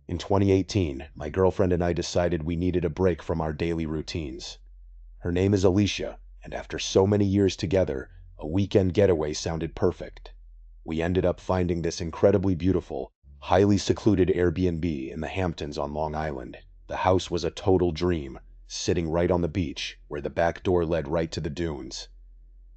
In 2018, my girlfriend and I decided we needed a break from our daily routines. Her name is Alicia, and after so many years together, a weekend getaway sounded perfect. We ended up finding this incredibly beautiful, highly secluded Airbnb in the Hamptons on Long Island. The house was a total dream, sitting right on the beach, where the back door led right to the dunes.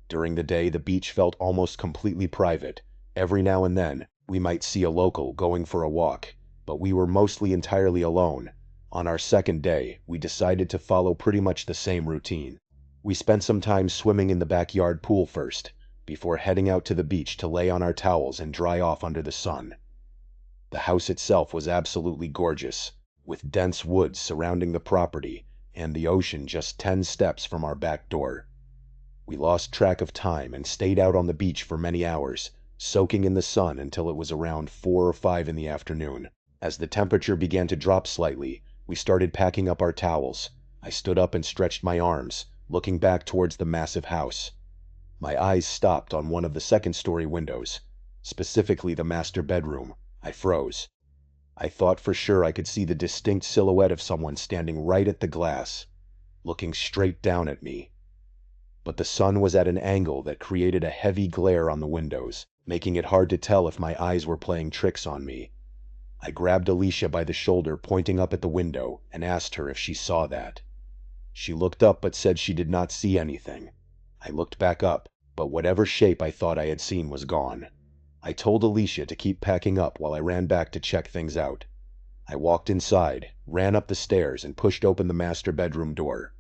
During the day, the beach felt almost completely private. Every now and then, we might see a local going for a walk, but we were mostly entirely alone. On our second day, we decided to follow pretty much the same routine. We spent some time swimming in the backyard pool first, before heading out to the beach to lay on our towels and dry off under the sun. The house itself was absolutely gorgeous, with dense woods surrounding the property and the ocean just 10 steps from our back door. We lost track of time and stayed out on the beach for many hours, soaking in the sun until it was around 4 or 5 in the afternoon. As the temperature began to drop slightly, we started packing up our towels. I stood up and stretched my arms, looking back towards the massive house. My eyes stopped on one of the second-story windows, specifically the master bedroom. I froze. I thought for sure I could see the distinct silhouette of someone standing right at the glass, looking straight down at me. But the sun was at an angle that created a heavy glare on the windows, making it hard to tell if my eyes were playing tricks on me. I grabbed Alicia by the shoulder, pointing up at the window, and asked her if she saw that. She looked up but said she did not see anything. I looked back up, but whatever shape I thought I had seen was gone. I told Alicia to keep packing up while I ran back to check things out. I walked inside, ran up the stairs, and pushed open the master bedroom door.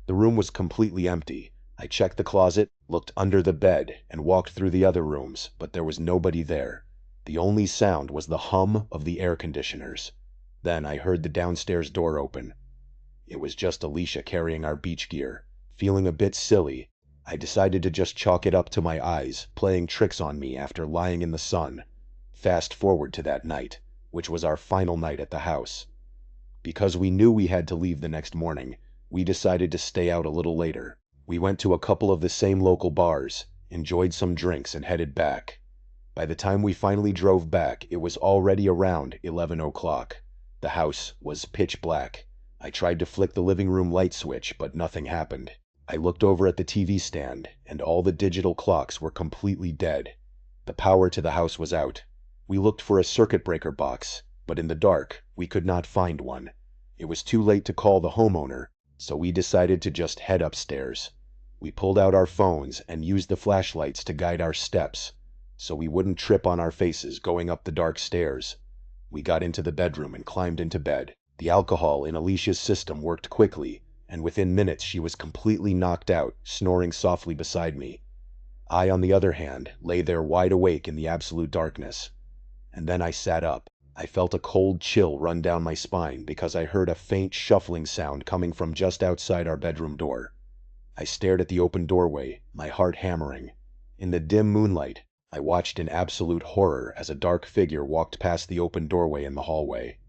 The room was completely empty. I checked the closet, looked under the bed, and walked through the other rooms, but there was nobody there. The only sound was the hum of the air conditioners. Then I heard the downstairs door open. It was just Alicia carrying our beach gear. Feeling a bit silly, I decided to just chalk it up to my eyes, playing tricks on me after lying in the sun. Fast forward to that night, which was our final night at the house. Because we knew we had to leave the next morning, we decided to stay out a little later. We went to a couple of the same local bars, enjoyed some drinks, and headed back. By the time we finally drove back, it was already around 11 o'clock. The house was pitch black. I tried to flick the living room light switch, but nothing happened. I looked over at the TV stand, and all the digital clocks were completely dead. The power to the house was out. We looked for a circuit breaker box, but in the dark, we could not find one. It was too late to call the homeowner, so we decided to just head upstairs. We pulled out our phones and used the flashlights to guide our steps, so we wouldn't trip on our faces going up the dark stairs. We got into the bedroom and climbed into bed. The alcohol in Alicia's system worked quickly, and within minutes she was completely knocked out, snoring softly beside me. I, on the other hand, lay there wide awake in the absolute darkness. And then I sat up. I felt a cold chill run down my spine because I heard a faint shuffling sound coming from just outside our bedroom door. I stared at the open doorway, my heart hammering. In the dim moonlight, I watched in absolute horror as a dark figure walked past the open doorway in the hallway.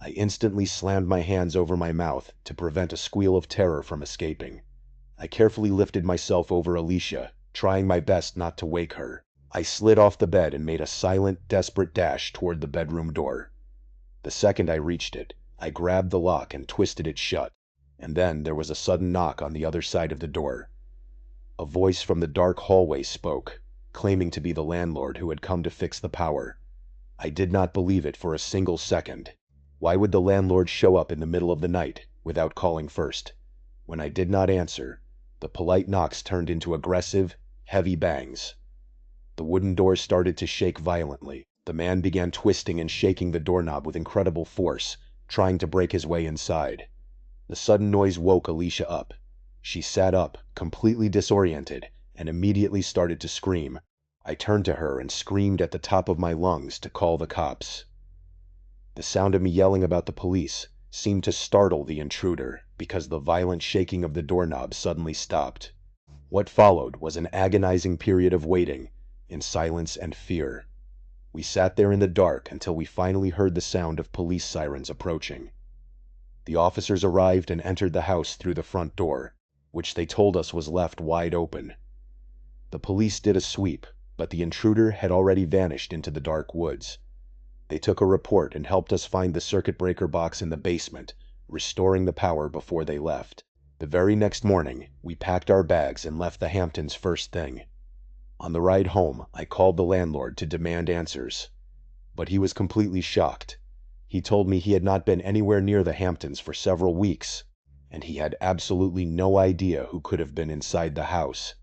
I instantly slammed my hands over my mouth to prevent a squeal of terror from escaping. I carefully lifted myself over Alicia, trying my best not to wake her. I slid off the bed and made a silent, desperate dash toward the bedroom door. The second I reached it, I grabbed the lock and twisted it shut, and then there was a sudden knock on the other side of the door. A voice from the dark hallway spoke, claiming to be the landlord who had come to fix the power. I did not believe it for a single second. Why would the landlord show up in the middle of the night, without calling first? When I did not answer, the polite knocks turned into aggressive, heavy bangs. The wooden door started to shake violently. The man began twisting and shaking the doorknob with incredible force, trying to break his way inside. The sudden noise woke Alicia up. She sat up, completely disoriented, and immediately started to scream. I turned to her and screamed at the top of my lungs to call the cops. The sound of me yelling about the police seemed to startle the intruder because the violent shaking of the doorknob suddenly stopped. What followed was an agonizing period of waiting, in silence and fear. We sat there in the dark until we finally heard the sound of police sirens approaching. The officers arrived and entered the house through the front door, which they told us was left wide open. The police did a sweep, but the intruder had already vanished into the dark woods. They took a report and helped us find the circuit breaker box in the basement, restoring the power before they left. The very next morning, we packed our bags and left the Hamptons first thing. On the ride home, I called the landlord to demand answers. But he was completely shocked. He told me he had not been anywhere near the Hamptons for several weeks, and he had absolutely no idea who could have been inside the house.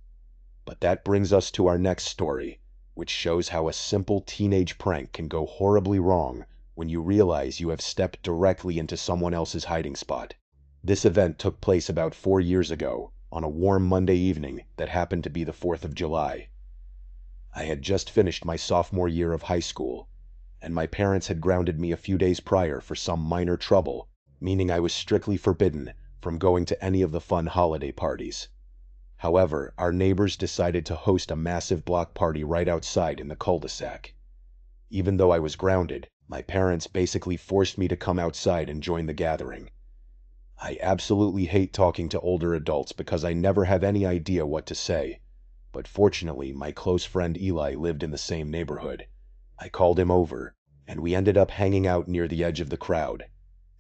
But that brings us to our next story, which shows how a simple teenage prank can go horribly wrong when you realize you have stepped directly into someone else's hiding spot. This event took place about 4 years ago, on a warm Monday evening that happened to be the 4th of July. I had just finished my sophomore year of high school, and my parents had grounded me a few days prior for some minor trouble, meaning I was strictly forbidden from going to any of the fun holiday parties. However, our neighbors decided to host a massive block party right outside in the cul-de-sac. Even though I was grounded, my parents basically forced me to come outside and join the gathering. I absolutely hate talking to older adults because I never have any idea what to say, but fortunately my close friend Eli lived in the same neighborhood. I called him over, and we ended up hanging out near the edge of the crowd.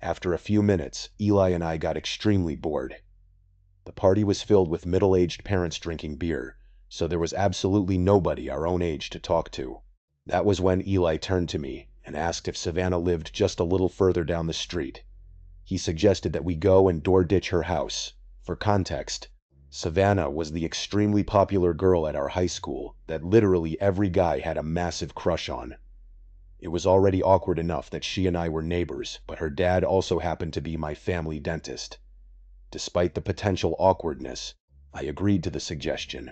After a few minutes, Eli and I got extremely bored. The party was filled with middle-aged parents drinking beer, so there was absolutely nobody our own age to talk to. That was when Eli turned to me and asked if Savannah lived just a little further down the street. He suggested that we go and door-ditch her house. For context, Savannah was the extremely popular girl at our high school that literally every guy had a massive crush on. It was already awkward enough that she and I were neighbors, but her dad also happened to be my family dentist. Despite the potential awkwardness, I agreed to the suggestion.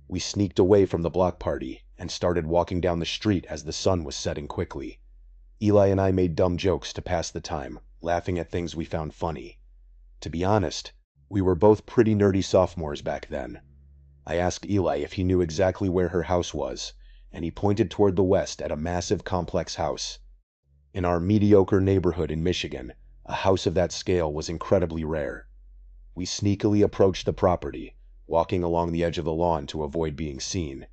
We sneaked away from the block party and started walking down the street as the sun was setting quickly. Eli and I made dumb jokes to pass the time, laughing at things we found funny. To be honest, we were both pretty nerdy sophomores back then. I asked Eli if he knew exactly where her house was, and he pointed toward the west at a massive complex house. In our mediocre neighborhood in Michigan, a house of that scale was incredibly rare. We sneakily approached the property, walking along the edge of the lawn to avoid being seen.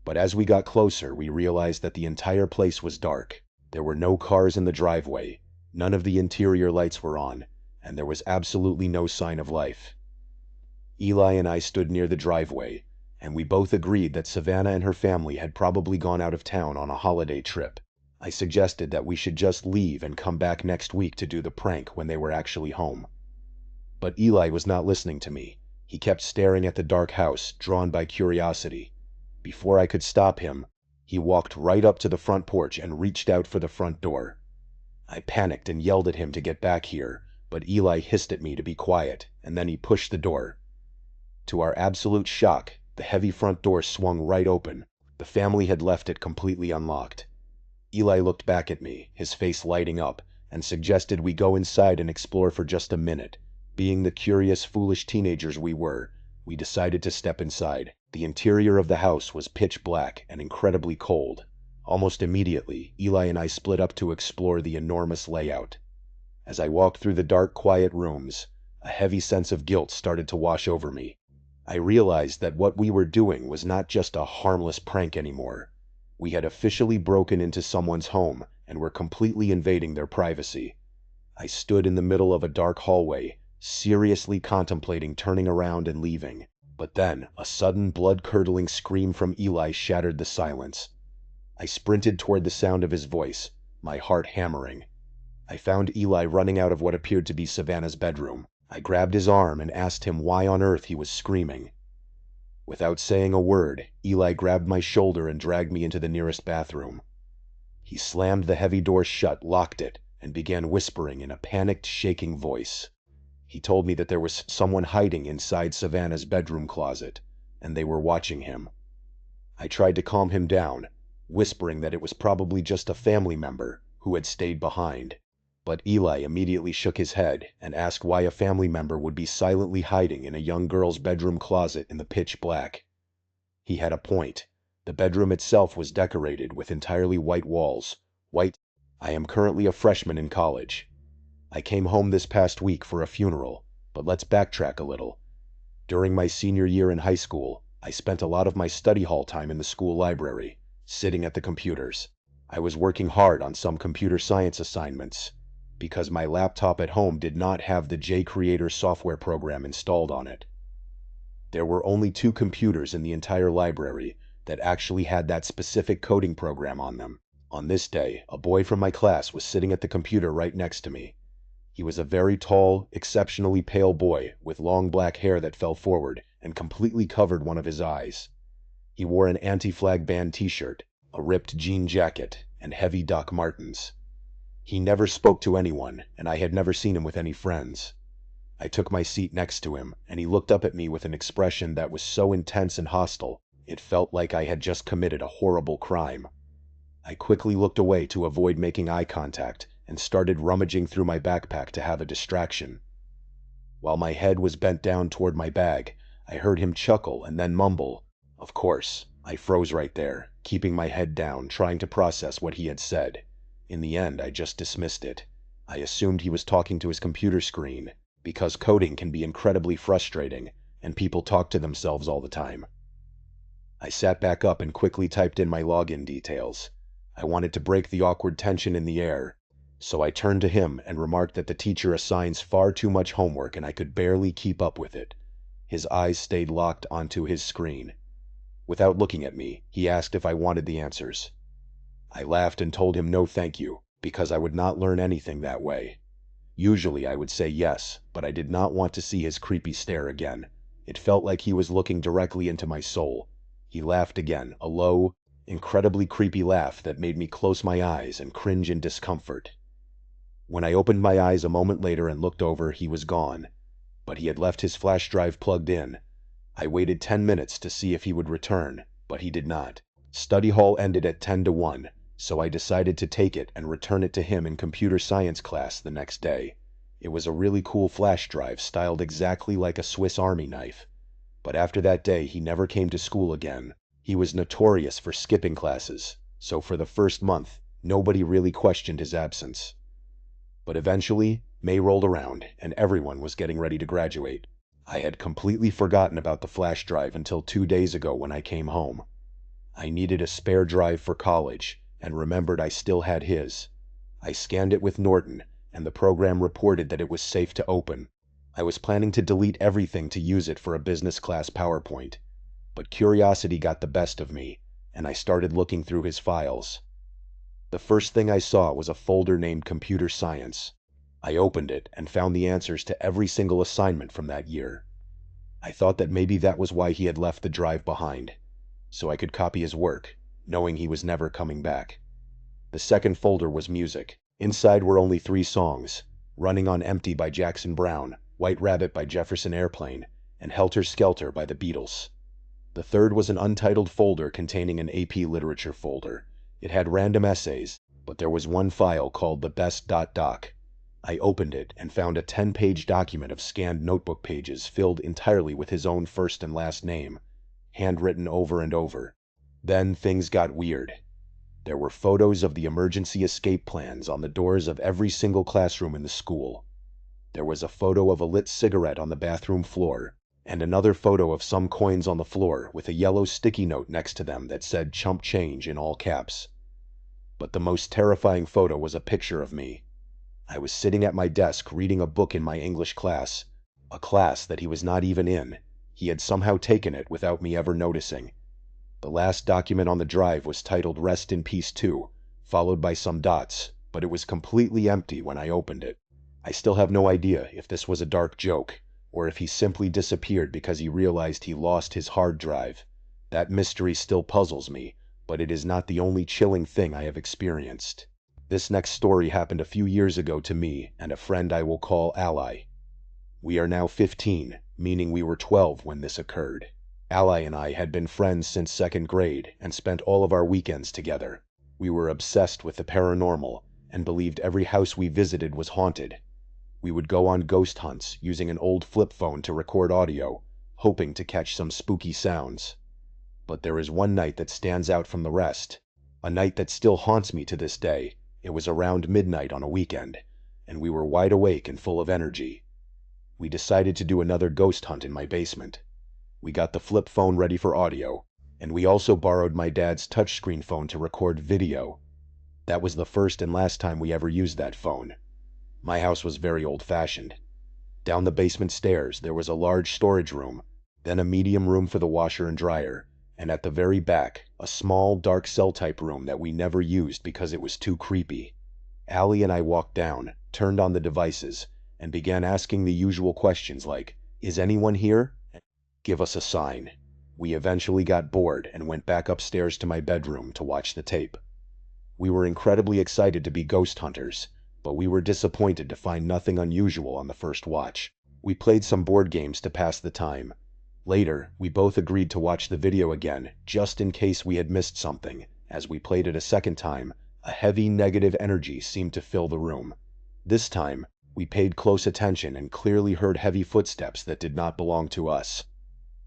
But as we got closer, we realized that the entire place was dark. There were no cars in the driveway, none of the interior lights were on, and there was absolutely no sign of life. Eli and I stood near the driveway, and we both agreed that Savannah and her family had probably gone out of town on a holiday trip. I suggested that we should just leave and come back next week to do the prank when they were actually home. But Eli was not listening to me. He kept staring at the dark house, drawn by curiosity. Before I could stop him, he walked right up to the front porch and reached out for the front door. I panicked and yelled at him to get back here, but Eli hissed at me to be quiet, and then he pushed the door. To our absolute shock, the heavy front door swung right open. The family had left it completely unlocked. Eli looked back at me, his face lighting up, and suggested we go inside and explore for just a minute. Being the curious, foolish teenagers we were, we decided to step inside. The interior of the house was pitch black and incredibly cold. Almost immediately, Eli and I split up to explore the enormous layout. As I walked through the dark, quiet rooms, a heavy sense of guilt started to wash over me. I realized that what we were doing was not just a harmless prank anymore. We had officially broken into someone's home and were completely invading their privacy. I stood in the middle of a dark hallway, seriously contemplating turning around and leaving. But then, a sudden blood-curdling scream from Eli shattered the silence. I sprinted toward the sound of his voice, my heart hammering. I found Eli running out of what appeared to be Savannah's bedroom. I grabbed his arm and asked him why on earth he was screaming. Without saying a word, Eli grabbed my shoulder and dragged me into the nearest bathroom. He slammed the heavy door shut, locked it, and began whispering in a panicked, shaking voice. He told me that there was someone hiding inside Savannah's bedroom closet, and they were watching him. I tried to calm him down, whispering that it was probably just a family member who had stayed behind. But Eli immediately shook his head and asked why a family member would be silently hiding in a young girl's bedroom closet in the pitch black. He had a point. The bedroom itself was decorated with entirely white walls. White. I am currently a freshman in college. I came home this past week for a funeral, but let's backtrack a little. During my senior year in high school, I spent a lot of my study hall time in the school library, sitting at the computers. I was working hard on some computer science assignments because my laptop at home did not have the JCreator software program installed on it. There were only 2 computers in the entire library that actually had that specific coding program on them. On this day, a boy from my class was sitting at the computer right next to me. He was a very tall, exceptionally pale boy with long black hair that fell forward and completely covered one of his eyes. He wore an anti-flag band t-shirt, a ripped jean jacket, and heavy Doc Martens. He never spoke to anyone, and I had never seen him with any friends. I took my seat next to him, and he looked up at me with an expression that was so intense and hostile, it felt like I had just committed a horrible crime. I quickly looked away to avoid making eye contact and started rummaging through my backpack to have a distraction. While my head was bent down toward my bag, I heard him chuckle and then mumble. Of course, I froze right there, keeping my head down, trying to process what he had said. In the end, I just dismissed it. I assumed he was talking to his computer screen, because coding can be incredibly frustrating, and people talk to themselves all the time. I sat back up and quickly typed in my login details. I wanted to break the awkward tension in the air, so I turned to him and remarked that the teacher assigns far too much homework and I could barely keep up with it. His eyes stayed locked onto his screen. Without looking at me, he asked if I wanted the answers. I laughed and told him no thank you, because I would not learn anything that way. Usually I would say yes, but I did not want to see his creepy stare again. It felt like he was looking directly into my soul. He laughed again, a low, incredibly creepy laugh that made me close my eyes and cringe in discomfort. When I opened my eyes a moment later and looked over, he was gone. But he had left his flash drive plugged in. I waited 10 minutes to see if he would return, but he did not. Study hall ended at 10 to 1. So I decided to take it and return it to him in computer science class the next day. It was a really cool flash drive styled exactly like a Swiss Army knife. But after that day, he never came to school again. He was notorious for skipping classes, so for the first month, nobody really questioned his absence. But eventually, May rolled around, and everyone was getting ready to graduate. I had completely forgotten about the flash drive until 2 days ago when I came home. I needed a spare drive for college, and remembered I still had his. I scanned it with Norton, and the program reported that it was safe to open. I was planning to delete everything to use it for a business class PowerPoint. But curiosity got the best of me, and I started looking through his files. The first thing I saw was a folder named Computer Science. I opened it and found the answers to every single assignment from that year. I thought that maybe that was why he had left the drive behind, so I could copy his work, knowing he was never coming back. The second folder was music. Inside were only 3 songs: Running on Empty by Jackson Browne, White Rabbit by Jefferson Airplane, and Helter Skelter by the Beatles. The third was an untitled folder containing an AP literature folder. It had random essays, but there was one file called the best.doc. I opened it and found a 10-page document of scanned notebook pages filled entirely with his own first and last name, handwritten over and over. Then things got weird. There were photos of the emergency escape plans on the doors of every single classroom in the school. There was a photo of a lit cigarette on the bathroom floor, and another photo of some coins on the floor with a yellow sticky note next to them that said "chump change" in all caps. But the most terrifying photo was a picture of me. I was sitting at my desk reading a book in my English class, a class that he was not even in. He had somehow taken it without me ever noticing. The last document on the drive was titled Rest in Peace 2, followed by some dots, but it was completely empty when I opened it. I still have no idea if this was a dark joke, or if he simply disappeared because he realized he lost his hard drive. That mystery still puzzles me, but it is not the only chilling thing I have experienced. This next story happened a few years ago to me and a friend I will call Ally. We are now 15, meaning we were 12 when this occurred. Ally and I had been friends since 2nd grade and spent all of our weekends together. We were obsessed with the paranormal and believed every house we visited was haunted. We would go on ghost hunts using an old flip phone to record audio, hoping to catch some spooky sounds. But there is one night that stands out from the rest, a night that still haunts me to this day. It was around midnight on a weekend, and we were wide awake and full of energy. We decided to do another ghost hunt in my basement. We got the flip phone ready for audio, and we also borrowed my dad's touchscreen phone to record video. That was the first and last time we ever used that phone. My house was very old-fashioned. Down the basement stairs, there was a large storage room, then a medium room for the washer and dryer, and at the very back, a small, dark cell-type room that we never used because it was too creepy. Allie and I walked down, turned on the devices, and began asking the usual questions like, "Is anyone here?" "Give us a sign." We eventually got bored and went back upstairs to my bedroom to watch the tape. We were incredibly excited to be ghost hunters, but we were disappointed to find nothing unusual on the first watch. We played some board games to pass the time. Later, we both agreed to watch the video again, just in case we had missed something. As we played it a second time, a heavy negative energy seemed to fill the room. This time, we paid close attention and clearly heard heavy footsteps that did not belong to us.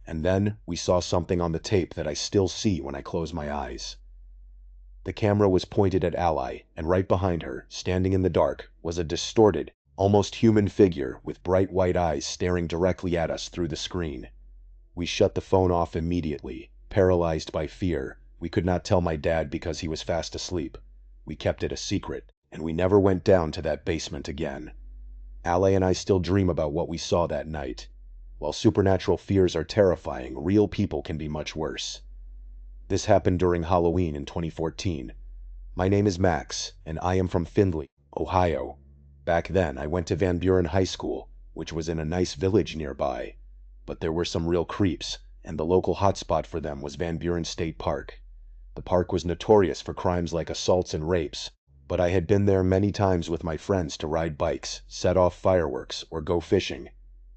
And then, we saw something on the tape that I still see when I close my eyes. The camera was pointed at Ally, and right behind her, standing in the dark, was a distorted, almost human figure with bright white eyes staring directly at us through the screen. We shut the phone off immediately, paralyzed by fear. We could not tell my dad because he was fast asleep. We kept it a secret, and we never went down to that basement again. Ally and I still dream about what we saw that night. While supernatural fears are terrifying, real people can be much worse. This happened during Halloween in 2014. My name is Max, and I am from Findlay, Ohio. Back then, I went to Van Buren High School, which was in a nice village nearby. But there were some real creeps, and the local hotspot for them was Van Buren State Park. The park was notorious for crimes like assaults and rapes, but I had been there many times with my friends to ride bikes, set off fireworks, or go fishing,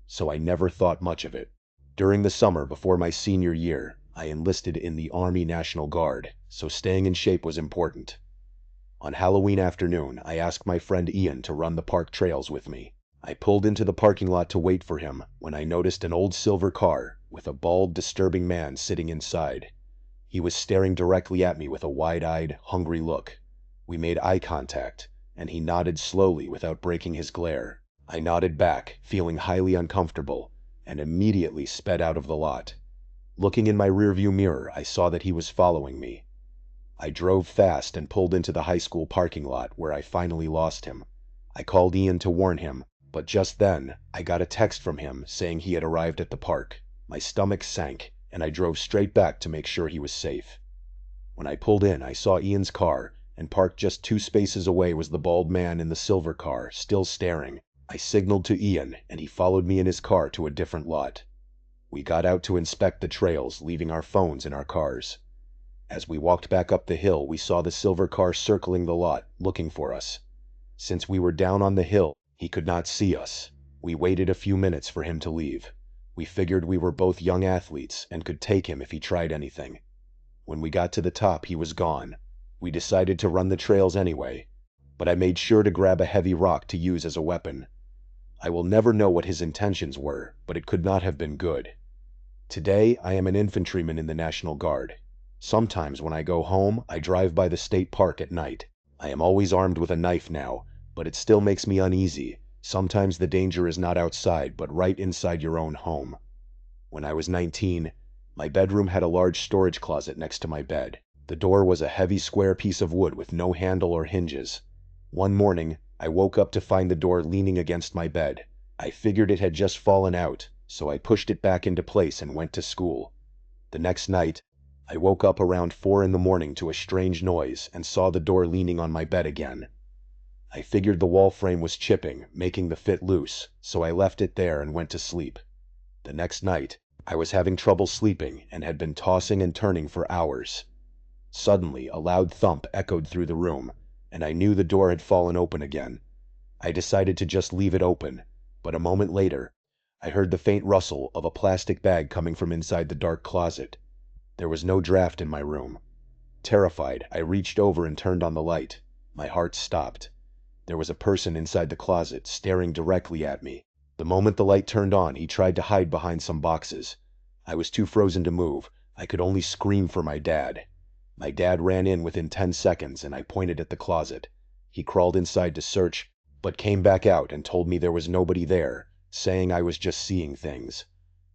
so I never thought much of it. During the summer before my senior year, I enlisted in the Army National Guard, so staying in shape was important. On Halloween afternoon, I asked my friend Ian to run the park trails with me. I pulled into the parking lot to wait for him when I noticed an old silver car with a bald, disturbing man sitting inside. He was staring directly at me with a wide-eyed, hungry look. We made eye contact, and he nodded slowly without breaking his glare. I nodded back, feeling highly uncomfortable, and immediately sped out of the lot. Looking in my rearview mirror, I saw that he was following me. I drove fast and pulled into the high school parking lot, where I finally lost him. I called Ian to warn him, but just then, I got a text from him saying he had arrived at the park. My stomach sank, and I drove straight back to make sure he was safe. When I pulled in, I saw Ian's car, and parked just 2 spaces away was the bald man in the silver car, still staring. I signaled to Ian, and he followed me in his car to a different lot. We got out to inspect the trails, leaving our phones in our cars. As we walked back up the hill, we saw the silver car circling the lot, looking for us. Since we were down on the hill, he could not see us. We waited a few minutes for him to leave. We figured we were both young athletes and could take him if he tried anything. When we got to the top, he was gone. We decided to run the trails anyway, but I made sure to grab a heavy rock to use as a weapon. I will never know what his intentions were, but it could not have been good. Today, I am an infantryman in the National Guard. Sometimes when I go home, I drive by the state park at night. I am always armed with a knife now, but it still makes me uneasy. Sometimes the danger is not outside, but right inside your own home. When I was 19, my bedroom had a large storage closet next to my bed. The door was a heavy square piece of wood with no handle or hinges. One morning, I woke up to find the door leaning against my bed. I figured it had just fallen out, so I pushed it back into place and went to school. The next night, I woke up around 4 in the morning to a strange noise and saw the door leaning on my bed again. I figured the wall frame was chipping, making the fit loose, so I left it there and went to sleep. The next night, I was having trouble sleeping and had been tossing and turning for hours. Suddenly, a loud thump echoed through the room, and I knew the door had fallen open again. I decided to just leave it open, but a moment later, I heard the faint rustle of a plastic bag coming from inside the dark closet. There was no draft in my room. Terrified, I reached over and turned on the light. My heart stopped. There was a person inside the closet, staring directly at me. The moment the light turned on, he tried to hide behind some boxes. I was too frozen to move. I could only scream for my dad. My dad ran in within 10 seconds, and I pointed at the closet. He crawled inside to search, but came back out and told me there was nobody there, saying I was just seeing things.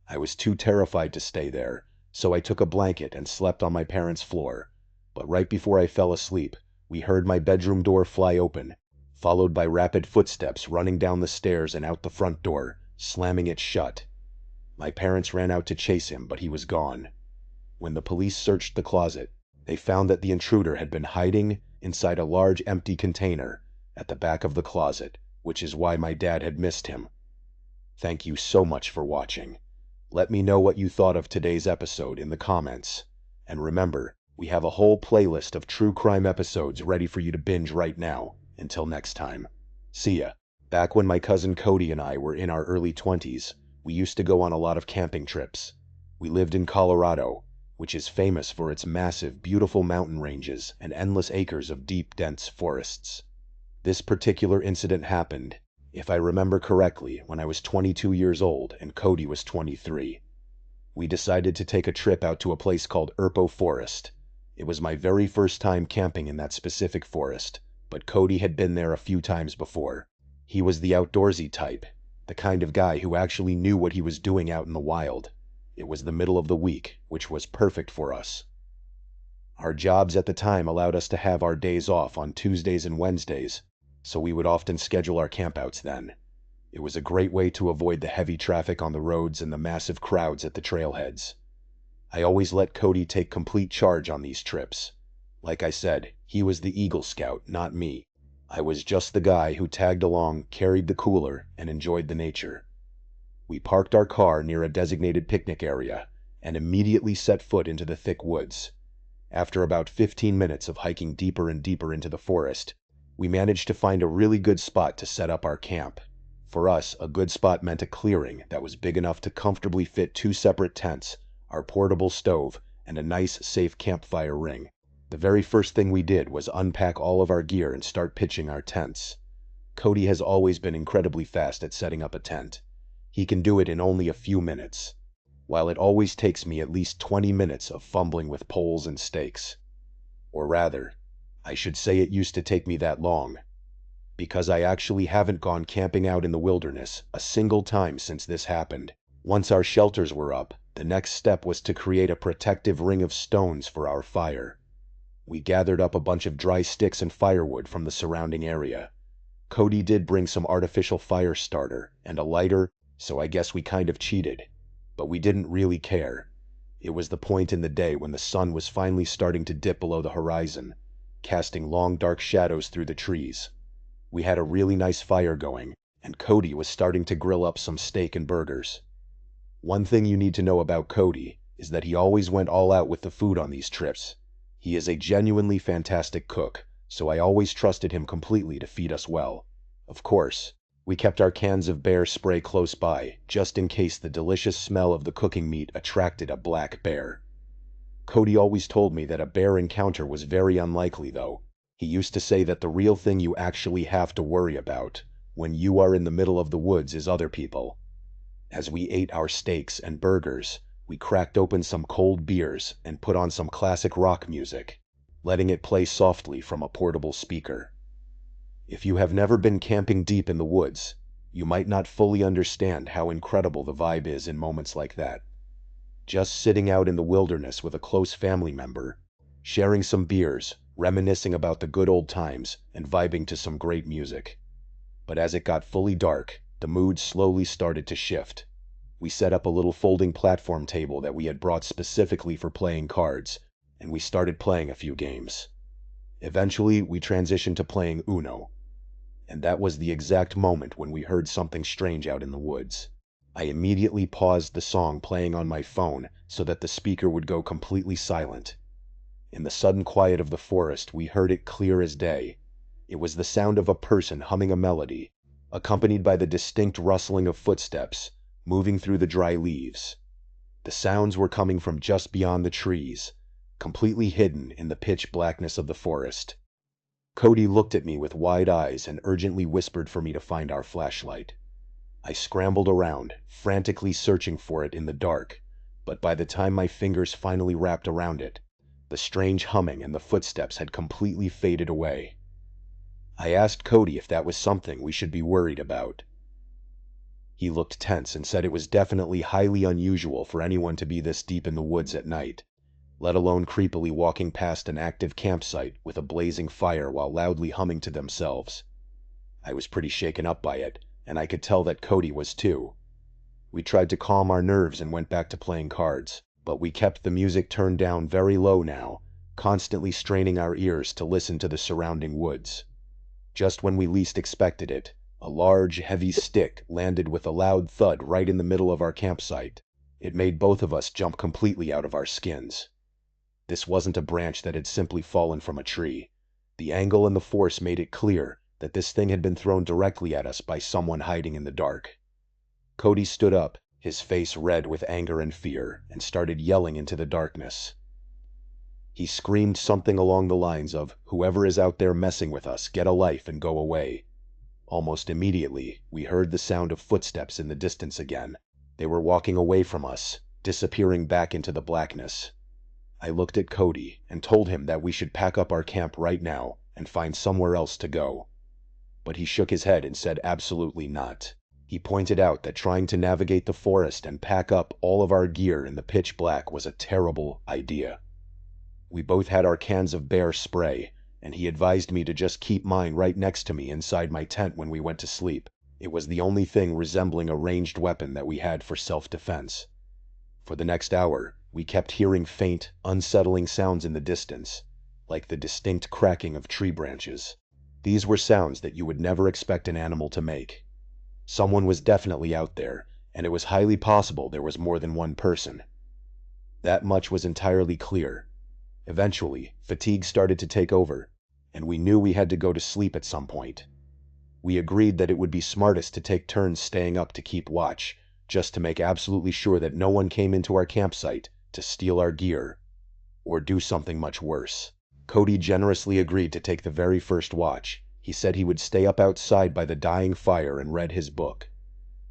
I was too terrified to stay there, so I took a blanket and slept on my parents' floor. But right before I fell asleep, We heard my bedroom door fly open, followed by rapid footsteps running down the stairs and out the front door, slamming it shut. My parents ran out to chase him, but he was gone. When the police searched the closet, they found that the intruder had been hiding inside a large empty container at the back of the closet, which is why my dad had missed him. Thank you so much for watching. Let me know what you thought of today's episode in the comments. And remember, we have a whole playlist of true crime episodes ready for you to binge right now. Until next time. See ya. Back when my cousin Cody and I were in our early 20s, we used to go on a lot of camping trips. We lived in Colorado, which is famous for its massive, beautiful mountain ranges and endless acres of deep, dense forests. This particular incident happened, if I remember correctly, when I was 22 years old and Cody was 23. We decided to take a trip out to a place called Erpo Forest. It was my very first time camping in that specific forest, but Cody had been there a few times before. He was the outdoorsy type, the kind of guy who actually knew what he was doing out in the wild. It was the middle of the week, which was perfect for us. Our jobs at the time allowed us to have our days off on Tuesdays and Wednesdays, so we would often schedule our campouts then. It was a great way to avoid the heavy traffic on the roads and the massive crowds at the trailheads. I always let Cody take complete charge on these trips. Like I said, he was the Eagle Scout, not me. I was just the guy who tagged along, carried the cooler, and enjoyed the nature. We parked our car near a designated picnic area and immediately set foot into the thick woods. After about 15 minutes of hiking deeper and deeper into the forest, we managed to find a really good spot to set up our camp. For us, a good spot meant a clearing that was big enough to comfortably fit 2 separate tents, our portable stove, and a nice, safe campfire ring. The very first thing we did was unpack all of our gear and start pitching our tents. Cody has always been incredibly fast at setting up a tent. He can do it in only a few minutes, while it always takes me at least 20 minutes of fumbling with poles and stakes. Or rather, I should say it used to take me that long, because I actually haven't gone camping out in the wilderness a single time since this happened. Once our shelters were up, the next step was to create a protective ring of stones for our fire. We gathered up a bunch of dry sticks and firewood from the surrounding area. Cody did bring some artificial fire starter and a lighter, so I guess we kind of cheated. But we didn't really care. It was the point in the day when the sun was finally starting to dip below the horizon, casting long dark shadows through the trees. We had a really nice fire going, and Cody was starting to grill up some steak and burgers. One thing you need to know about Cody is that he always went all out with the food on these trips. He is a genuinely fantastic cook, so I always trusted him completely to feed us well. Of course, we kept our cans of bear spray close by, just in case the delicious smell of the cooking meat attracted a black bear. Cody always told me that a bear encounter was very unlikely, though. He used to say that the real thing you actually have to worry about when you are in the middle of the woods is other people. As we ate our steaks and burgers, we cracked open some cold beers and put on some classic rock music, letting it play softly from a portable speaker. If you have never been camping deep in the woods, you might not fully understand how incredible the vibe is in moments like that. Just sitting out in the wilderness with a close family member, sharing some beers, reminiscing about the good old times, and vibing to some great music. But as it got fully dark, the mood slowly started to shift. We set up a little folding platform table that we had brought specifically for playing cards, and we started playing a few games. Eventually, we transitioned to playing Uno. And that was the exact moment when we heard something strange out in the woods. I immediately paused the song playing on my phone so that the speaker would go completely silent. In the sudden quiet of the forest, we heard it clear as day. It was the sound of a person humming a melody, accompanied by the distinct rustling of footsteps moving through the dry leaves. The sounds were coming from just beyond the trees, completely hidden in the pitch blackness of the forest. Cody looked at me with wide eyes and urgently whispered for me to find our flashlight. I scrambled around, frantically searching for it in the dark, but by the time my fingers finally wrapped around it, the strange humming and the footsteps had completely faded away. I asked Cody if that was something we should be worried about. He looked tense and said it was definitely highly unusual for anyone to be this deep in the woods at night. let alone creepily walking past an active campsite with a blazing fire while loudly humming to themselves. I was pretty shaken up by it, and I could tell that Cody was too. We tried to calm our nerves and went back to playing cards, but we kept the music turned down very low now, constantly straining our ears to listen to the surrounding woods. Just when we least expected it, a large, heavy stick landed with a loud thud right in the middle of our campsite. It made both of us jump completely out of our skins. This wasn't a branch that had simply fallen from a tree. The angle and the force made it clear that this thing had been thrown directly at us by someone hiding in the dark. Cody stood up, his face red with anger and fear, and started yelling into the darkness. He screamed something along the lines of, "Whoever is out there messing with us, get a life and go away." Almost immediately, we heard the sound of footsteps in the distance again. They were walking away from us, disappearing back into the blackness. I looked at Cody and told him that we should pack up our camp right now and find somewhere else to go. But he shook his head and said absolutely not. He pointed out that trying to navigate the forest and pack up all of our gear in the pitch black was a terrible idea. We both had our cans of bear spray, and he advised me to just keep mine right next to me inside my tent when we went to sleep. It was the only thing resembling a ranged weapon that we had for self-defense. For the next hour, we kept hearing faint, unsettling sounds in the distance, like the distinct cracking of tree branches. These were sounds that you would never expect an animal to make. Someone was definitely out there, and it was highly possible there was more than one person. That much was entirely clear. Eventually, fatigue started to take over, and we knew we had to go to sleep at some point. We agreed that it would be smartest to take turns staying up to keep watch, just to make absolutely sure that no one came into our campsite to steal our gear, or do something much worse. Cody generously agreed to take the very first watch. He said he would stay up outside by the dying fire and read his book.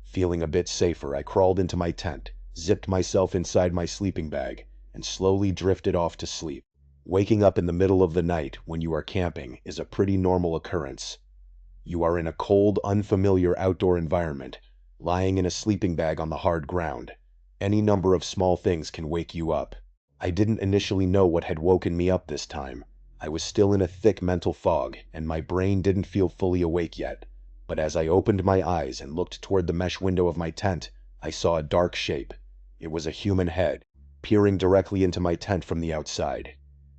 Feeling a bit safer, I crawled into my tent, zipped myself inside my sleeping bag, and slowly drifted off to sleep. Waking up in the middle of the night when you are camping is a pretty normal occurrence. You are in a cold, unfamiliar outdoor environment, lying in a sleeping bag on the hard ground. Any number of small things can wake you up. I didn't initially know what had woken me up this time. I was still in a thick mental fog, and my brain didn't feel fully awake yet. But as I opened my eyes and looked toward the mesh window of my tent, I saw a dark shape. It was a human head, peering directly into my tent from the outside.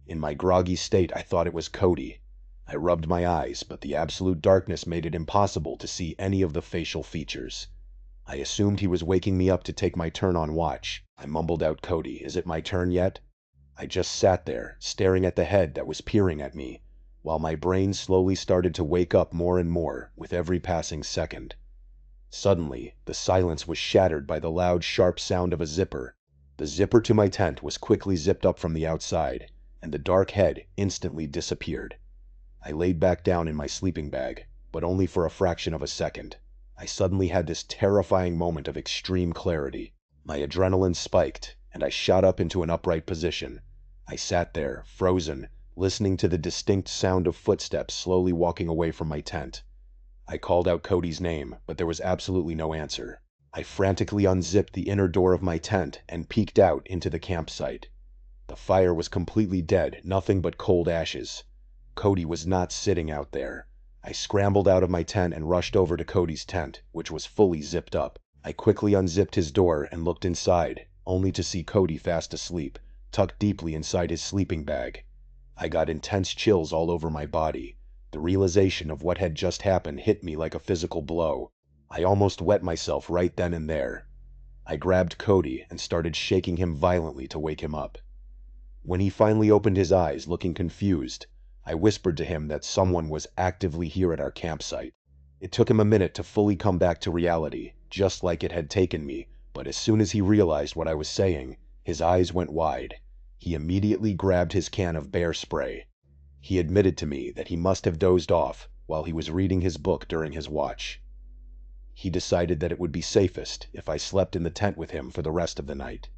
In my groggy state, I thought it was Cody. I rubbed my eyes, but the absolute darkness made it impossible to see any of the facial features. I assumed he was waking me up to take my turn on watch. I mumbled out, "Cody, is it my turn yet?" I just sat there, staring at the head that was peering at me, while my brain slowly started to wake up more and more with every passing second. Suddenly, the silence was shattered by the loud, sharp sound of a zipper. The zipper to my tent was quickly zipped up from the outside, and the dark head instantly disappeared. I laid back down in my sleeping bag, but only for a fraction of a second. I suddenly had this terrifying moment of extreme clarity. My adrenaline spiked, and I shot up into an upright position. I sat there, frozen, listening to the distinct sound of footsteps slowly walking away from my tent. I called out Cody's name, but there was absolutely no answer. I frantically unzipped the inner door of my tent and peeked out into the campsite. The fire was completely dead, nothing but cold ashes. Cody was not sitting out there. I scrambled out of my tent and rushed over to Cody's tent, which was fully zipped up. I quickly unzipped his door and looked inside, only to see Cody fast asleep, tucked deeply inside his sleeping bag. I got intense chills all over my body. The realization of what had just happened hit me like a physical blow. I almost wet myself right then and there. I grabbed Cody and started shaking him violently to wake him up. When he finally opened his eyes, looking confused, I whispered to him that someone was actively here at our campsite. It took him a minute to fully come back to reality, just like it had taken me, but as soon as he realized what I was saying, his eyes went wide. He immediately grabbed his can of bear spray. He admitted to me that he must have dozed off while he was reading his book during his watch. He decided that it would be safest if I slept in the tent with him for the rest of the night.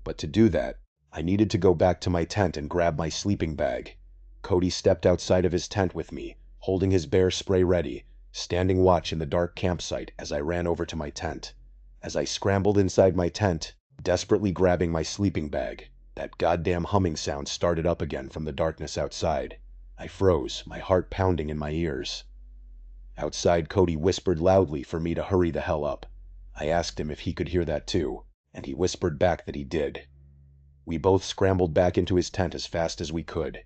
But to do that, I needed to go back to my tent and grab my sleeping bag. Cody stepped outside of his tent with me, holding his bear spray ready, standing watch in the dark campsite as I ran over to my tent. As I scrambled inside my tent, desperately grabbing my sleeping bag, That goddamn humming sound started up again from the darkness outside. I froze, my heart pounding in my ears. Outside, Cody whispered loudly for me to hurry the hell up. I asked him if he could hear that too, and he whispered back that he did. We both scrambled back into his tent as fast as we could.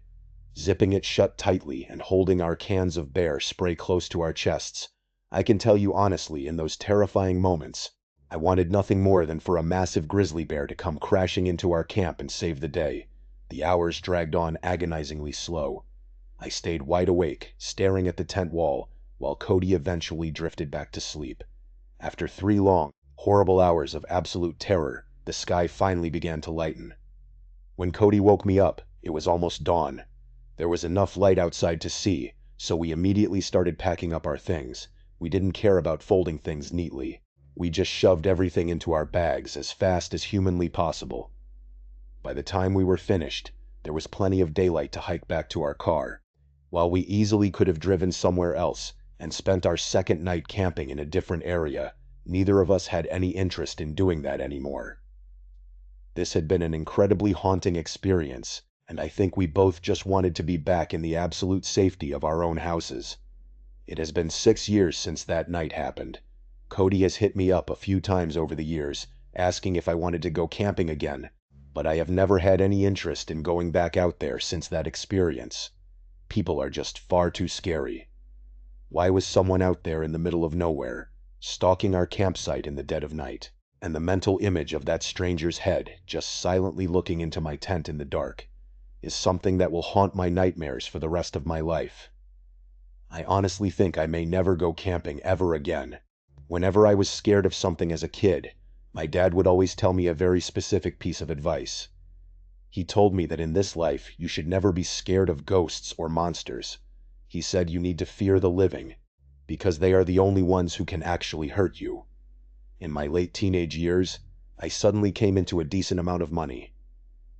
Zipping it shut tightly and holding our cans of bear spray close to our chests, I can tell you honestly, in those terrifying moments, I wanted nothing more than for a massive grizzly bear to come crashing into our camp and save the day. The hours dragged on agonizingly slow. I stayed wide awake, staring at the tent wall, while Cody eventually drifted back to sleep. After 3 long, horrible hours of absolute terror, the sky finally began to lighten. When Cody woke me up, it was almost dawn. There was enough light outside to see, so we immediately started packing up our things. We didn't care about folding things neatly. We just shoved everything into our bags as fast as humanly possible. By the time we were finished, there was plenty of daylight to hike back to our car. While we easily could have driven somewhere else and spent our second night camping in a different area, neither of us had any interest in doing that anymore. This had been an incredibly haunting experience, and I think we both just wanted to be back in the absolute safety of our own houses. It has been 6 years since that night happened. Cody has hit me up a few times over the years, asking if I wanted to go camping again, but I have never had any interest in going back out there since that experience. People are just far too scary. Why was someone out there in the middle of nowhere, stalking our campsite in the dead of night? And the mental image of that stranger's head just silently looking into my tent in the dark is something that will haunt my nightmares for the rest of my life. I honestly think I may never go camping ever again. Whenever I was scared of something as a kid, my dad would always tell me a very specific piece of advice. He told me that in this life you should never be scared of ghosts or monsters. He said you need to fear the living, because they are the only ones who can actually hurt you. In my late teenage years, I suddenly came into a decent amount of money.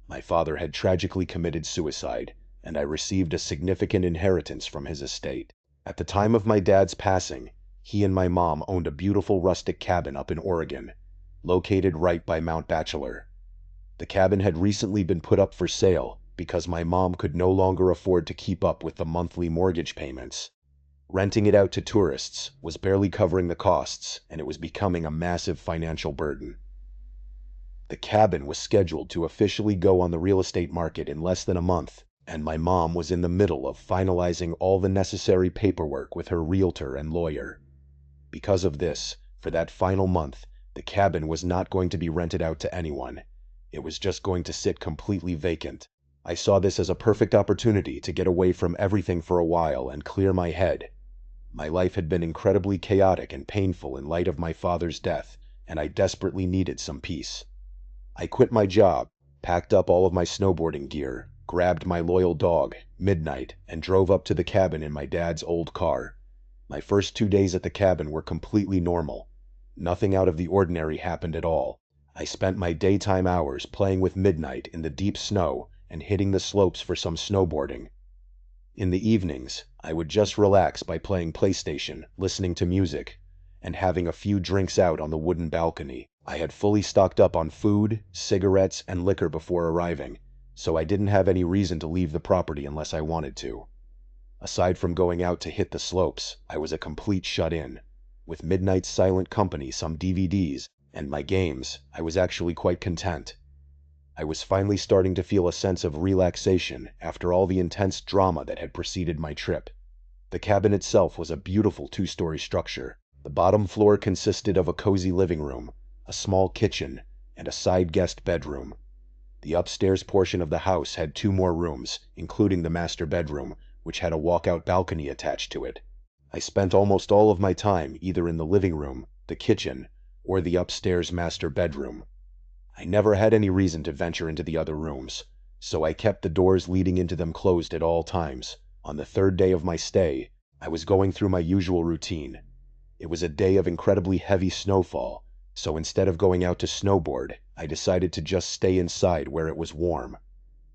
My father had tragically committed suicide, and I received a significant inheritance from his estate. At the time of my dad's passing, he and my mom owned a beautiful rustic cabin up in Oregon, located right by Mount Bachelor. The cabin had recently been put up for sale because my mom could no longer afford to keep up with the monthly mortgage payments. Renting it out to tourists was barely covering the costs, and it was becoming a massive financial burden. The cabin was scheduled to officially go on the real estate market in less than a month, and my mom was in the middle of finalizing all the necessary paperwork with her realtor and lawyer. Because of this, for that final month, the cabin was not going to be rented out to anyone. It was just going to sit completely vacant. I saw this as a perfect opportunity to get away from everything for a while and clear my head. My life had been incredibly chaotic and painful in light of my father's death, and I desperately needed some peace. I quit my job, packed up all of my snowboarding gear, grabbed my loyal dog, Midnight, and drove up to the cabin in my dad's old car. My first 2 days at the cabin were completely normal. Nothing out of the ordinary happened at all. I spent my daytime hours playing with Midnight in the deep snow and hitting the slopes for some snowboarding. In the evenings, I would just relax by playing PlayStation, listening to music, and having a few drinks out on the wooden balcony. I had fully stocked up on food, cigarettes, and liquor before arriving, so I didn't have any reason to leave the property unless I wanted to. Aside from going out to hit the slopes, I was a complete shut-in. With Midnight's silent company, some DVDs, and my games, I was actually quite content. I was finally starting to feel a sense of relaxation after all the intense drama that had preceded my trip. The cabin itself was a beautiful 2-story structure. The bottom floor consisted of a cozy living room, a small kitchen, and a side guest bedroom. The upstairs portion of the house had 2 more rooms, including the master bedroom, which had a walkout balcony attached to it. I spent almost all of my time either in the living room, the kitchen, or the upstairs master bedroom. I never had any reason to venture into the other rooms, so I kept the doors leading into them closed at all times. On the 3rd day of my stay, I was going through my usual routine. It was a day of incredibly heavy snowfall, so instead of going out to snowboard, I decided to just stay inside where it was warm.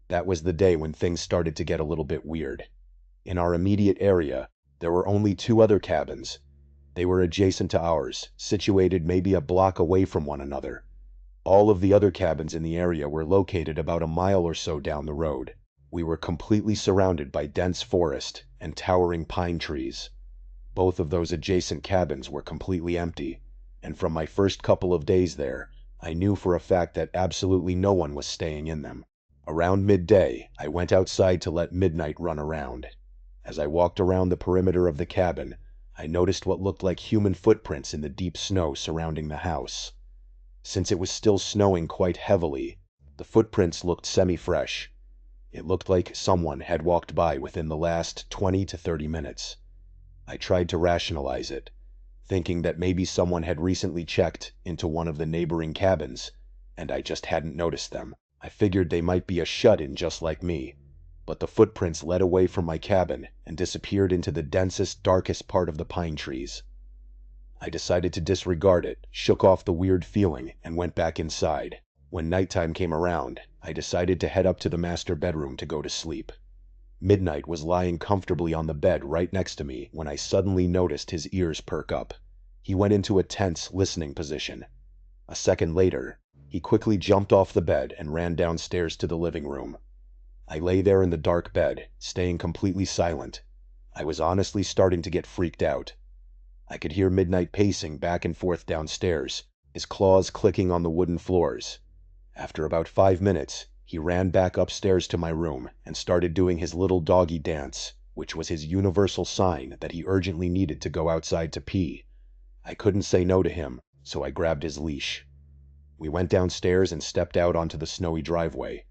That was the day when things started to get a little bit weird. In our immediate area, there were only 2 other cabins. They were adjacent to ours, situated maybe a block away from one another. All of the other cabins in the area were located about a mile or so down the road. We were completely surrounded by dense forest and towering pine trees. Both of those adjacent cabins were completely empty, and from my first couple of days there, I knew for a fact that absolutely no one was staying in them. Around midday, I went outside to let midnight run around. As I walked around the perimeter of the cabin, I noticed what looked like human footprints in the deep snow surrounding the house. Since it was still snowing quite heavily, the footprints looked semi-fresh. It looked like someone had walked by within the last 20 to 30 minutes. I tried to rationalize it, thinking that maybe someone had recently checked into one of the neighboring cabins, and I just hadn't noticed them. I figured they might be a shut-in just like me, but the footprints led away from my cabin and disappeared into the densest, darkest part of the pine trees. I decided to disregard it, shook off the weird feeling, and went back inside. When nighttime came around, I decided to head up to the master bedroom to go to sleep. Midnight was lying comfortably on the bed right next to me when I suddenly noticed his ears perk up. He went into a tense, listening position. A second later, he quickly jumped off the bed and ran downstairs to the living room. I lay there in the dark bed, staying completely silent. I was honestly starting to get freaked out. I could hear Midnight pacing back and forth downstairs, his claws clicking on the wooden floors. After about 5 minutes, he ran back upstairs to my room and started doing his little doggy dance, which was his universal sign that he urgently needed to go outside to pee. I couldn't say no to him, so I grabbed his leash. We went downstairs and stepped out onto the snowy driveway.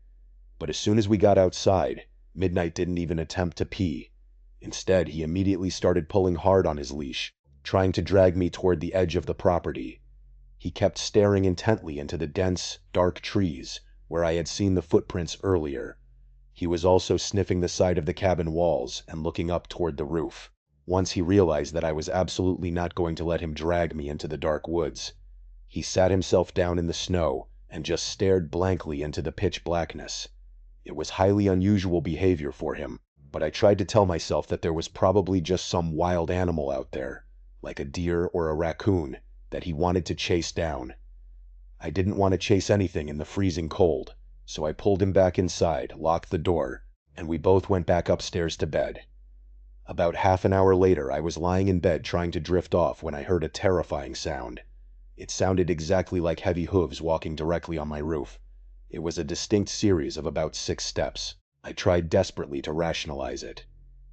But as soon as we got outside, Midnight didn't even attempt to pee. Instead, he immediately started pulling hard on his leash, trying to drag me toward the edge of the property. He kept staring intently into the dense, dark trees where I had seen the footprints earlier. He was also sniffing the side of the cabin walls and looking up toward the roof. Once he realized that I was absolutely not going to let him drag me into the dark woods, he sat himself down in the snow and just stared blankly into the pitch blackness. It was highly unusual behavior for him, but I tried to tell myself that there was probably just some wild animal out there, like a deer or a raccoon, that he wanted to chase down. I didn't want to chase anything in the freezing cold, so I pulled him back inside, locked the door, and we both went back upstairs to bed. About half an hour later, I was lying in bed trying to drift off when I heard a terrifying sound. It sounded exactly like heavy hooves walking directly on my roof. It was a distinct series of about 6 steps. I tried desperately to rationalize it.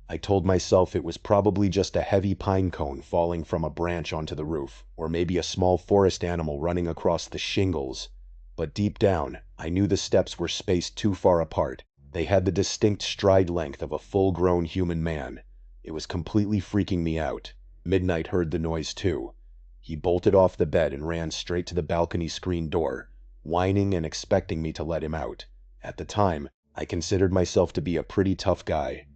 I told myself it was probably just a heavy pine cone falling from a branch onto the roof, or maybe a small forest animal running across the shingles. But deep down, I knew the steps were spaced too far apart. They had the distinct stride length of a full-grown human man. It was completely freaking me out. Midnight heard the noise too. He bolted off the bed and ran straight to the balcony screen door, whining and expecting me to let him out. At the time, I considered myself to be a pretty tough guy.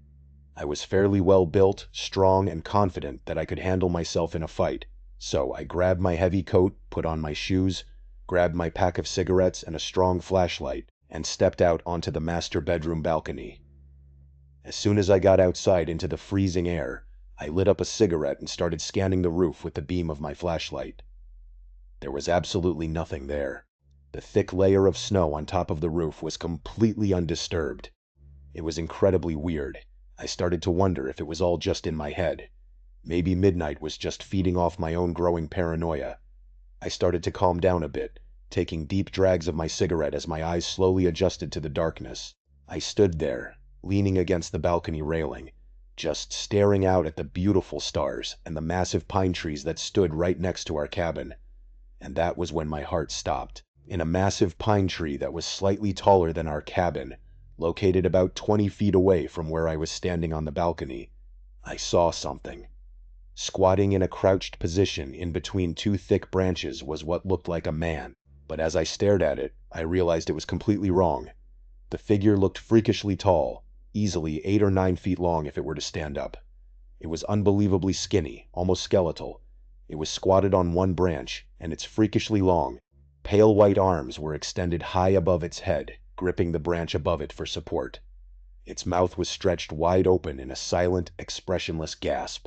I was fairly well built, strong, and confident that I could handle myself in a fight, so I grabbed my heavy coat, put on my shoes, grabbed my pack of cigarettes and a strong flashlight, and stepped out onto the master bedroom balcony. As soon as I got outside into the freezing air, I lit up a cigarette and started scanning the roof with the beam of my flashlight. There was absolutely nothing there. The thick layer of snow on top of the roof was completely undisturbed. It was incredibly weird. I started to wonder if it was all just in my head. Maybe Midnight was just feeding off my own growing paranoia. I started to calm down a bit, taking deep drags of my cigarette as my eyes slowly adjusted to the darkness. I stood there, leaning against the balcony railing, just staring out at the beautiful stars and the massive pine trees that stood right next to our cabin. And that was when my heart stopped. In a massive pine tree that was slightly taller than our cabin, located about 20 feet away from where I was standing on the balcony, I saw something. Squatting in a crouched position in between 2 thick branches was what looked like a man, but as I stared at it, I realized it was completely wrong. The figure looked freakishly tall, easily 8 or 9 feet long if it were to stand up. It was unbelievably skinny, almost skeletal. It was squatted on one branch, and its freakishly long, pale white arms were extended high above its head, gripping the branch above it for support. Its mouth was stretched wide open in a silent, expressionless gasp.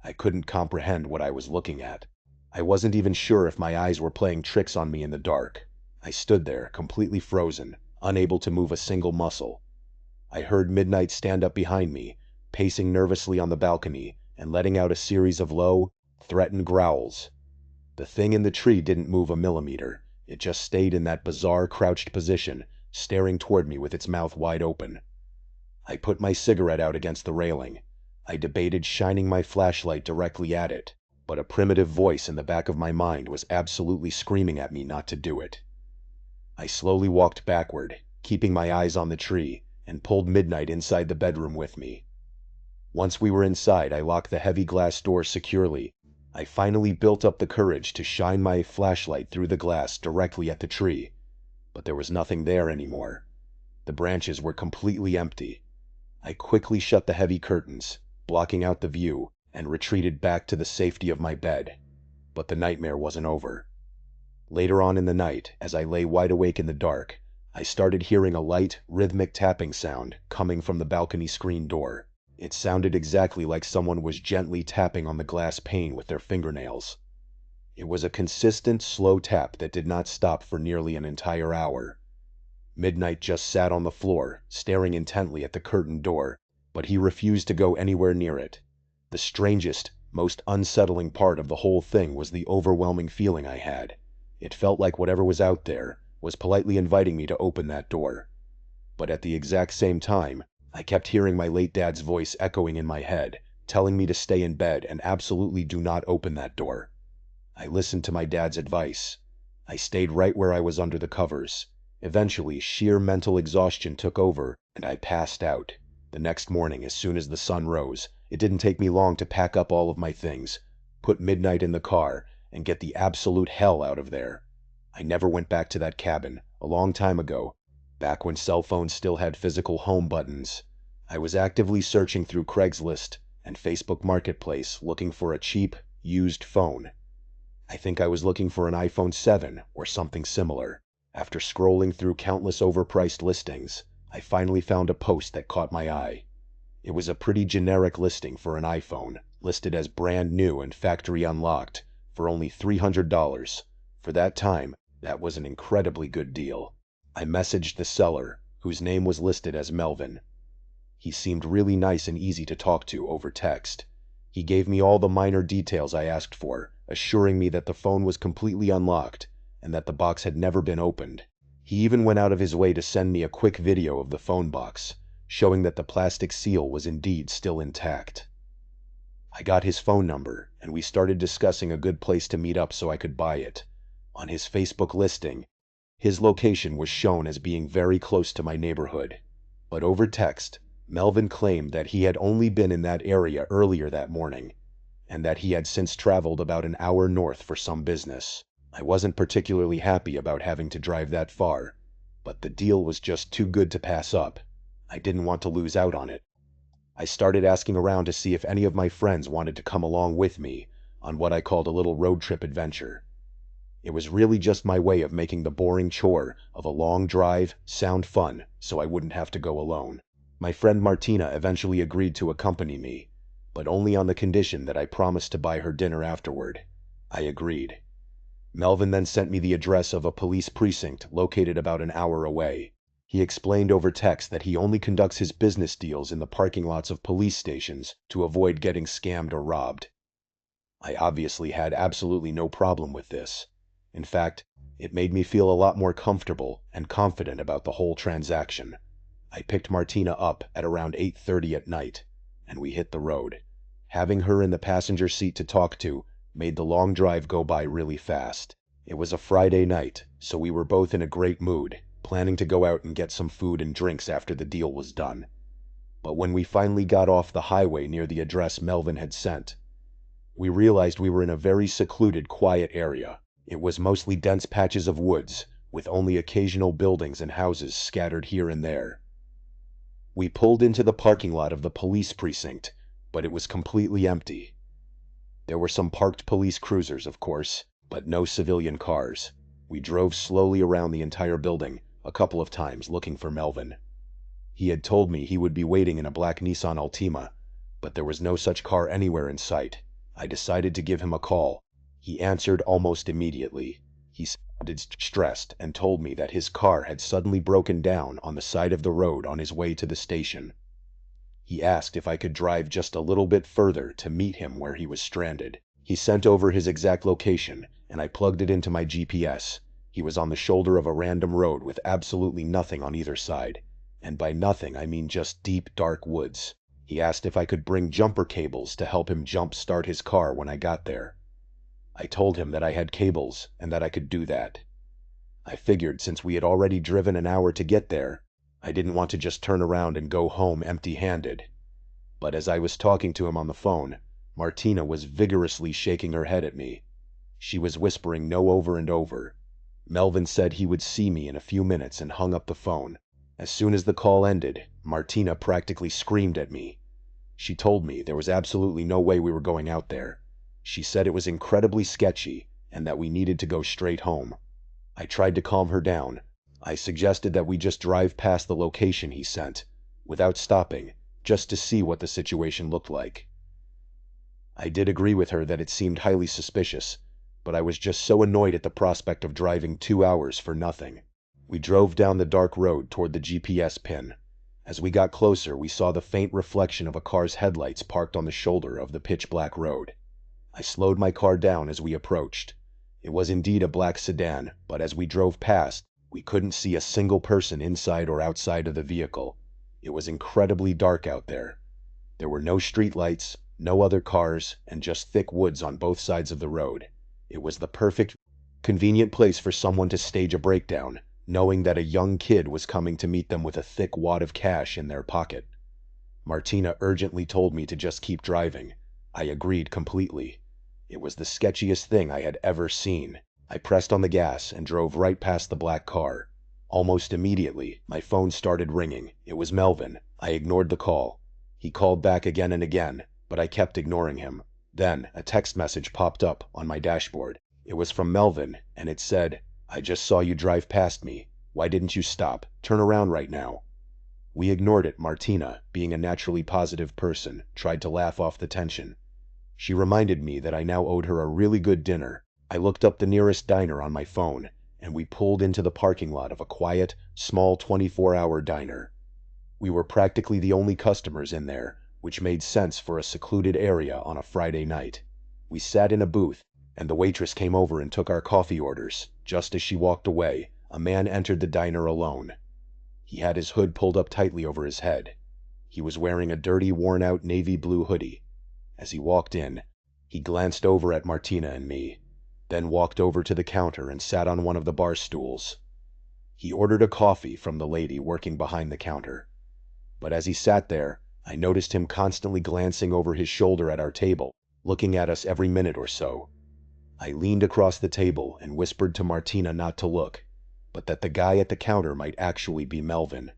I couldn't comprehend what I was looking at. I wasn't even sure if my eyes were playing tricks on me in the dark. I stood there, completely frozen, unable to move a single muscle. I heard Midnight stand up behind me, pacing nervously on the balcony and letting out a series of low, threatened growls. The thing in the tree didn't move a millimeter. It just stayed in that bizarre crouched position, staring toward me with its mouth wide open. I put my cigarette out against the railing. I debated shining my flashlight directly at it, but a primitive voice in the back of my mind was absolutely screaming at me not to do it. I slowly walked backward, keeping my eyes on the tree, and pulled Midnight inside the bedroom with me. Once we were inside, I locked the heavy glass door securely. I finally built up the courage to shine my flashlight through the glass directly at the tree, but there was nothing there anymore. The branches were completely empty. I quickly shut the heavy curtains, blocking out the view, and retreated back to the safety of my bed. But the nightmare wasn't over. Later on in the night, as I lay wide awake in the dark, I started hearing a light, rhythmic tapping sound coming from the balcony screen door. It sounded exactly like someone was gently tapping on the glass pane with their fingernails. It was a consistent, slow tap that did not stop for nearly an entire hour. Midnight just sat on the floor, staring intently at the curtained door, but he refused to go anywhere near it. The strangest, most unsettling part of the whole thing was the overwhelming feeling I had. It felt like whatever was out there was politely inviting me to open that door. But at the exact same time, I kept hearing my late dad's voice echoing in my head, telling me to stay in bed and absolutely do not open that door. I listened to my dad's advice. I stayed right where I was under the covers. Eventually, sheer mental exhaustion took over, and I passed out. The next morning, as soon as the sun rose, it didn't take me long to pack up all of my things, put Midnight in the car, and get the absolute hell out of there. I never went back to that cabin, a long time ago, back when cell phones still had physical home buttons. I was actively searching through Craigslist and Facebook Marketplace looking for a cheap, used phone. I think I was looking for an iPhone 7 or something similar. After scrolling through countless overpriced listings, I finally found a post that caught my eye. It was a pretty generic listing for an iPhone, listed as brand new and factory unlocked, for only $300. For that time, that was an incredibly good deal. I messaged the seller, whose name was listed as Melvin. He seemed really nice and easy to talk to over text. He gave me all the minor details I asked for, assuring me that the phone was completely unlocked and that the box had never been opened. He even went out of his way to send me a quick video of the phone box, showing that the plastic seal was indeed still intact. I got his phone number, and we started discussing a good place to meet up so I could buy it. On his Facebook listing, his location was shown as being very close to my neighborhood. But over text, Melvin claimed that he had only been in that area earlier that morning, and that he had since traveled about an hour north for some business. I wasn't particularly happy about having to drive that far, but the deal was just too good to pass up. I didn't want to lose out on it. I started asking around to see if any of my friends wanted to come along with me on what I called a little road trip adventure. It was really just my way of making the boring chore of a long drive sound fun so I wouldn't have to go alone. My friend Martina eventually agreed to accompany me, but only on the condition that I promised to buy her dinner afterward. I agreed. Melvin then sent me the address of a police precinct located about an hour away. He explained over text that he only conducts his business deals in the parking lots of police stations to avoid getting scammed or robbed. I obviously had absolutely no problem with this. In fact, it made me feel a lot more comfortable and confident about the whole transaction. I picked Martina up at around 8:30 at night, and we hit the road. Having her in the passenger seat to talk to made the long drive go by really fast. It was a Friday night, so we were both in a great mood, planning to go out and get some food and drinks after the deal was done. But when we finally got off the highway near the address Melvin had sent, we realized we were in a very secluded, quiet area. It was mostly dense patches of woods, with only occasional buildings and houses scattered here and there. We pulled into the parking lot of the police precinct, but it was completely empty. There were some parked police cruisers, of course, but no civilian cars. We drove slowly around the entire building, a couple of times looking for Melvin. He had told me he would be waiting in a black Nissan Altima, but there was no such car anywhere in sight. I decided to give him a call. He answered almost immediately. He said, stressed and told me that his car had suddenly broken down on the side of the road on his way to the station. He asked if I could drive just a little bit further to meet him where he was stranded. He sent over his exact location, and I plugged it into my GPS. He was on the shoulder of a random road with absolutely nothing on either side. And by nothing, I mean just deep, dark woods. He asked if I could bring jumper cables to help him jump start his car when I got there. I told him that I had cables and that I could do that. I figured since we had already driven an hour to get there, I didn't want to just turn around and go home empty-handed. But as I was talking to him on the phone, Martina was vigorously shaking her head at me. She was whispering no over and over. Melvin said he would see me in a few minutes and hung up the phone. As soon as the call ended, Martina practically screamed at me. She told me there was absolutely no way we were going out there. She said it was incredibly sketchy and that we needed to go straight home. I tried to calm her down. I suggested that we just drive past the location he sent, without stopping, just to see what the situation looked like. I did agree with her that it seemed highly suspicious, but I was just so annoyed at the prospect of driving 2 hours for nothing. We drove down the dark road toward the GPS pin. As we got closer, we saw the faint reflection of a car's headlights parked on the shoulder of the pitch-black road. I slowed my car down as we approached. It was indeed a black sedan, but as we drove past, we couldn't see a single person inside or outside of the vehicle. It was incredibly dark out there. There were no streetlights, no other cars, and just thick woods on both sides of the road. It was the perfect, convenient place for someone to stage a breakdown, knowing that a young kid was coming to meet them with a thick wad of cash in their pocket. Martina urgently told me to just keep driving. I agreed completely. It was the sketchiest thing I had ever seen. I pressed on the gas and drove right past the black car. Almost immediately, my phone started ringing. It was Melvin. I ignored the call. He called back again and again, but I kept ignoring him. Then, a text message popped up on my dashboard. It was from Melvin, and it said, "I just saw you drive past me. Why didn't you stop? Turn around right now." We ignored it. Martina, being a naturally positive person, tried to laugh off the tension. She reminded me that I now owed her a really good dinner. I looked up the nearest diner on my phone, and we pulled into the parking lot of a quiet, small 24-hour diner. We were practically the only customers in there, which made sense for a secluded area on a Friday night. We sat in a booth, and the waitress came over and took our coffee orders. Just as she walked away, a man entered the diner alone. He had his hood pulled up tightly over his head. He was wearing a dirty, worn-out navy blue hoodie. As he walked in, he glanced over at Martina and me, then walked over to the counter and sat on one of the bar stools. He ordered a coffee from the lady working behind the counter. But as he sat there, I noticed him constantly glancing over his shoulder at our table, looking at us every minute or so. I leaned across the table and whispered to Martina not to look, but that the guy at the counter might actually be Melvin.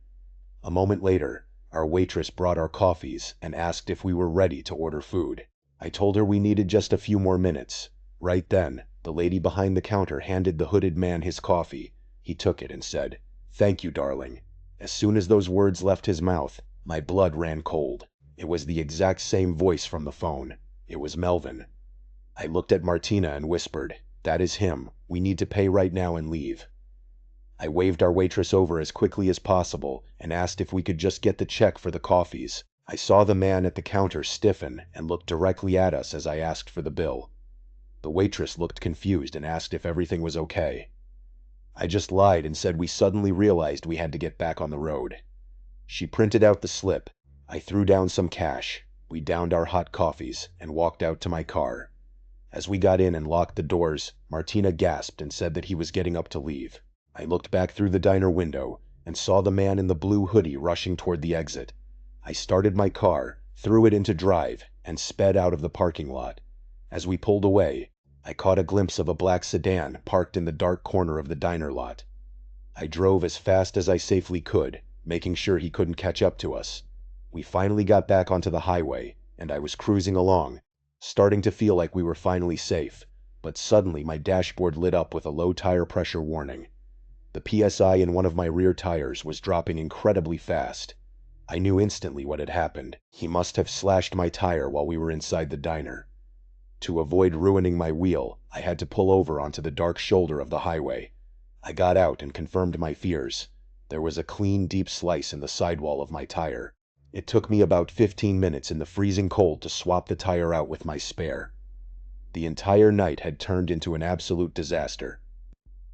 A moment later, our waitress brought our coffees and asked if we were ready to order food. I told her we needed just a few more minutes. Right then, the lady behind the counter handed the hooded man his coffee. He took it and said, "Thank you, darling." As soon as those words left his mouth, my blood ran cold. It was the exact same voice from the phone. It was Melvin. I looked at Martina and whispered, "That is him. We need to pay right now and leave." I waved our waitress over as quickly as possible and asked if we could just get the check for the coffees. I saw the man at the counter stiffen and look directly at us as I asked for the bill. The waitress looked confused and asked if everything was okay. I just lied and said we suddenly realized we had to get back on the road. She printed out the slip. I threw down some cash. We downed our hot coffees and walked out to my car. As we got in and locked the doors, Martina gasped and said that he was getting up to leave. I looked back through the diner window and saw the man in the blue hoodie rushing toward the exit. I started my car, threw it into drive, and sped out of the parking lot. As we pulled away, I caught a glimpse of a black sedan parked in the dark corner of the diner lot. I drove as fast as I safely could, making sure he couldn't catch up to us. We finally got back onto the highway, and I was cruising along, starting to feel like we were finally safe, but suddenly my dashboard lit up with a low tire pressure warning. The PSI in one of my rear tires was dropping incredibly fast. I knew instantly what had happened. He must have slashed my tire while we were inside the diner. To avoid ruining my wheel, I had to pull over onto the dark shoulder of the highway. I got out and confirmed my fears. There was a clean, deep slice in the sidewall of my tire. It took me about 15 minutes in the freezing cold to swap the tire out with my spare. The entire night had turned into an absolute disaster.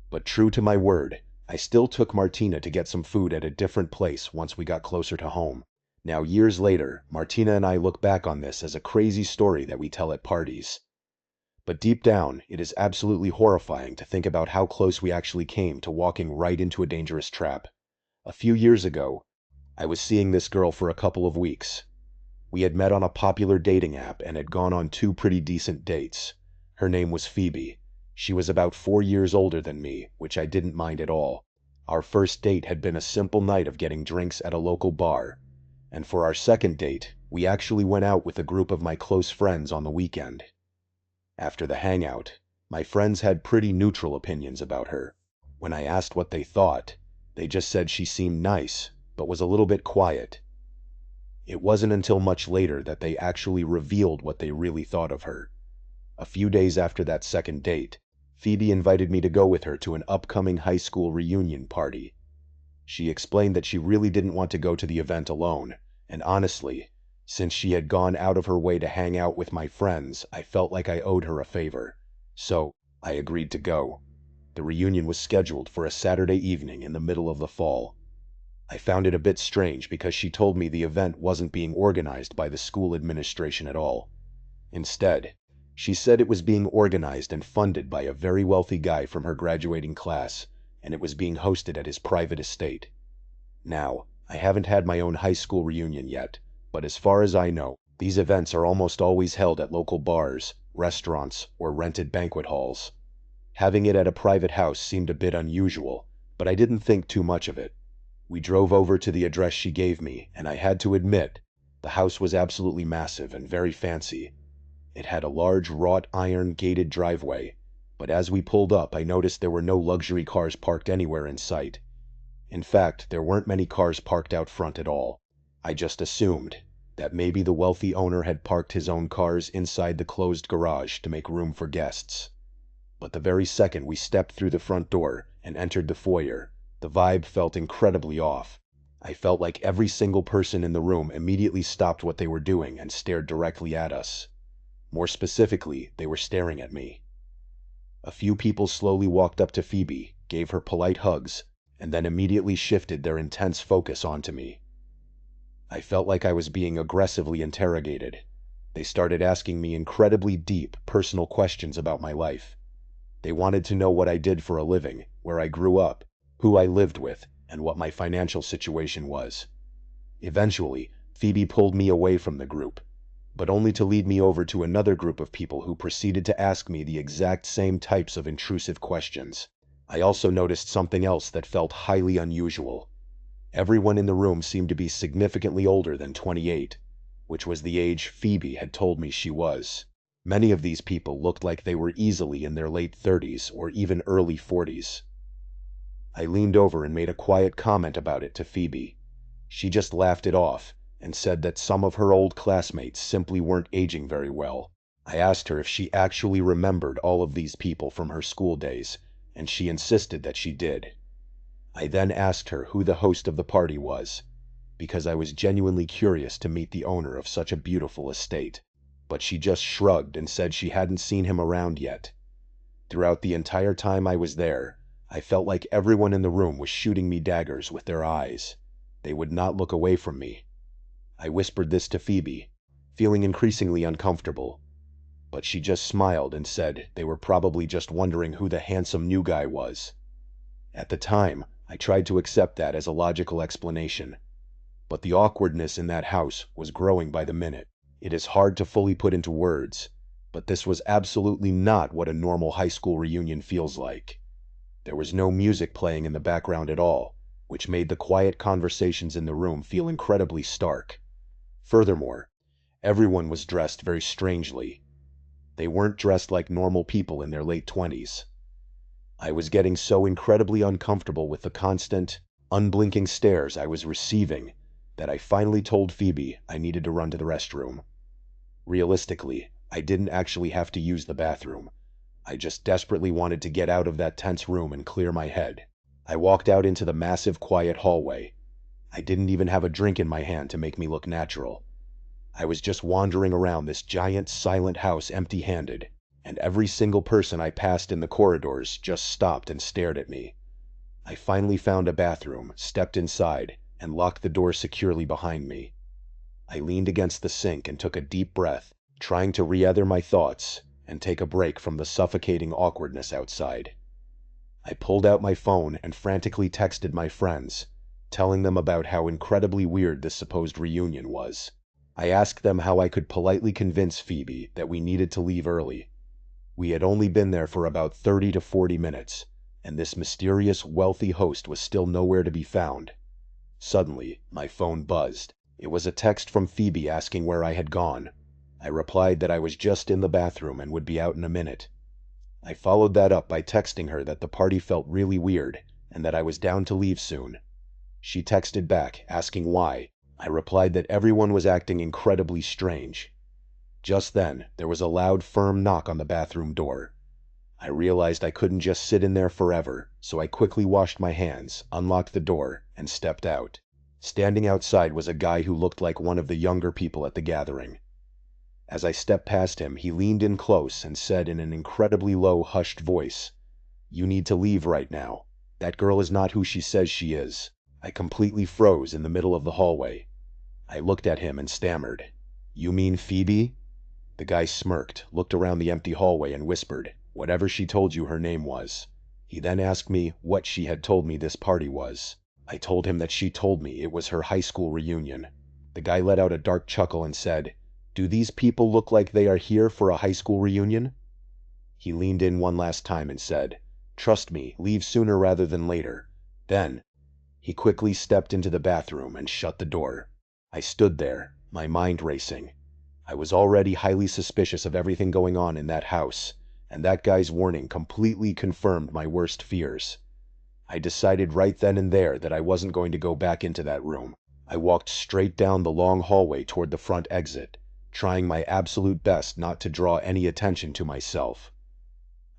But true to my word, I still took Martina to get some food at a different place once we got closer to home. Now, years later, Martina and I look back on this as a crazy story that we tell at parties. But deep down, it is absolutely horrifying to think about how close we actually came to walking right into a dangerous trap. A few years ago, I was seeing this girl for a couple of weeks. We had met on a popular dating app and had gone on 2 pretty decent dates. Her name was Phoebe. She was about 4 years older than me, which I didn't mind at all. Our first date had been a simple night of getting drinks at a local bar. And for our second date, we actually went out with a group of my close friends on the weekend. After the hangout, my friends had pretty neutral opinions about her. When I asked what they thought, they just said she seemed nice, but was a little bit quiet. It wasn't until much later that they actually revealed what they really thought of her. A few days after that second date, Phoebe invited me to go with her to an upcoming high school reunion party. She explained that she really didn't want to go to the event alone, and honestly, since she had gone out of her way to hang out with my friends, I felt like I owed her a favor. So, I agreed to go. The reunion was scheduled for a Saturday evening in the middle of the fall. I found it a bit strange because she told me the event wasn't being organized by the school administration at all. Instead, she said it was being organized and funded by a very wealthy guy from her graduating class, and it was being hosted at his private estate. Now, I haven't had my own high school reunion yet, but as far as I know, these events are almost always held at local bars, restaurants, or rented banquet halls. Having it at a private house seemed a bit unusual, but I didn't think too much of it. We drove over to the address she gave me, and I had to admit, the house was absolutely massive and very fancy. It had a large wrought iron gated driveway, but as we pulled up I noticed there were no luxury cars parked anywhere in sight. In fact, there weren't many cars parked out front at all. I just assumed that maybe the wealthy owner had parked his own cars inside the closed garage to make room for guests. But the very second we stepped through the front door and entered the foyer, the vibe felt incredibly off. I felt like every single person in the room immediately stopped what they were doing and stared directly at us. More specifically, they were staring at me. A few people slowly walked up to Phoebe, gave her polite hugs, and then immediately shifted their intense focus onto me. I felt like I was being aggressively interrogated. They started asking me incredibly deep, personal questions about my life. They wanted to know what I did for a living, where I grew up, who I lived with, and what my financial situation was. Eventually, Phoebe pulled me away from the group, but only to lead me over to another group of people who proceeded to ask me the exact same types of intrusive questions. I also noticed something else that felt highly unusual. Everyone in the room seemed to be significantly older than 28, which was the age Phoebe had told me she was. Many of these people looked like they were easily in their late 30s or even early 40s. I leaned over and made a quiet comment about it to Phoebe. She just laughed it off and said that some of her old classmates simply weren't aging very well. I asked her if she actually remembered all of these people from her school days, and she insisted that she did. I then asked her who the host of the party was, because I was genuinely curious to meet the owner of such a beautiful estate, but she just shrugged and said she hadn't seen him around yet. Throughout the entire time I was there, I felt like everyone in the room was shooting me daggers with their eyes. They would not look away from me. I whispered this to Phoebe, feeling increasingly uncomfortable, but she just smiled and said they were probably just wondering who the handsome new guy was. At the time, I tried to accept that as a logical explanation, but the awkwardness in that house was growing by the minute. It is hard to fully put into words, but this was absolutely not what a normal high school reunion feels like. There was no music playing in the background at all, which made the quiet conversations in the room feel incredibly stark. Furthermore, everyone was dressed very strangely. They weren't dressed like normal people in their late 20s. I was getting so incredibly uncomfortable with the constant, unblinking stares I was receiving that I finally told Phoebe I needed to run to the restroom. Realistically, I didn't actually have to use the bathroom. I just desperately wanted to get out of that tense room and clear my head. I walked out into the massive, quiet hallway. I didn't even have a drink in my hand to make me look natural. I was just wandering around this giant, silent house empty-handed, and every single person I passed in the corridors just stopped and stared at me. I finally found a bathroom, stepped inside, and locked the door securely behind me. I leaned against the sink and took a deep breath, trying to re-ether my thoughts and take a break from the suffocating awkwardness outside. I pulled out my phone and frantically texted my friends, telling them about how incredibly weird this supposed reunion was. I asked them how I could politely convince Phoebe that we needed to leave early. We had only been there for about 30 to 40 minutes, and this mysterious, wealthy host was still nowhere to be found. Suddenly, my phone buzzed. It was a text from Phoebe asking where I had gone. I replied that I was just in the bathroom and would be out in a minute. I followed that up by texting her that the party felt really weird and that I was down to leave soon. She texted back, asking why. I replied that everyone was acting incredibly strange. Just then, there was a loud, firm knock on the bathroom door. I realized I couldn't just sit in there forever, so I quickly washed my hands, unlocked the door, and stepped out. Standing outside was a guy who looked like one of the younger people at the gathering. As I stepped past him, he leaned in close and said in an incredibly low, hushed voice, "You need to leave right now. That girl is not who she says she is." I completely froze in the middle of the hallway. I looked at him and stammered, "You mean Phoebe?" The guy smirked, looked around the empty hallway and whispered, "Whatever she told you her name was." He then asked me what she had told me this party was. I told him that she told me it was her high school reunion. The guy let out a dark chuckle and said, "Do these people look like they are here for a high school reunion?" He leaned in one last time and said, "Trust me, leave sooner rather than later." Then, he quickly stepped into the bathroom and shut the door. I stood there, my mind racing. I was already highly suspicious of everything going on in that house, and that guy's warning completely confirmed my worst fears. I decided right then and there that I wasn't going to go back into that room. I walked straight down the long hallway toward the front exit, trying my absolute best not to draw any attention to myself.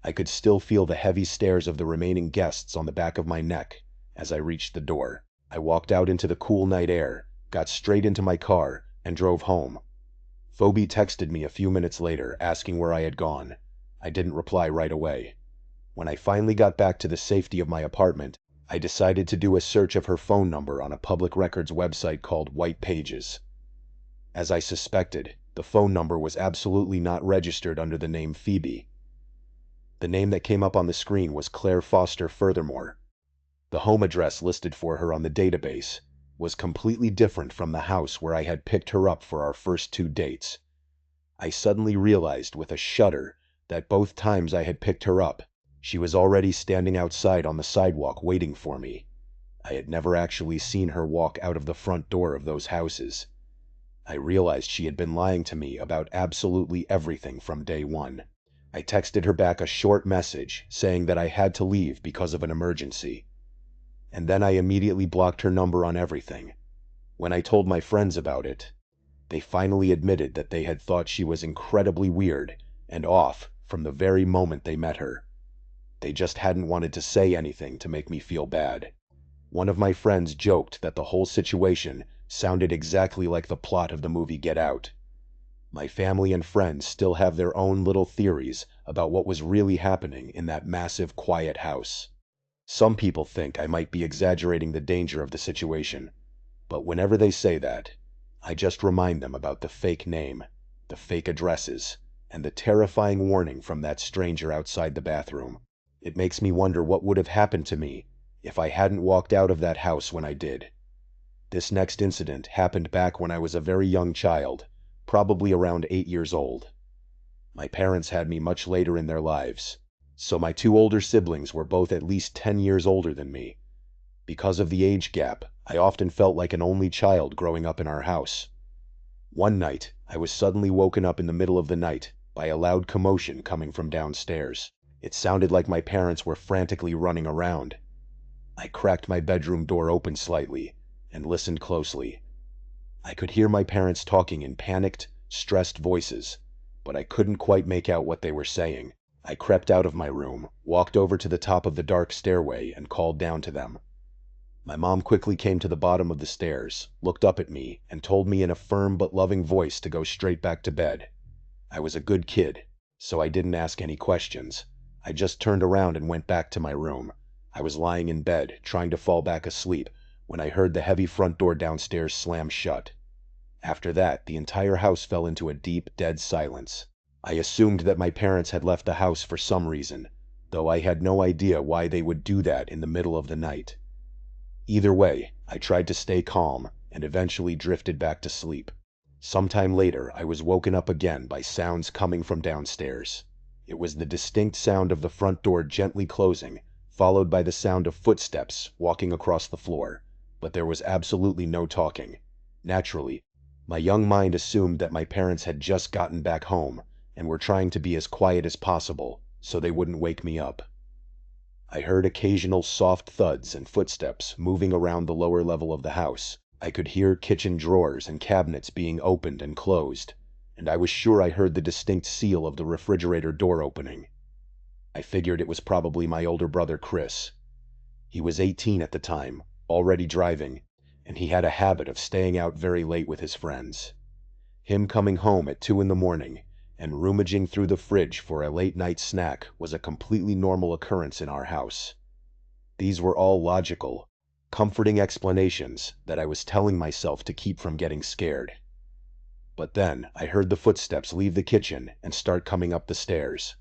I could still feel the heavy stares of the remaining guests on the back of my neck as I reached the door. I walked out into the cool night air, got straight into my car, and drove home. Phoebe texted me a few minutes later, asking where I had gone. I didn't reply right away. When I finally got back to the safety of my apartment, I decided to do a search of her phone number on a public records website called White Pages. As I suspected, the phone number was absolutely not registered under the name Phoebe. The name that came up on the screen was Claire Foster furthermore. The home address listed for her on the database was completely different from the house where I had picked her up for our first 2 dates. I suddenly realized with a shudder that both times I had picked her up, she was already standing outside on the sidewalk waiting for me. I had never actually seen her walk out of the front door of those houses. I realized she had been lying to me about absolutely everything from day one. I texted her back a short message saying that I had to leave because of an emergency. And then I immediately blocked her number on everything. When I told my friends about it, they finally admitted that they had thought she was incredibly weird and off from the very moment they met her. They just hadn't wanted to say anything to make me feel bad. One of my friends joked that the whole situation sounded exactly like the plot of the movie Get Out. My family and friends still have their own little theories about what was really happening in that massive, quiet house. Some people think I might be exaggerating the danger of the situation, but whenever they say that, I just remind them about the fake name, the fake addresses, and the terrifying warning from that stranger outside the bathroom. It makes me wonder what would have happened to me if I hadn't walked out of that house when I did. This next incident happened back when I was a very young child, probably around 8 years old. My parents had me much later in their lives, so my 2 older siblings were both at least 10 years older than me. Because of the age gap, I often felt like an only child growing up in our house. One night, I was suddenly woken up in the middle of the night by a loud commotion coming from downstairs. It sounded like my parents were frantically running around. I cracked my bedroom door open slightly and listened closely. I could hear my parents talking in panicked, stressed voices, but I couldn't quite make out what they were saying. I crept out of my room, walked over to the top of the dark stairway, and called down to them. My mom quickly came to the bottom of the stairs, looked up at me, and told me in a firm but loving voice to go straight back to bed. I was a good kid, so I didn't ask any questions. I just turned around and went back to my room. I was lying in bed, trying to fall back asleep, when I heard the heavy front door downstairs slam shut. After that, the entire house fell into a deep, dead silence. I assumed that my parents had left the house for some reason, though I had no idea why they would do that in the middle of the night. Either way, I tried to stay calm and eventually drifted back to sleep. Sometime later, I was woken up again by sounds coming from downstairs. It was the distinct sound of the front door gently closing, followed by the sound of footsteps walking across the floor, but there was absolutely no talking. Naturally, my young mind assumed that my parents had just gotten back home and were trying to be as quiet as possible so they wouldn't wake me up. I heard occasional soft thuds and footsteps moving around the lower level of the house. I could hear kitchen drawers and cabinets being opened and closed, and I was sure I heard the distinct seal of the refrigerator door opening. I figured it was probably my older brother Chris. He was 18 at the time, already driving, and he had a habit of staying out very late with his friends. Him coming home at 2 in the morning and rummaging through the fridge for a late-night snack was a completely normal occurrence in our house. These were all logical, comforting explanations that I was telling myself to keep from getting scared. But then I heard the footsteps leave the kitchen and start coming up the stairs.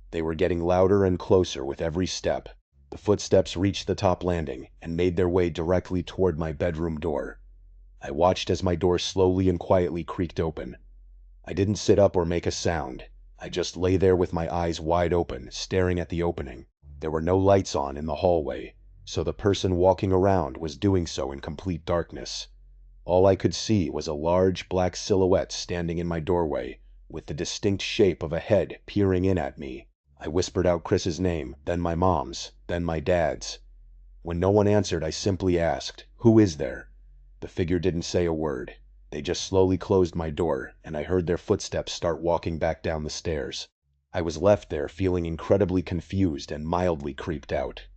They were getting louder and closer with every step. The footsteps reached the top landing and made their way directly toward my bedroom door. I watched as my door slowly and quietly creaked open. I didn't sit up or make a sound. I just lay there with my eyes wide open, staring at the opening. There were no lights on in the hallway, so the person walking around was doing so in complete darkness. All I could see was a large black silhouette standing in my doorway, with the distinct shape of a head peering in at me. I whispered out Chris's name, then my mom's, then my dad's. When no one answered, I simply asked, "Who is there?" The figure didn't say a word. They just slowly closed my door, and I heard their footsteps start walking back down the stairs. I was left there feeling incredibly confused and mildly creeped out.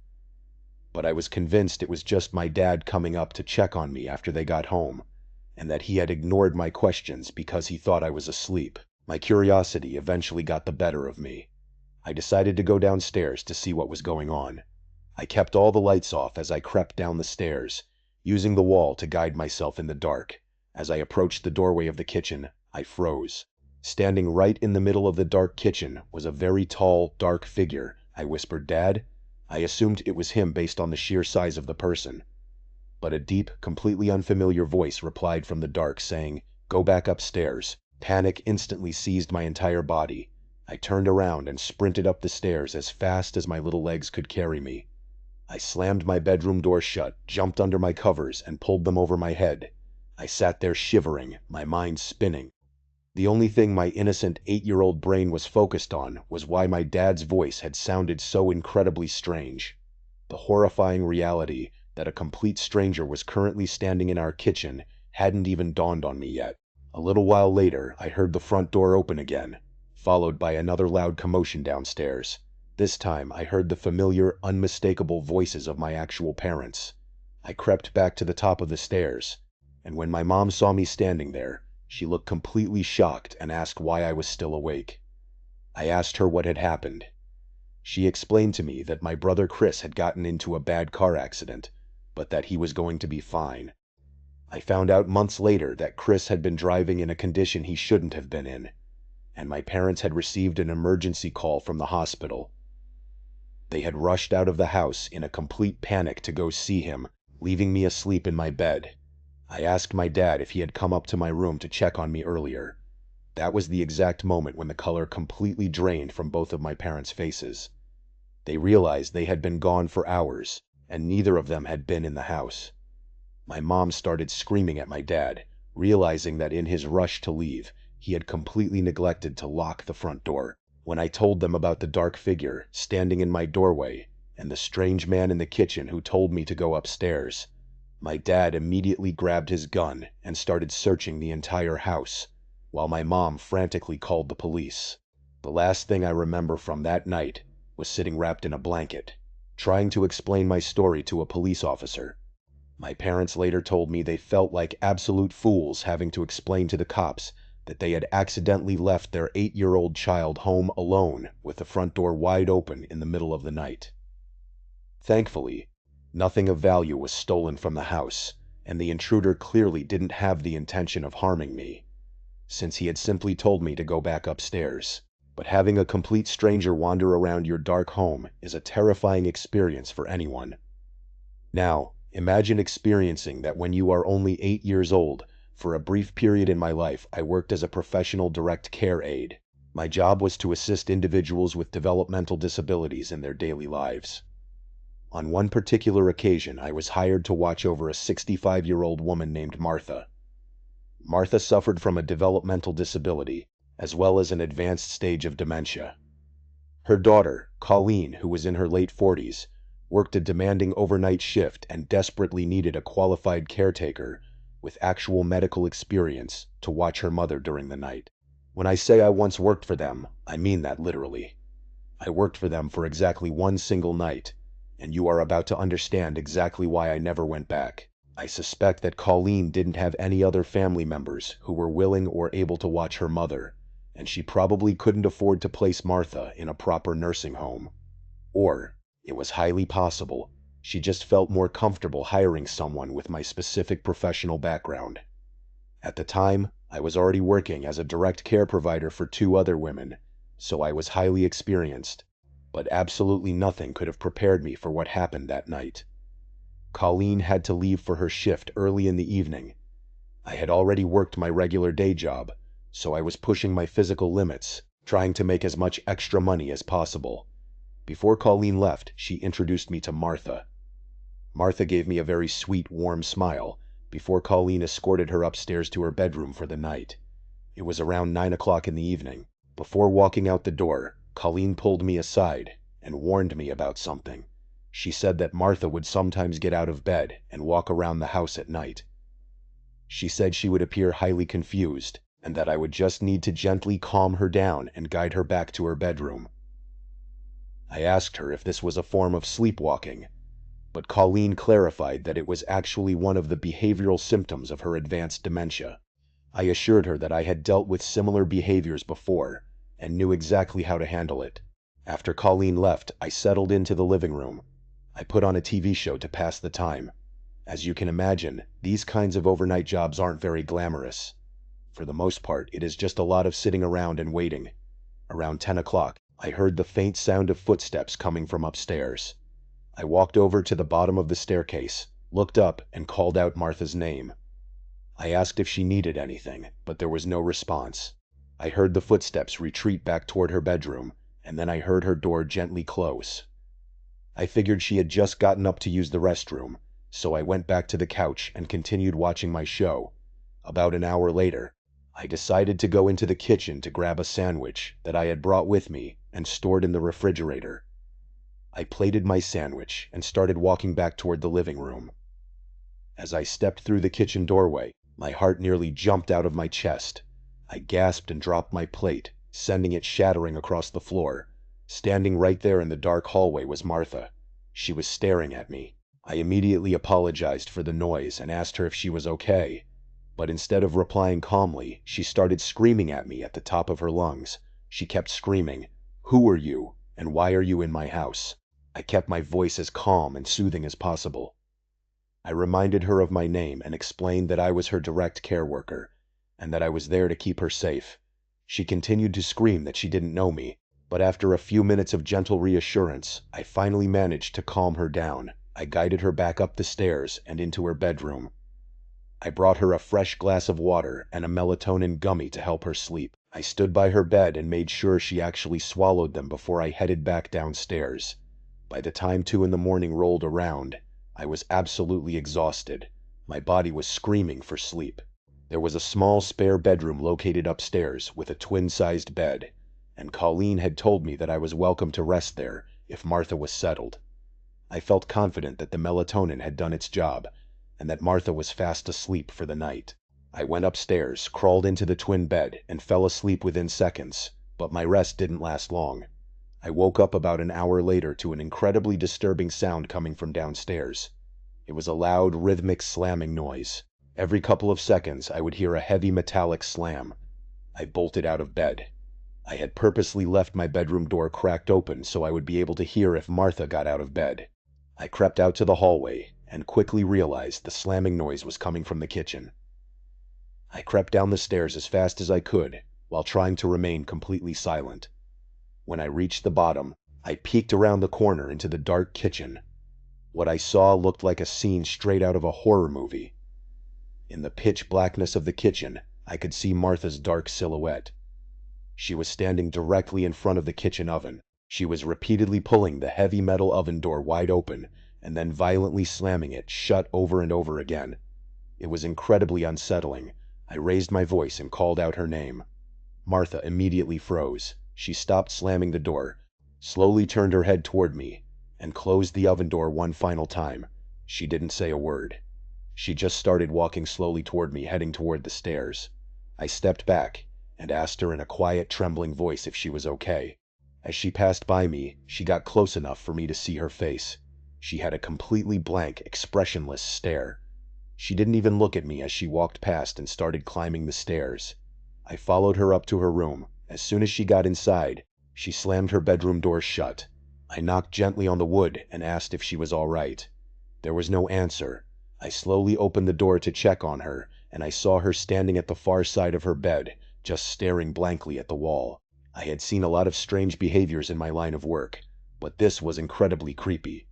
But I was convinced it was just my dad coming up to check on me after they got home, and that he had ignored my questions because he thought I was asleep. My curiosity eventually got the better of me. I decided to go downstairs to see what was going on. I kept all the lights off as I crept down the stairs, using the wall to guide myself in the dark. As I approached the doorway of the kitchen, I froze. Standing right in the middle of the dark kitchen was a very tall, dark figure. I whispered, "Dad?" I assumed it was him based on the sheer size of the person. But a deep, completely unfamiliar voice replied from the dark, saying, "Go back upstairs." Panic instantly seized my entire body. I turned around and sprinted up the stairs as fast as my little legs could carry me. I slammed my bedroom door shut, jumped under my covers, and pulled them over my head. I sat there shivering, my mind spinning. The only thing my innocent 8-year-old brain was focused on was why my dad's voice had sounded so incredibly strange. The horrifying reality that a complete stranger was currently standing in our kitchen hadn't even dawned on me yet. A little while later, I heard the front door open again, followed by another loud commotion downstairs. This time, I heard the familiar, unmistakable voices of my actual parents. I crept back to the top of the stairs, and when my mom saw me standing there, she looked completely shocked and asked why I was still awake. I asked her what had happened. She explained to me that my brother Chris had gotten into a bad car accident, but that he was going to be fine. I found out months later that Chris had been driving in a condition he shouldn't have been in, and my parents had received an emergency call from the hospital. They had rushed out of the house in a complete panic to go see him, leaving me asleep in my bed. I asked my dad if he had come up to my room to check on me earlier. That was the exact moment when the color completely drained from both of my parents' faces. They realized they had been gone for hours, and neither of them had been in the house. My mom started screaming at my dad, realizing that in his rush to leave, he had completely neglected to lock the front door. When I told them about the dark figure standing in my doorway and the strange man in the kitchen who told me to go upstairs, my dad immediately grabbed his gun and started searching the entire house. while my mom frantically called the police. The last thing I remember from that night was sitting wrapped in a blanket, trying to explain my story to a police officer. My parents later told me they felt like absolute fools having to explain to the cops that they had accidentally left their 8-year-old child home alone with the front door wide open in the middle of the night. Thankfully, nothing of value was stolen from the house, and the intruder clearly didn't have the intention of harming me, since he had simply told me to go back upstairs. But having a complete stranger wander around your dark home is a terrifying experience for anyone. Now, imagine experiencing that when you are only 8 years old. For a brief period in my life, I worked as a professional direct care aide. My job was to assist individuals with developmental disabilities in their daily lives. On one particular occasion, I was hired to watch over a 65-year-old woman named Martha. Martha suffered from a developmental disability, as well as an advanced stage of dementia. Her daughter, Colleen, who was in her late 40s, worked a demanding overnight shift and desperately needed a qualified caretaker with actual medical experience to watch her mother during the night. When I say I once worked for them, I mean that literally. I worked for them for exactly one single night, and you are about to understand exactly why I never went back. I suspect that Colleen didn't have any other family members who were willing or able to watch her mother, and she probably couldn't afford to place Martha in a proper nursing home. Or, it was highly possible, she just felt more comfortable hiring someone with my specific professional background. At the time, I was already working as a direct care provider for 2 other women, so I was highly experienced, but absolutely nothing could have prepared me for what happened that night. Colleen had to leave for her shift early in the evening. I had already worked my regular day job, so I was pushing my physical limits, trying to make as much extra money as possible. Before Colleen left, she introduced me to Martha. Martha gave me a very sweet, warm smile before Colleen escorted her upstairs to her bedroom for the night. It was around 9 o'clock in the evening. Before walking out the door, Colleen pulled me aside and warned me about something. She said that Martha would sometimes get out of bed and walk around the house at night. She said she would appear highly confused, and that I would just need to gently calm her down and guide her back to her bedroom. I asked her if this was a form of sleepwalking, but Colleen clarified that it was actually one of the behavioral symptoms of her advanced dementia. I assured her that I had dealt with similar behaviors before and knew exactly how to handle it. After Colleen left, I settled into the living room. I put on a TV show to pass the time. As you can imagine, these kinds of overnight jobs aren't very glamorous. For the most part, it is just a lot of sitting around and waiting. Around 10 o'clock, I heard the faint sound of footsteps coming from upstairs. I walked over to the bottom of the staircase, looked up, and called out Martha's name. I asked if she needed anything, but there was no response. I heard the footsteps retreat back toward her bedroom, and then I heard her door gently close. I figured she had just gotten up to use the restroom, so I went back to the couch and continued watching my show. About an hour later, I decided to go into the kitchen to grab a sandwich that I had brought with me and stored in the refrigerator. I plated my sandwich and started walking back toward the living room. As I stepped through the kitchen doorway, my heart nearly jumped out of my chest. I gasped and dropped my plate, sending it shattering across the floor. Standing right there in the dark hallway was Martha. She was staring at me. I immediately apologized for the noise and asked her if she was okay. But instead of replying calmly, she started screaming at me at the top of her lungs. She kept screaming, "Who are you? And why are you in my house?" I kept my voice as calm and soothing as possible. I reminded her of my name and explained that I was her direct care worker, and that I was there to keep her safe. She continued to scream that she didn't know me, but after a few minutes of gentle reassurance, I finally managed to calm her down. I guided her back up the stairs and into her bedroom. I brought her a fresh glass of water and a melatonin gummy to help her sleep. I stood by her bed and made sure she actually swallowed them before I headed back downstairs. By the time 2 in the morning rolled around, I was absolutely exhausted. My body was screaming for sleep. There was a small spare bedroom located upstairs with a twin-sized bed, and Colleen had told me that I was welcome to rest there if Martha was settled. I felt confident that the melatonin had done its job, and that Martha was fast asleep for the night. I went upstairs, crawled into the twin bed, and fell asleep within seconds, but my rest didn't last long. I woke up about an hour later to an incredibly disturbing sound coming from downstairs. It was a loud, rhythmic slamming noise. Every couple of seconds, I would hear a heavy metallic slam. I bolted out of bed. I had purposely left my bedroom door cracked open so I would be able to hear if Martha got out of bed. I crept out to the hallway and quickly realized the slamming noise was coming from the kitchen. I crept down the stairs as fast as I could while trying to remain completely silent. When I reached the bottom, I peeked around the corner into the dark kitchen. What I saw looked like a scene straight out of a horror movie. In the pitch blackness of the kitchen, I could see Martha's dark silhouette. She was standing directly in front of the kitchen oven. She was repeatedly pulling the heavy metal oven door wide open and then violently slamming it shut over and over again. It was incredibly unsettling. I raised my voice and called out her name. Martha immediately froze. She stopped slamming the door, slowly turned her head toward me, and closed the oven door one final time. She didn't say a word. She just started walking slowly toward me, heading toward the stairs. I stepped back and asked her in a quiet, trembling voice if she was okay. As she passed by me, she got close enough for me to see her face. She had a completely blank, expressionless stare. She didn't even look at me as she walked past and started climbing the stairs. I followed her up to her room. As soon as she got inside, she slammed her bedroom door shut. I knocked gently on the wood and asked if she was all right. There was no answer. I slowly opened the door to check on her, and I saw her standing at the far side of her bed, just staring blankly at the wall. I had seen a lot of strange behaviors in my line of work, but this was incredibly creepy.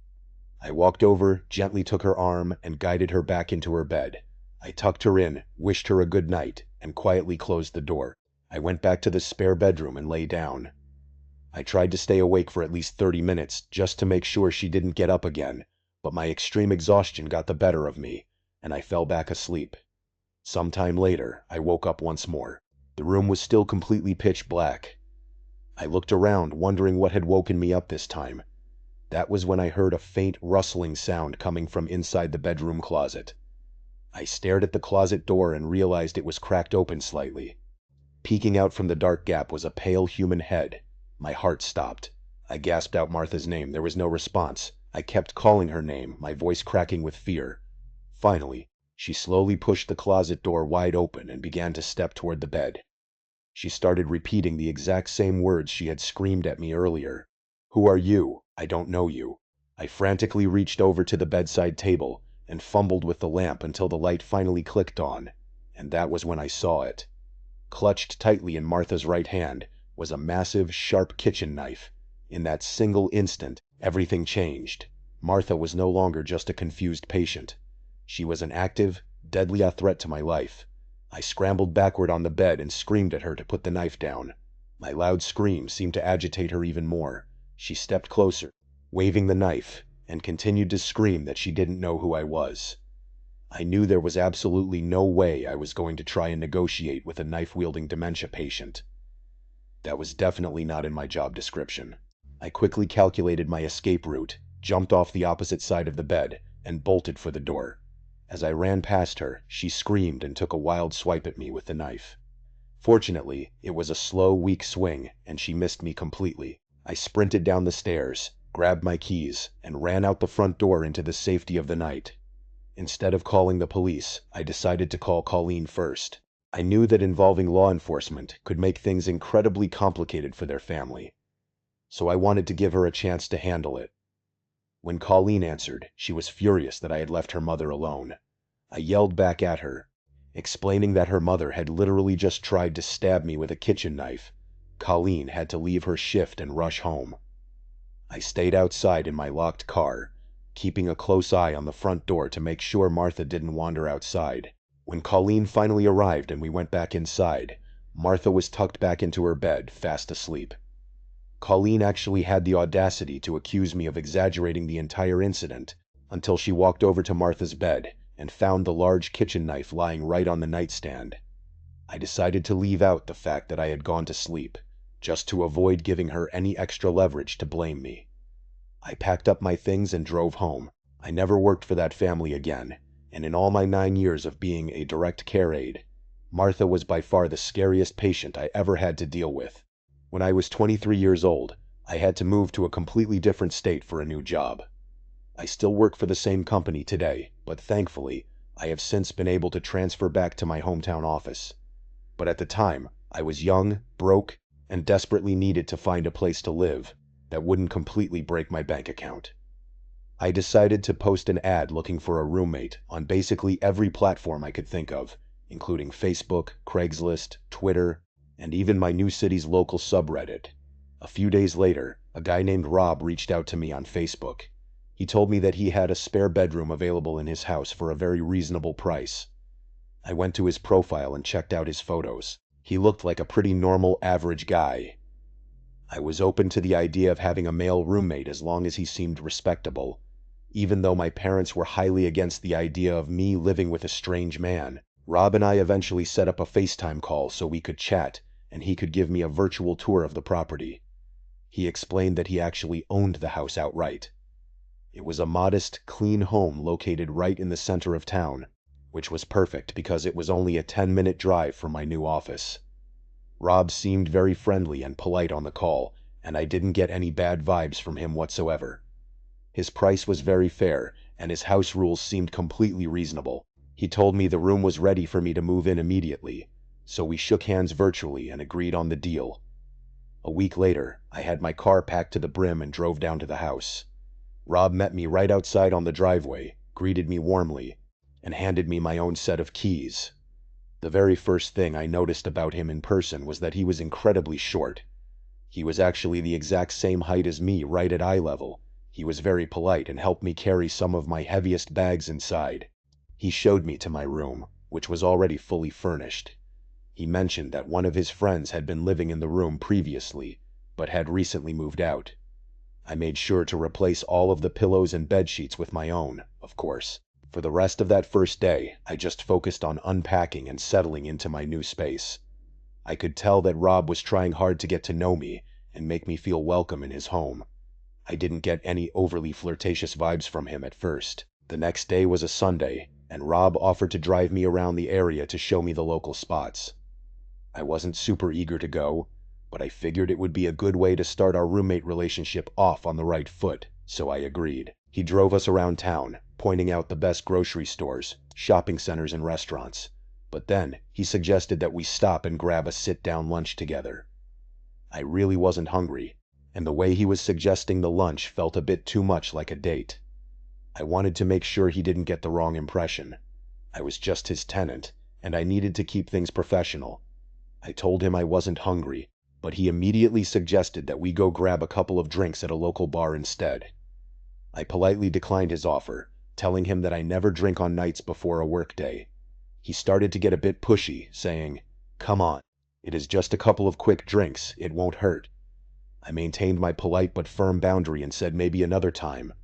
I walked over, gently took her arm, and guided her back into her bed. I tucked her in, wished her a good night, and quietly closed the door. I went back to the spare bedroom and lay down. I tried to stay awake for at least 30 minutes just to make sure she didn't get up again, but my extreme exhaustion got the better of me, and I fell back asleep. Sometime later, I woke up once more. The room was still completely pitch black. I looked around, wondering what had woken me up this time. That was when I heard a faint rustling sound coming from inside the bedroom closet. I stared at the closet door and realized it was cracked open slightly. Peeking out from the dark gap was a pale human head. My heart stopped. I gasped out Martha's name. There was no response. I kept calling her name, my voice cracking with fear. Finally, she slowly pushed the closet door wide open and began to step toward the bed. She started repeating the exact same words she had screamed at me earlier. "Who are you? I don't know you." I frantically reached over to the bedside table and fumbled with the lamp until the light finally clicked on, and that was when I saw it. Clutched tightly in Martha's right hand was a massive, sharp kitchen knife. In that single instant, everything changed. Martha was no longer just a confused patient. She was an active, deadly threat to my life. I scrambled backward on the bed and screamed at her to put the knife down. My loud scream seemed to agitate her even more. She stepped closer, waving the knife, and continued to scream that she didn't know who I was. I knew there was absolutely no way I was going to try and negotiate with a knife-wielding dementia patient. That was definitely not in my job description. I quickly calculated my escape route, jumped off the opposite side of the bed, and bolted for the door. As I ran past her, she screamed and took a wild swipe at me with the knife. Fortunately, it was a slow, weak swing, and she missed me completely. I sprinted down the stairs, grabbed my keys, and ran out the front door into the safety of the night. Instead of calling the police, I decided to call Colleen first. I knew that involving law enforcement could make things incredibly complicated for their family, so I wanted to give her a chance to handle it. When Colleen answered, she was furious that I had left her mother alone. I yelled back at her, explaining that her mother had literally just tried to stab me with a kitchen knife. Colleen had to leave her shift and rush home. I stayed outside in my locked car, keeping a close eye on the front door to make sure Martha didn't wander outside. When Colleen finally arrived and we went back inside, Martha was tucked back into her bed, fast asleep. Colleen actually had the audacity to accuse me of exaggerating the entire incident until she walked over to Martha's bed and found the large kitchen knife lying right on the nightstand. I decided to leave out the fact that I had gone to sleep, just to avoid giving her any extra leverage to blame me. I packed up my things and drove home. I never worked for that family again, and in all my 9 years of being a direct care aide, Martha was by far the scariest patient I ever had to deal with. When I was 23 years old, I had to move to a completely different state for a new job. I still work for the same company today, but thankfully, I have since been able to transfer back to my hometown office. But at the time, I was young, broke, and desperately needed to find a place to live that wouldn't completely break my bank account. I decided to post an ad looking for a roommate on basically every platform I could think of, including Facebook, Craigslist, Twitter, and even my new city's local subreddit. A few days later, a guy named Rob reached out to me on Facebook. He told me that he had a spare bedroom available in his house for a very reasonable price. I went to his profile and checked out his photos. He looked like a pretty normal, average guy. I was open to the idea of having a male roommate as long as he seemed respectable, even though my parents were highly against the idea of me living with a strange man. Rob and I eventually set up a FaceTime call so we could chat, and he could give me a virtual tour of the property. He explained that he actually owned the house outright. It was a modest, clean home located right in the center of town, which was perfect because it was only a 10-minute drive from my new office. Rob seemed very friendly and polite on the call, and I didn't get any bad vibes from him whatsoever. His price was very fair, and his house rules seemed completely reasonable. He told me the room was ready for me to move in immediately, so we shook hands virtually and agreed on the deal. A week later, I had my car packed to the brim and drove down to the house. Rob met me right outside on the driveway, greeted me warmly, and handed me my own set of keys. The very first thing I noticed about him in person was that he was incredibly short. He was actually the exact same height as me, right at eye level. He was very polite and helped me carry some of my heaviest bags inside. He showed me to my room, which was already fully furnished. He mentioned that one of his friends had been living in the room previously, but had recently moved out. I made sure to replace all of the pillows and bed sheets with my own, of course. For the rest of that first day, I just focused on unpacking and settling into my new space. I could tell that Rob was trying hard to get to know me and make me feel welcome in his home. I didn't get any overly flirtatious vibes from him at first. The next day was a Sunday, and Rob offered to drive me around the area to show me the local spots. I wasn't super eager to go, but I figured it would be a good way to start our roommate relationship off on the right foot, so I agreed. He drove us around town, pointing out the best grocery stores, shopping centers, and restaurants. But then, he suggested that we stop and grab a sit-down lunch together. I really wasn't hungry, and the way he was suggesting the lunch felt a bit too much like a date. I wanted to make sure he didn't get the wrong impression. I was just his tenant, and I needed to keep things professional. I told him I wasn't hungry, but he immediately suggested that we go grab a couple of drinks at a local bar instead. I politely declined his offer, telling him that I never drink on nights before a workday. He started to get a bit pushy, saying, "Come on, it is just a couple of quick drinks, it won't hurt." I maintained my polite but firm boundary and said maybe another time.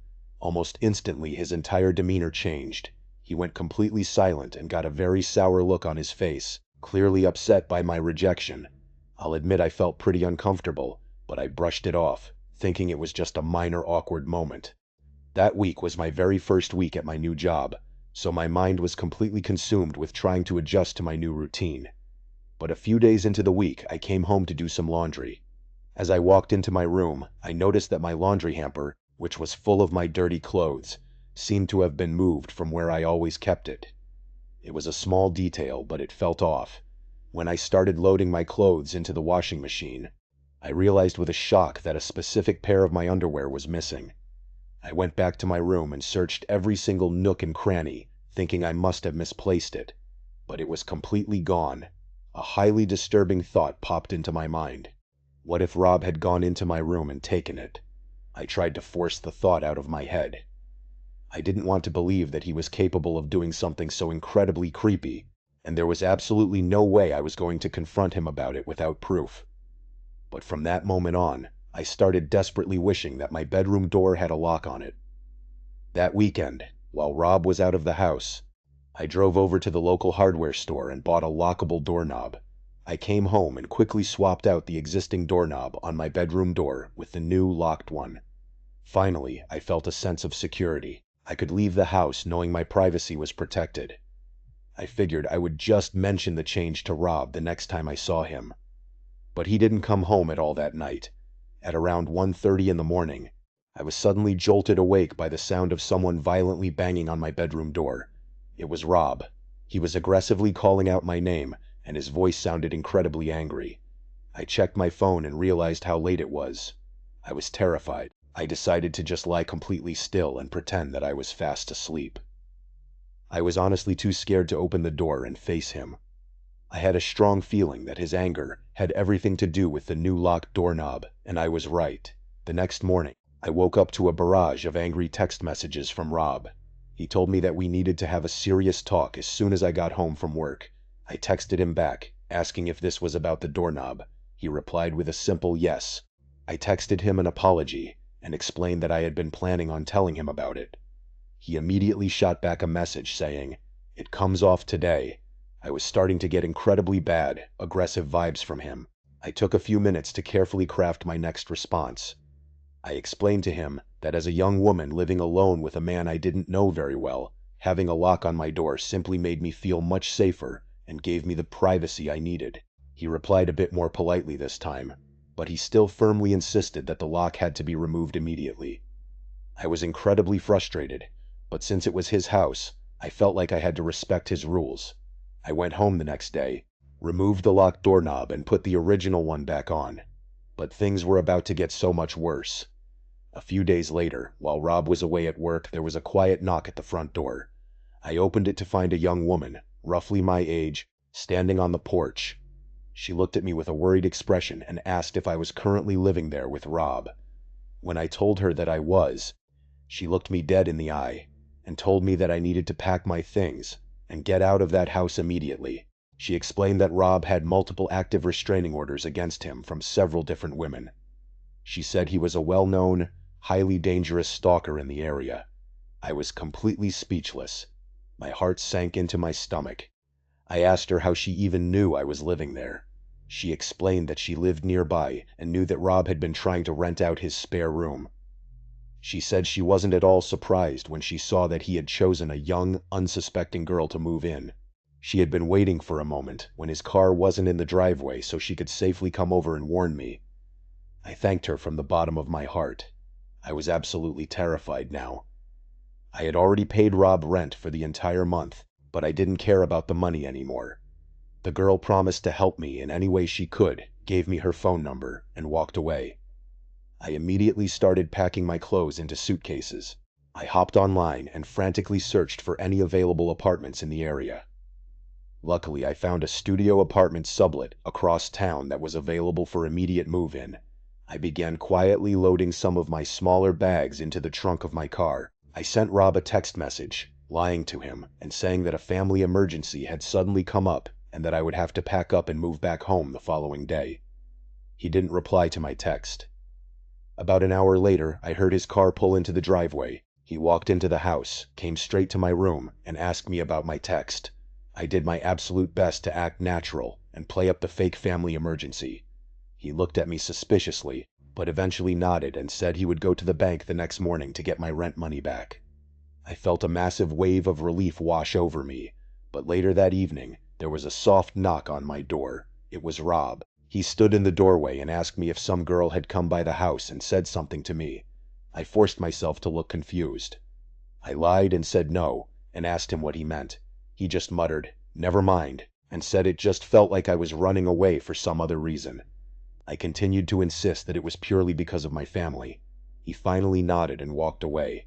Almost instantly his entire demeanor changed. He went completely silent and got a very sour look on his face, clearly upset by my rejection. I'll admit I felt pretty uncomfortable, but I brushed it off, thinking it was just a minor awkward moment. That week was my very first week at my new job, so my mind was completely consumed with trying to adjust to my new routine. But a few days into the week, I came home to do some laundry. As I walked into my room, I noticed that my laundry hamper, which was full of my dirty clothes, seemed to have been moved from where I always kept it. It was a small detail, but it felt off. When I started loading my clothes into the washing machine, I realized with a shock that a specific pair of my underwear was missing. I went back to my room and searched every single nook and cranny, thinking I must have misplaced it. But it was completely gone. A highly disturbing thought popped into my mind. What if Rob had gone into my room and taken it? I tried to force the thought out of my head. I didn't want to believe that he was capable of doing something so incredibly creepy, and there was absolutely no way I was going to confront him about it without proof. But from that moment on, I started desperately wishing that my bedroom door had a lock on it. That weekend, while Rob was out of the house, I drove over to the local hardware store and bought a lockable doorknob. I came home and quickly swapped out the existing doorknob on my bedroom door with the new locked one. Finally, I felt a sense of security. I could leave the house knowing my privacy was protected. I figured I would just mention the change to Rob the next time I saw him. But he didn't come home at all that night. At around 1:30 in the morning, I was suddenly jolted awake by the sound of someone violently banging on my bedroom door. It was Rob. He was aggressively calling out my name, and his voice sounded incredibly angry. I checked my phone and realized how late it was. I was terrified. I decided to just lie completely still and pretend that I was fast asleep. I was honestly too scared to open the door and face him. I had a strong feeling that his anger had everything to do with the new locked doorknob, and I was right. The next morning, I woke up to a barrage of angry text messages from Rob. He told me that we needed to have a serious talk as soon as I got home from work. I texted him back, asking if this was about the doorknob. He replied with a simple yes. I texted him an apology and explained that I had been planning on telling him about it. He immediately shot back a message saying, "It comes off today." I was starting to get incredibly bad, aggressive vibes from him. I took a few minutes to carefully craft my next response. I explained to him that as a young woman living alone with a man I didn't know very well, having a lock on my door simply made me feel much safer and gave me the privacy I needed. He replied a bit more politely this time, but he still firmly insisted that the lock had to be removed immediately. I was incredibly frustrated, but since it was his house, I felt like I had to respect his rules. I went home the next day, removed the locked doorknob and put the original one back on. But things were about to get so much worse. A few days later, while Rob was away at work, there was a quiet knock at the front door. I opened it to find a young woman, roughly my age, standing on the porch. She looked at me with a worried expression and asked if I was currently living there with Rob. When I told her that I was, she looked me dead in the eye and told me that I needed to pack my things and get out of that house immediately. She explained that Rob had multiple active restraining orders against him from several different women. She said he was a well-known, highly dangerous stalker in the area. I was completely speechless. My heart sank into my stomach. I asked her how she even knew I was living there. She explained that she lived nearby and knew that Rob had been trying to rent out his spare room. She said she wasn't at all surprised when she saw that he had chosen a young, unsuspecting girl to move in. She had been waiting for a moment when his car wasn't in the driveway so she could safely come over and warn me. I thanked her from the bottom of my heart. I was absolutely terrified now. I had already paid Rob rent for the entire month, but I didn't care about the money anymore. The girl promised to help me in any way she could, gave me her phone number, and walked away. I immediately started packing my clothes into suitcases. I hopped online and frantically searched for any available apartments in the area. Luckily, I found a studio apartment sublet across town that was available for immediate move-in. I began quietly loading some of my smaller bags into the trunk of my car. I sent Rob a text message, lying to him and saying that a family emergency had suddenly come up and that I would have to pack up and move back home the following day. He didn't reply to my text. About an hour later, I heard his car pull into the driveway. He walked into the house, came straight to my room, and asked me about my text. I did my absolute best to act natural and play up the fake family emergency. He looked at me suspiciously, but eventually nodded and said he would go to the bank the next morning to get my rent money back. I felt a massive wave of relief wash over me, but later that evening, there was a soft knock on my door. It was Rob. He stood in the doorway and asked me if some girl had come by the house and said something to me. I forced myself to look confused. I lied and said no, and asked him what he meant. He just muttered, "Never mind," and said it just felt like I was running away for some other reason. I continued to insist that it was purely because of my family. He finally nodded and walked away.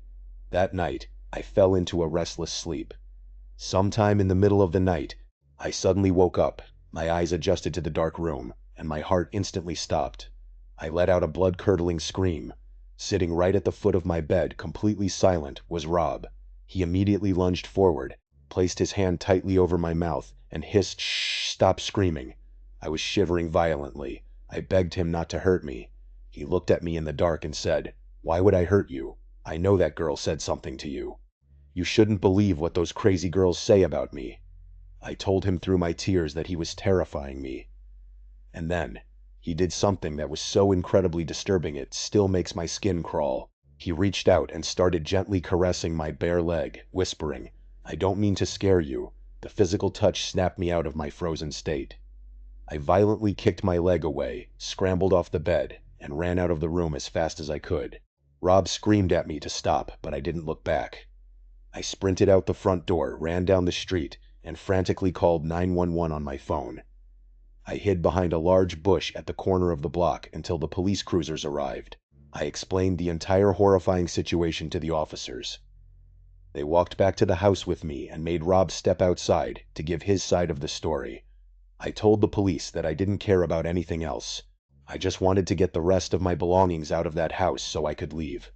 That night, I fell into a restless sleep. Sometime in the middle of the night, I suddenly woke up, my eyes adjusted to the dark room, and my heart instantly stopped. I let out a blood-curdling scream. Sitting right at the foot of my bed, completely silent, was Rob. He immediately lunged forward, placed his hand tightly over my mouth, and hissed, "Shh, stop screaming." I was shivering violently. I begged him not to hurt me. He looked at me in the dark and said, "Why would I hurt you? I know that girl said something to you. You shouldn't believe what those crazy girls say about me." I told him through my tears that he was terrifying me. And then, he did something that was so incredibly disturbing it still makes my skin crawl. He reached out and started gently caressing my bare leg, whispering, "I don't mean to scare you, The physical touch snapped me out of my frozen state. I violently kicked my leg away, scrambled off the bed, and ran out of the room as fast as I could. Rob screamed at me to stop, but I didn't look back. I sprinted out the front door, ran down the street, and frantically called 911 on my phone. I hid behind a large bush at the corner of the block until the police cruisers arrived. I explained the entire horrifying situation to the officers. They walked back to the house with me and made Rob step outside to give his side of the story. I told the police that I didn't care about anything else. I just wanted to get the rest of my belongings out of that house so I could leave.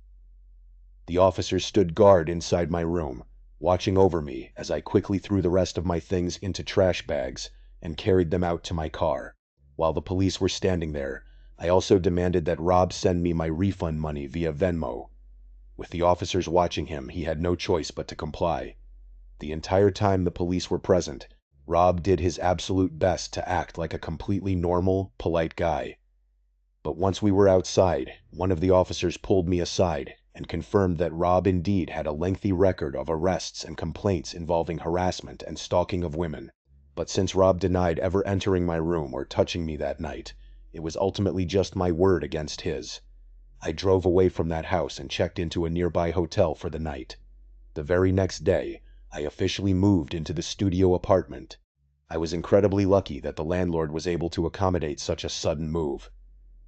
The officers stood guard inside my room, watching over me as I quickly threw the rest of my things into trash bags and carried them out to my car. While the police were standing there, I also demanded that Rob send me my refund money via Venmo. With the officers watching him, he had no choice but to comply. The entire time the police were present, Rob did his absolute best to act like a completely normal, polite guy. But once we were outside, one of the officers pulled me aside and confirmed that Rob indeed had a lengthy record of arrests and complaints involving harassment and stalking of women. But since Rob denied ever entering my room or touching me that night, it was ultimately just my word against his. I drove away from that house and checked into a nearby hotel for the night. The very next day, I officially moved into the studio apartment. I was incredibly lucky that the landlord was able to accommodate such a sudden move.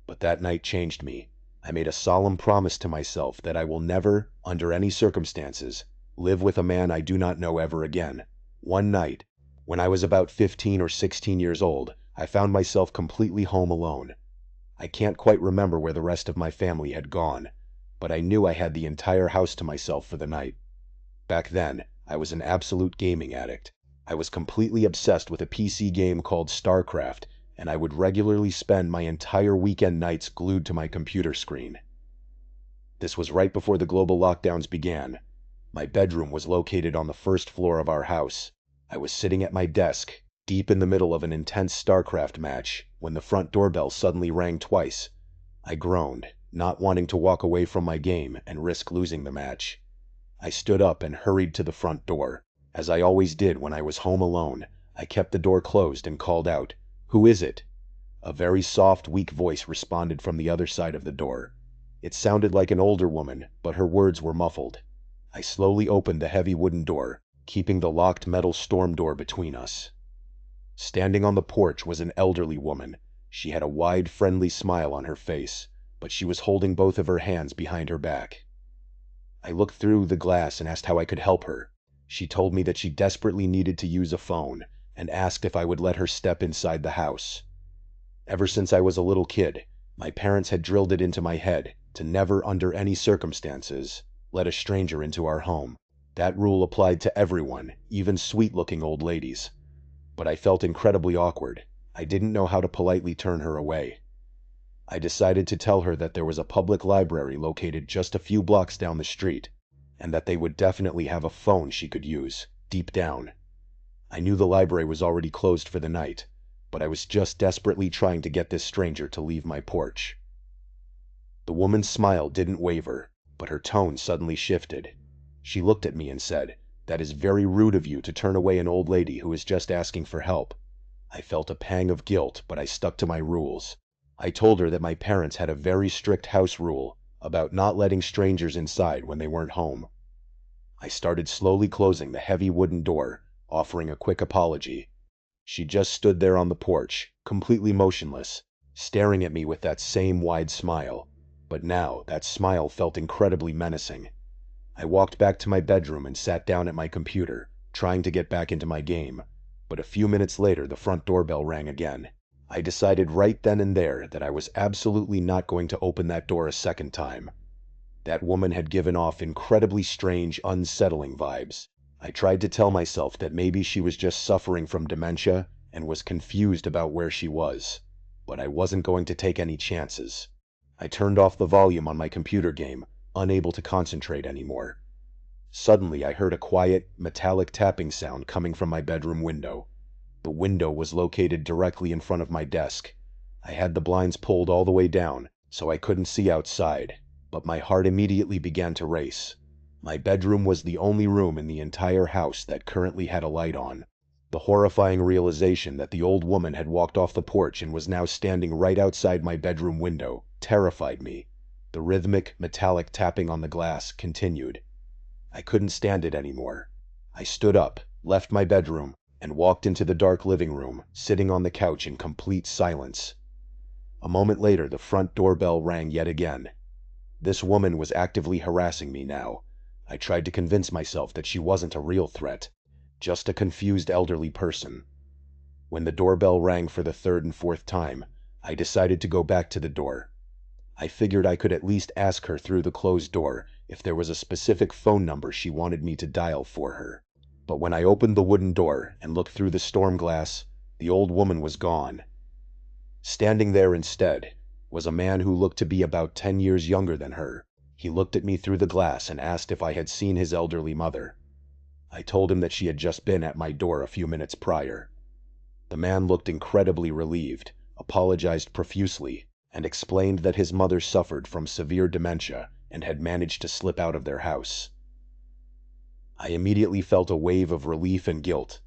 But that night changed me. I made a solemn promise to myself that I will never, under any circumstances, live with a man I do not know ever again. One night, when I was about 15 or 16 years old, I found myself completely home alone. I can't quite remember where the rest of my family had gone, but I knew I had the entire house to myself for the night. Back then, I was an absolute gaming addict. I was completely obsessed with a PC game called StarCraft, and I would regularly spend my entire weekend nights glued to my computer screen. This was right before the global lockdowns began. My bedroom was located on the first floor of our house. I was sitting at my desk, deep in the middle of an intense StarCraft match, when the front doorbell suddenly rang twice. I groaned, not wanting to walk away from my game and risk losing the match. I stood up and hurried to the front door. As I always did when I was home alone, I kept the door closed and called out, "Who is it?" A very soft, weak voice responded from the other side of the door. It sounded like an older woman, but her words were muffled. I slowly opened the heavy wooden door, keeping the locked metal storm door between us. Standing on the porch was an elderly woman. She had a wide, friendly smile on her face, but she was holding both of her hands behind her back. I looked through the glass and asked how I could help her. She told me that she desperately needed to use a phone and asked if I would let her step inside the house. Ever since I was a little kid, my parents had drilled it into my head to never, under any circumstances, let a stranger into our home. That rule applied to everyone, even sweet-looking old ladies. But I felt incredibly awkward. I didn't know how to politely turn her away. I decided to tell her that there was a public library located just a few blocks down the street, and that they would definitely have a phone she could use, deep down. I knew the library was already closed for the night, but I was just desperately trying to get this stranger to leave my porch. The woman's smile didn't waver, but her tone suddenly shifted. She looked at me and said, "That is very rude of you to turn away an old lady who is just asking for help." I felt a pang of guilt, but I stuck to my rules. I told her that my parents had a very strict house rule about not letting strangers inside when they weren't home. I started slowly closing the heavy wooden door, offering a quick apology. She just stood there on the porch, completely motionless, staring at me with that same wide smile. But now, that smile felt incredibly menacing. I walked back to my bedroom and sat down at my computer, trying to get back into my game. But a few minutes later, the front doorbell rang again. I decided right then and there that I was absolutely not going to open that door a second time. That woman had given off incredibly strange, unsettling vibes. I tried to tell myself that maybe she was just suffering from dementia and was confused about where she was. But I wasn't going to take any chances. I turned off the volume on my computer game, unable to concentrate anymore. Suddenly, I heard a quiet, metallic tapping sound coming from my bedroom window. The window was located directly in front of my desk. I had the blinds pulled all the way down, so I couldn't see outside, but my heart immediately began to race. My bedroom was the only room in the entire house that currently had a light on. The horrifying realization that the old woman had walked off the porch and was now standing right outside my bedroom window terrified me. The rhythmic, metallic tapping on the glass continued. I couldn't stand it anymore. I stood up, left my bedroom, and walked into the dark living room, sitting on the couch in complete silence. A moment later, the front doorbell rang yet again. This woman was actively harassing me now. I tried to convince myself that she wasn't a real threat, just a confused elderly person. When the doorbell rang for the third and fourth time, I decided to go back to the door. I figured I could at least ask her through the closed door if there was a specific phone number she wanted me to dial for her. But when I opened the wooden door and looked through the storm glass, the old woman was gone. Standing there instead was a man who looked to be about 10 years younger than her. He looked at me through the glass and asked if I had seen his elderly mother. I told him that she had just been at my door a few minutes prior. The man looked incredibly relieved, apologized profusely, and explained that his mother suffered from severe dementia and had managed to slip out of their house. I immediately felt a wave of relief and guilt.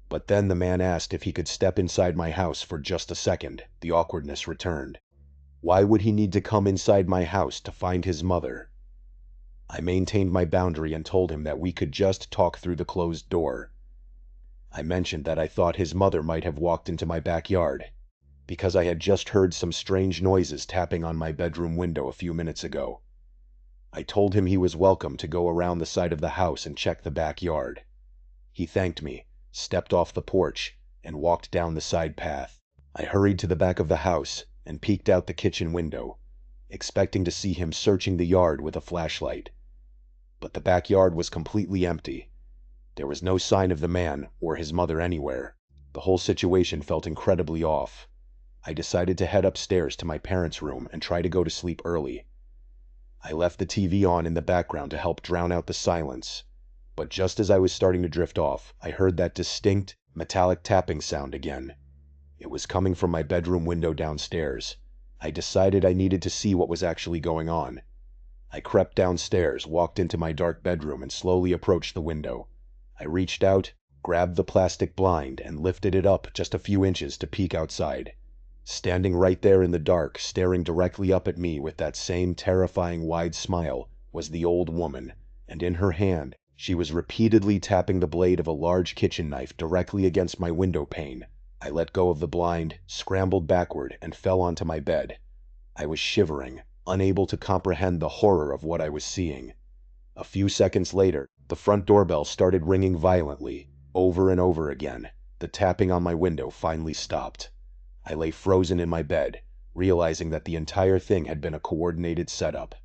But then the man asked if he could step inside my house for just a second. The awkwardness returned. Why would he need to come inside my house to find his mother? I maintained my boundary and told him that we could just talk through the closed door. I mentioned that I thought his mother might have walked into my backyard, because I had just heard some strange noises tapping on my bedroom window a few minutes ago. I told him he was welcome to go around the side of the house and check the backyard. He thanked me, stepped off the porch, and walked down the side path. I hurried to the back of the house and peeked out the kitchen window, expecting to see him searching the yard with a flashlight. But the backyard was completely empty. There was no sign of the man or his mother anywhere. The whole situation felt incredibly off. I decided to head upstairs to my parents' room and try to go to sleep early. I left the TV on in the background to help drown out the silence. But just as I was starting to drift off, I heard that distinct, metallic tapping sound again. It was coming from my bedroom window downstairs. I decided I needed to see what was actually going on. I crept downstairs, walked into my dark bedroom, and slowly approached the window. I reached out, grabbed the plastic blind, and lifted it up just a few inches to peek outside. Standing right there in the dark, staring directly up at me with that same terrifying wide smile, was the old woman, and in her hand, she was repeatedly tapping the blade of a large kitchen knife directly against my window pane. I let go of the blind, scrambled backward, and fell onto my bed. I was shivering, unable to comprehend the horror of what I was seeing. A few seconds later, the front doorbell started ringing violently, over and over again. The tapping on my window finally stopped. I lay frozen in my bed, realizing that the entire thing had been a coordinated setup.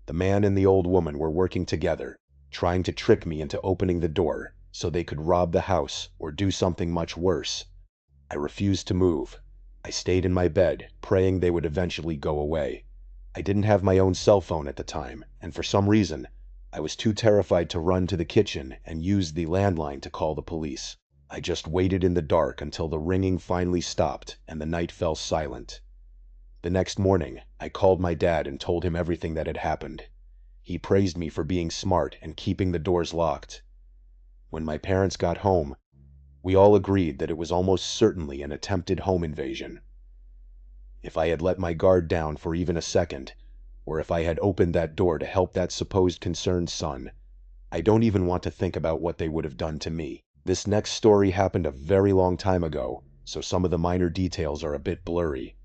The man and the old woman were working together, trying to trick me into opening the door so they could rob the house or do something much worse. I refused to move. I stayed in my bed, praying they would eventually go away. I didn't have my own cell phone at the time, and for some reason, I was too terrified to run to the kitchen and use the landline to call the police. I just waited in the dark until the ringing finally stopped and the night fell silent. The next morning, I called my dad and told him everything that had happened. He praised me for being smart and keeping the doors locked. When my parents got home, we all agreed that it was almost certainly an attempted home invasion. If I had let my guard down for even a second, or if I had opened that door to help that supposed concerned son, I don't even want to think about what they would have done to me. This next story happened a very long time ago, so some of the minor details are a bit blurry.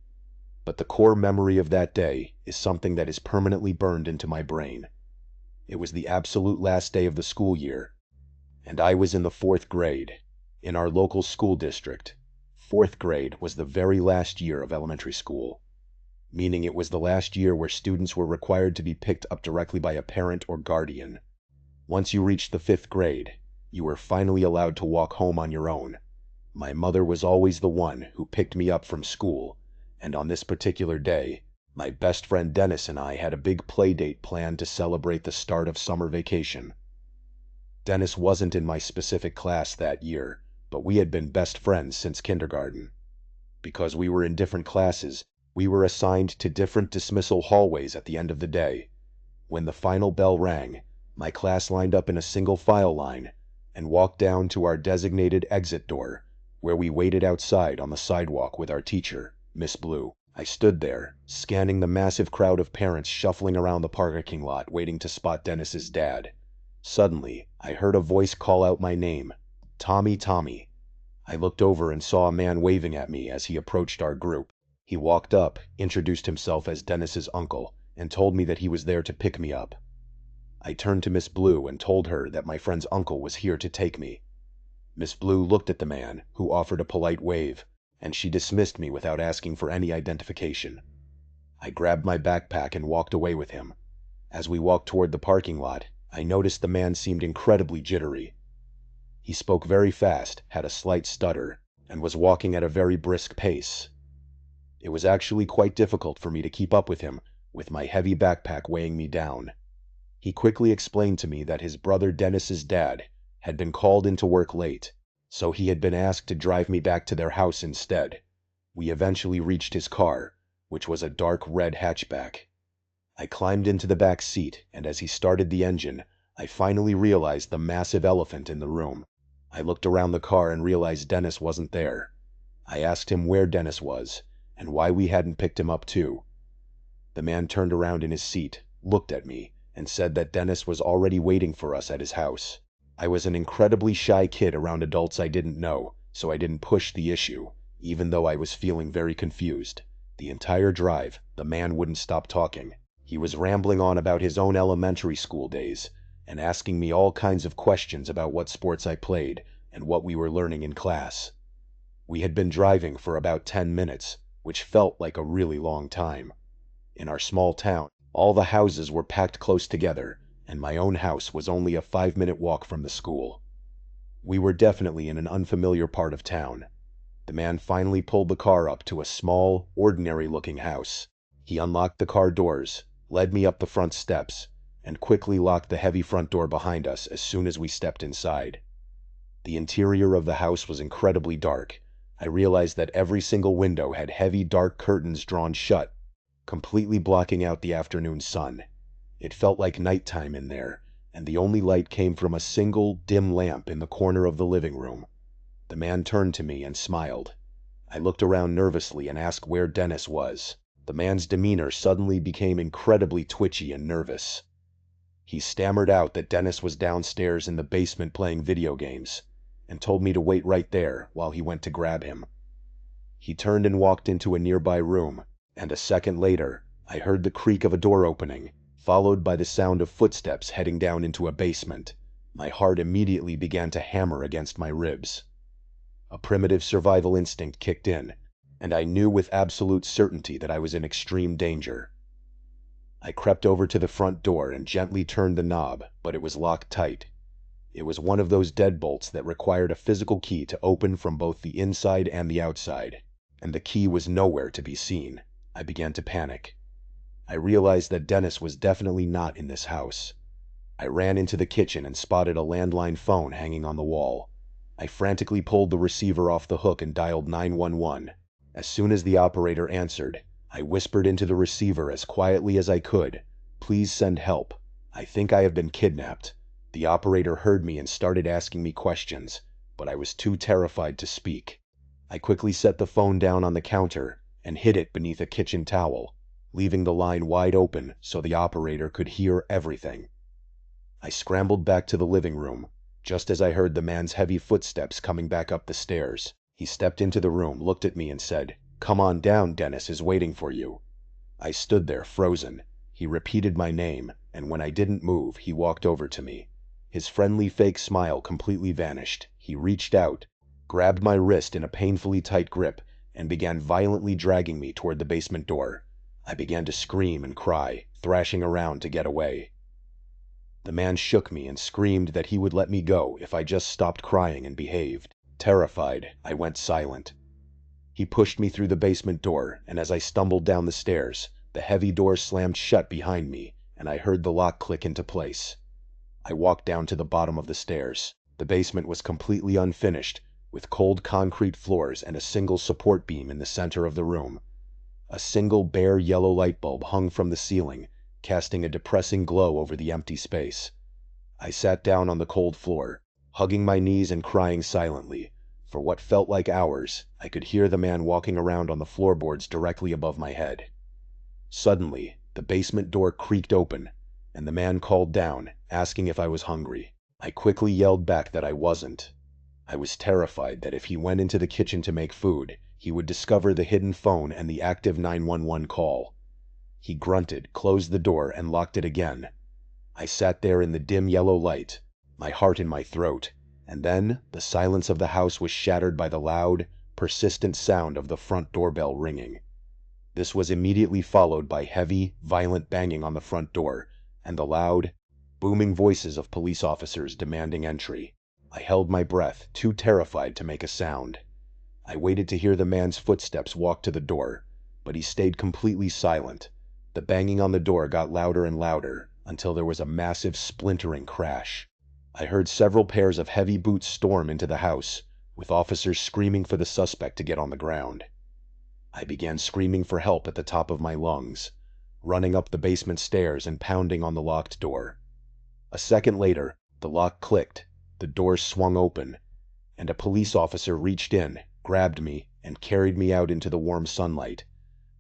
But the core memory of that day is something that is permanently burned into my brain. It was the absolute last day of the school year, and I was in the 4th grade. In our local school district, 4th grade was the very last year of elementary school, meaning it was the last year where students were required to be picked up directly by a parent or guardian. Once you reached the 5th grade, you were finally allowed to walk home on your own. My mother was always the one who picked me up from school, and on this particular day, my best friend Dennis and I had a big play date planned to celebrate the start of summer vacation. Dennis wasn't in my specific class that year, but we had been best friends since kindergarten. Because we were in different classes, we were assigned to different dismissal hallways at the end of the day. When the final bell rang, my class lined up in a single file line, and walked down to our designated exit door, where we waited outside on the sidewalk with our teacher, Miss Blue. I stood there, scanning the massive crowd of parents shuffling around the parking lot waiting to spot Dennis's dad. Suddenly, I heard a voice call out my name, Tommy, Tommy. I looked over and saw a man waving at me as he approached our group. He walked up, introduced himself as Dennis's uncle, and told me that he was there to pick me up. I turned to Miss Blue and told her that my friend's uncle was here to take me. Miss Blue looked at the man, who offered a polite wave, and she dismissed me without asking for any identification. I grabbed my backpack and walked away with him. As we walked toward the parking lot, I noticed the man seemed incredibly jittery. He spoke very fast, had a slight stutter, and was walking at a very brisk pace. It was actually quite difficult for me to keep up with him, with my heavy backpack weighing me down. He quickly explained to me that his brother Dennis's dad had been called into work late, so he had been asked to drive me back to their house instead. We eventually reached his car, which was a dark red hatchback. I climbed into the back seat, and as he started the engine, I finally realized the massive elephant in the room. I looked around the car and realized Dennis wasn't there. I asked him where Dennis was, and why we hadn't picked him up too. The man turned around in his seat, looked at me, and said that Dennis was already waiting for us at his house. I was an incredibly shy kid around adults I didn't know, so I didn't push the issue, even though I was feeling very confused. The entire drive, the man wouldn't stop talking. He was rambling on about his own elementary school days, and asking me all kinds of questions about what sports I played and what we were learning in class. We had been driving for about 10 minutes, which felt like a really long time. In our small town, all the houses were packed close together, and my own house was only a 5-minute walk from the school. We were definitely in an unfamiliar part of town. The man finally pulled the car up to a small, ordinary-looking house. He unlocked the car doors, led me up the front steps, and quickly locked the heavy front door behind us as soon as we stepped inside. The interior of the house was incredibly dark. I realized that every single window had heavy dark curtains drawn shut, completely blocking out the afternoon sun. It felt like nighttime in there, and the only light came from a single, dim lamp in the corner of the living room. The man turned to me and smiled. I looked around nervously and asked where Dennis was. The man's demeanor suddenly became incredibly twitchy and nervous. He stammered out that Dennis was downstairs in the basement playing video games, and told me to wait right there while he went to grab him. He turned and walked into a nearby room, and a second later, I heard the creak of a door opening, followed by the sound of footsteps heading down into a basement. My heart immediately began to hammer against my ribs. A primitive survival instinct kicked in, and I knew with absolute certainty that I was in extreme danger. I crept over to the front door and gently turned the knob, but it was locked tight. It was one of those deadbolts that required a physical key to open from both the inside and the outside, and the key was nowhere to be seen. I began to panic. I realized that Dennis was definitely not in this house. I ran into the kitchen and spotted a landline phone hanging on the wall. I frantically pulled the receiver off the hook and dialed 911. As soon as the operator answered, I whispered into the receiver as quietly as I could, "Please send help. I think I have been kidnapped." The operator heard me and started asking me questions, but I was too terrified to speak. I quickly set the phone down on the counter and hid it beneath a kitchen towel, leaving the line wide open so the operator could hear everything. I scrambled back to the living room, just as I heard the man's heavy footsteps coming back up the stairs. He stepped into the room, looked at me and said, "Come on down, Dennis is waiting for you." I stood there frozen. He repeated my name, and when I didn't move, he walked over to me. His friendly fake smile completely vanished. He reached out, grabbed my wrist in a painfully tight grip, and began violently dragging me toward the basement door. I began to scream and cry, thrashing around to get away. The man shook me and screamed that he would let me go if I just stopped crying and behaved. Terrified, I went silent. He pushed me through the basement door, and as I stumbled down the stairs, the heavy door slammed shut behind me, and I heard the lock click into place. I walked down to the bottom of the stairs. The basement was completely unfinished, with cold concrete floors and a single support beam in the center of the room. A single bare yellow light bulb hung from the ceiling, casting a depressing glow over the empty space. I sat down on the cold floor, Hugging my knees and crying silently, for what felt like hours, I could hear the man walking around on the floorboards directly above my head. Suddenly, the basement door creaked open, and the man called down, asking if I was hungry. I quickly yelled back that I wasn't. I was terrified that if he went into the kitchen to make food, he would discover the hidden phone and the active 911 call. He grunted, closed the door, and locked it again. I sat there in the dim yellow light, my heart in my throat, and then the silence of the house was shattered by the loud, persistent sound of the front doorbell ringing. This was immediately followed by heavy, violent banging on the front door, and the loud, booming voices of police officers demanding entry. I held my breath, too terrified to make a sound. I waited to hear the man's footsteps walk to the door, but he stayed completely silent. The banging on the door got louder and louder, until there was a massive splintering crash. I heard several pairs of heavy boots storm into the house, with officers screaming for the suspect to get on the ground. I began screaming for help at the top of my lungs, running up the basement stairs and pounding on the locked door. A second later, the lock clicked, the door swung open, and a police officer reached in, grabbed me, and carried me out into the warm sunlight.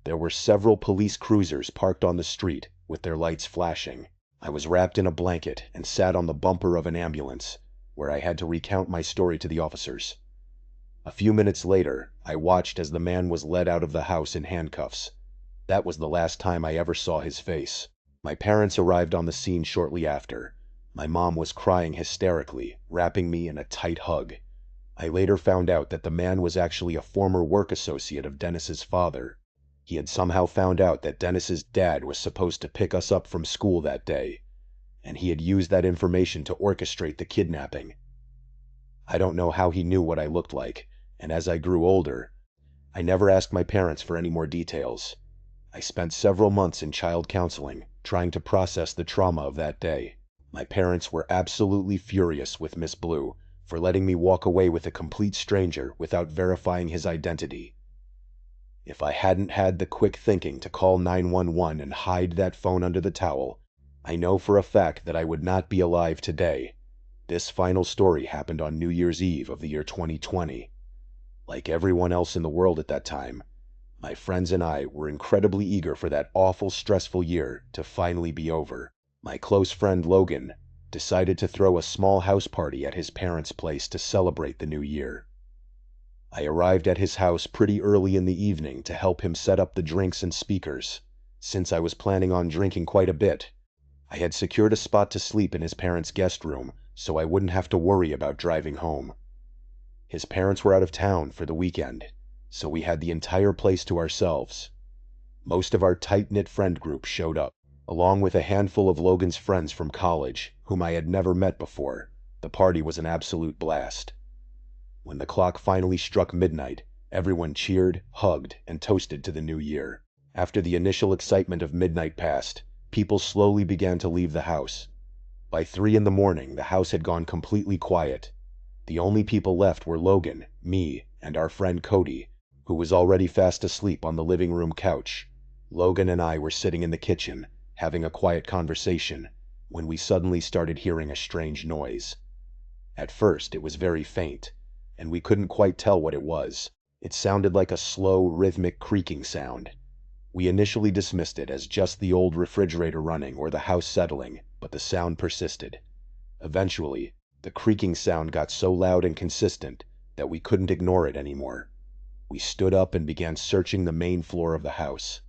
There were several police cruisers parked on the street, with their lights flashing. I was wrapped in a blanket and sat on the bumper of an ambulance, where I had to recount my story to the officers. A few minutes later, I watched as the man was led out of the house in handcuffs. That was the last time I ever saw his face. My parents arrived on the scene shortly after. My mom was crying hysterically, wrapping me in a tight hug. I later found out that the man was actually a former work associate of Dennis's father. He had somehow found out that Dennis's dad was supposed to pick us up from school that day, and he had used that information to orchestrate the kidnapping. I don't know how he knew what I looked like, and as I grew older, I never asked my parents for any more details. I spent several months in child counseling, trying to process the trauma of that day. My parents were absolutely furious with Miss Blue for letting me walk away with a complete stranger without verifying his identity. If I hadn't had the quick thinking to call 911 and hide that phone under the towel, I know for a fact that I would not be alive today. This final story happened on New Year's Eve of the year 2020. Like everyone else in the world at that time, my friends and I were incredibly eager for that awful, stressful year to finally be over. My close friend Logan decided to throw a small house party at his parents' place to celebrate the new year. I arrived at his house pretty early in the evening to help him set up the drinks and speakers. Since I was planning on drinking quite a bit, I had secured a spot to sleep in his parents' guest room so I wouldn't have to worry about driving home. His parents were out of town for the weekend, so we had the entire place to ourselves. Most of our tight-knit friend group showed up, along with a handful of Logan's friends from college, whom I had never met before. The party was an absolute blast. When the clock finally struck midnight, everyone cheered, hugged, and toasted to the new year. After the initial excitement of midnight passed, people slowly began to leave the house. By 3 in the morning, the house had gone completely quiet. The only people left were Logan, me, and our friend Cody, who was already fast asleep on the living room couch. Logan and I were sitting in the kitchen, having a quiet conversation, when we suddenly started hearing a strange noise. At first, it was very faint, and we couldn't quite tell what it was. It sounded like a slow, rhythmic creaking sound. We initially dismissed it as just the old refrigerator running or the house settling, but the sound persisted. Eventually, the creaking sound got so loud and consistent that we couldn't ignore it anymore. We stood up and began searching the main floor of the house.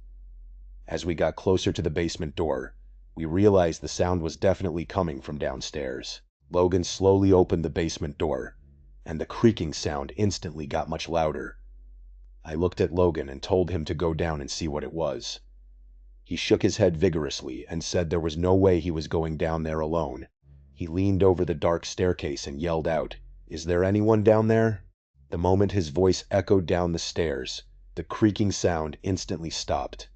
As we got closer to the basement door, we realized the sound was definitely coming from downstairs. Logan slowly opened the basement door, and the creaking sound instantly got much louder. I looked at Logan and told him to go down and see what it was. He shook his head vigorously and said there was no way he was going down there alone. He leaned over the dark staircase and yelled out, "Is there anyone down there?" The moment his voice echoed down the stairs, the creaking sound instantly stopped.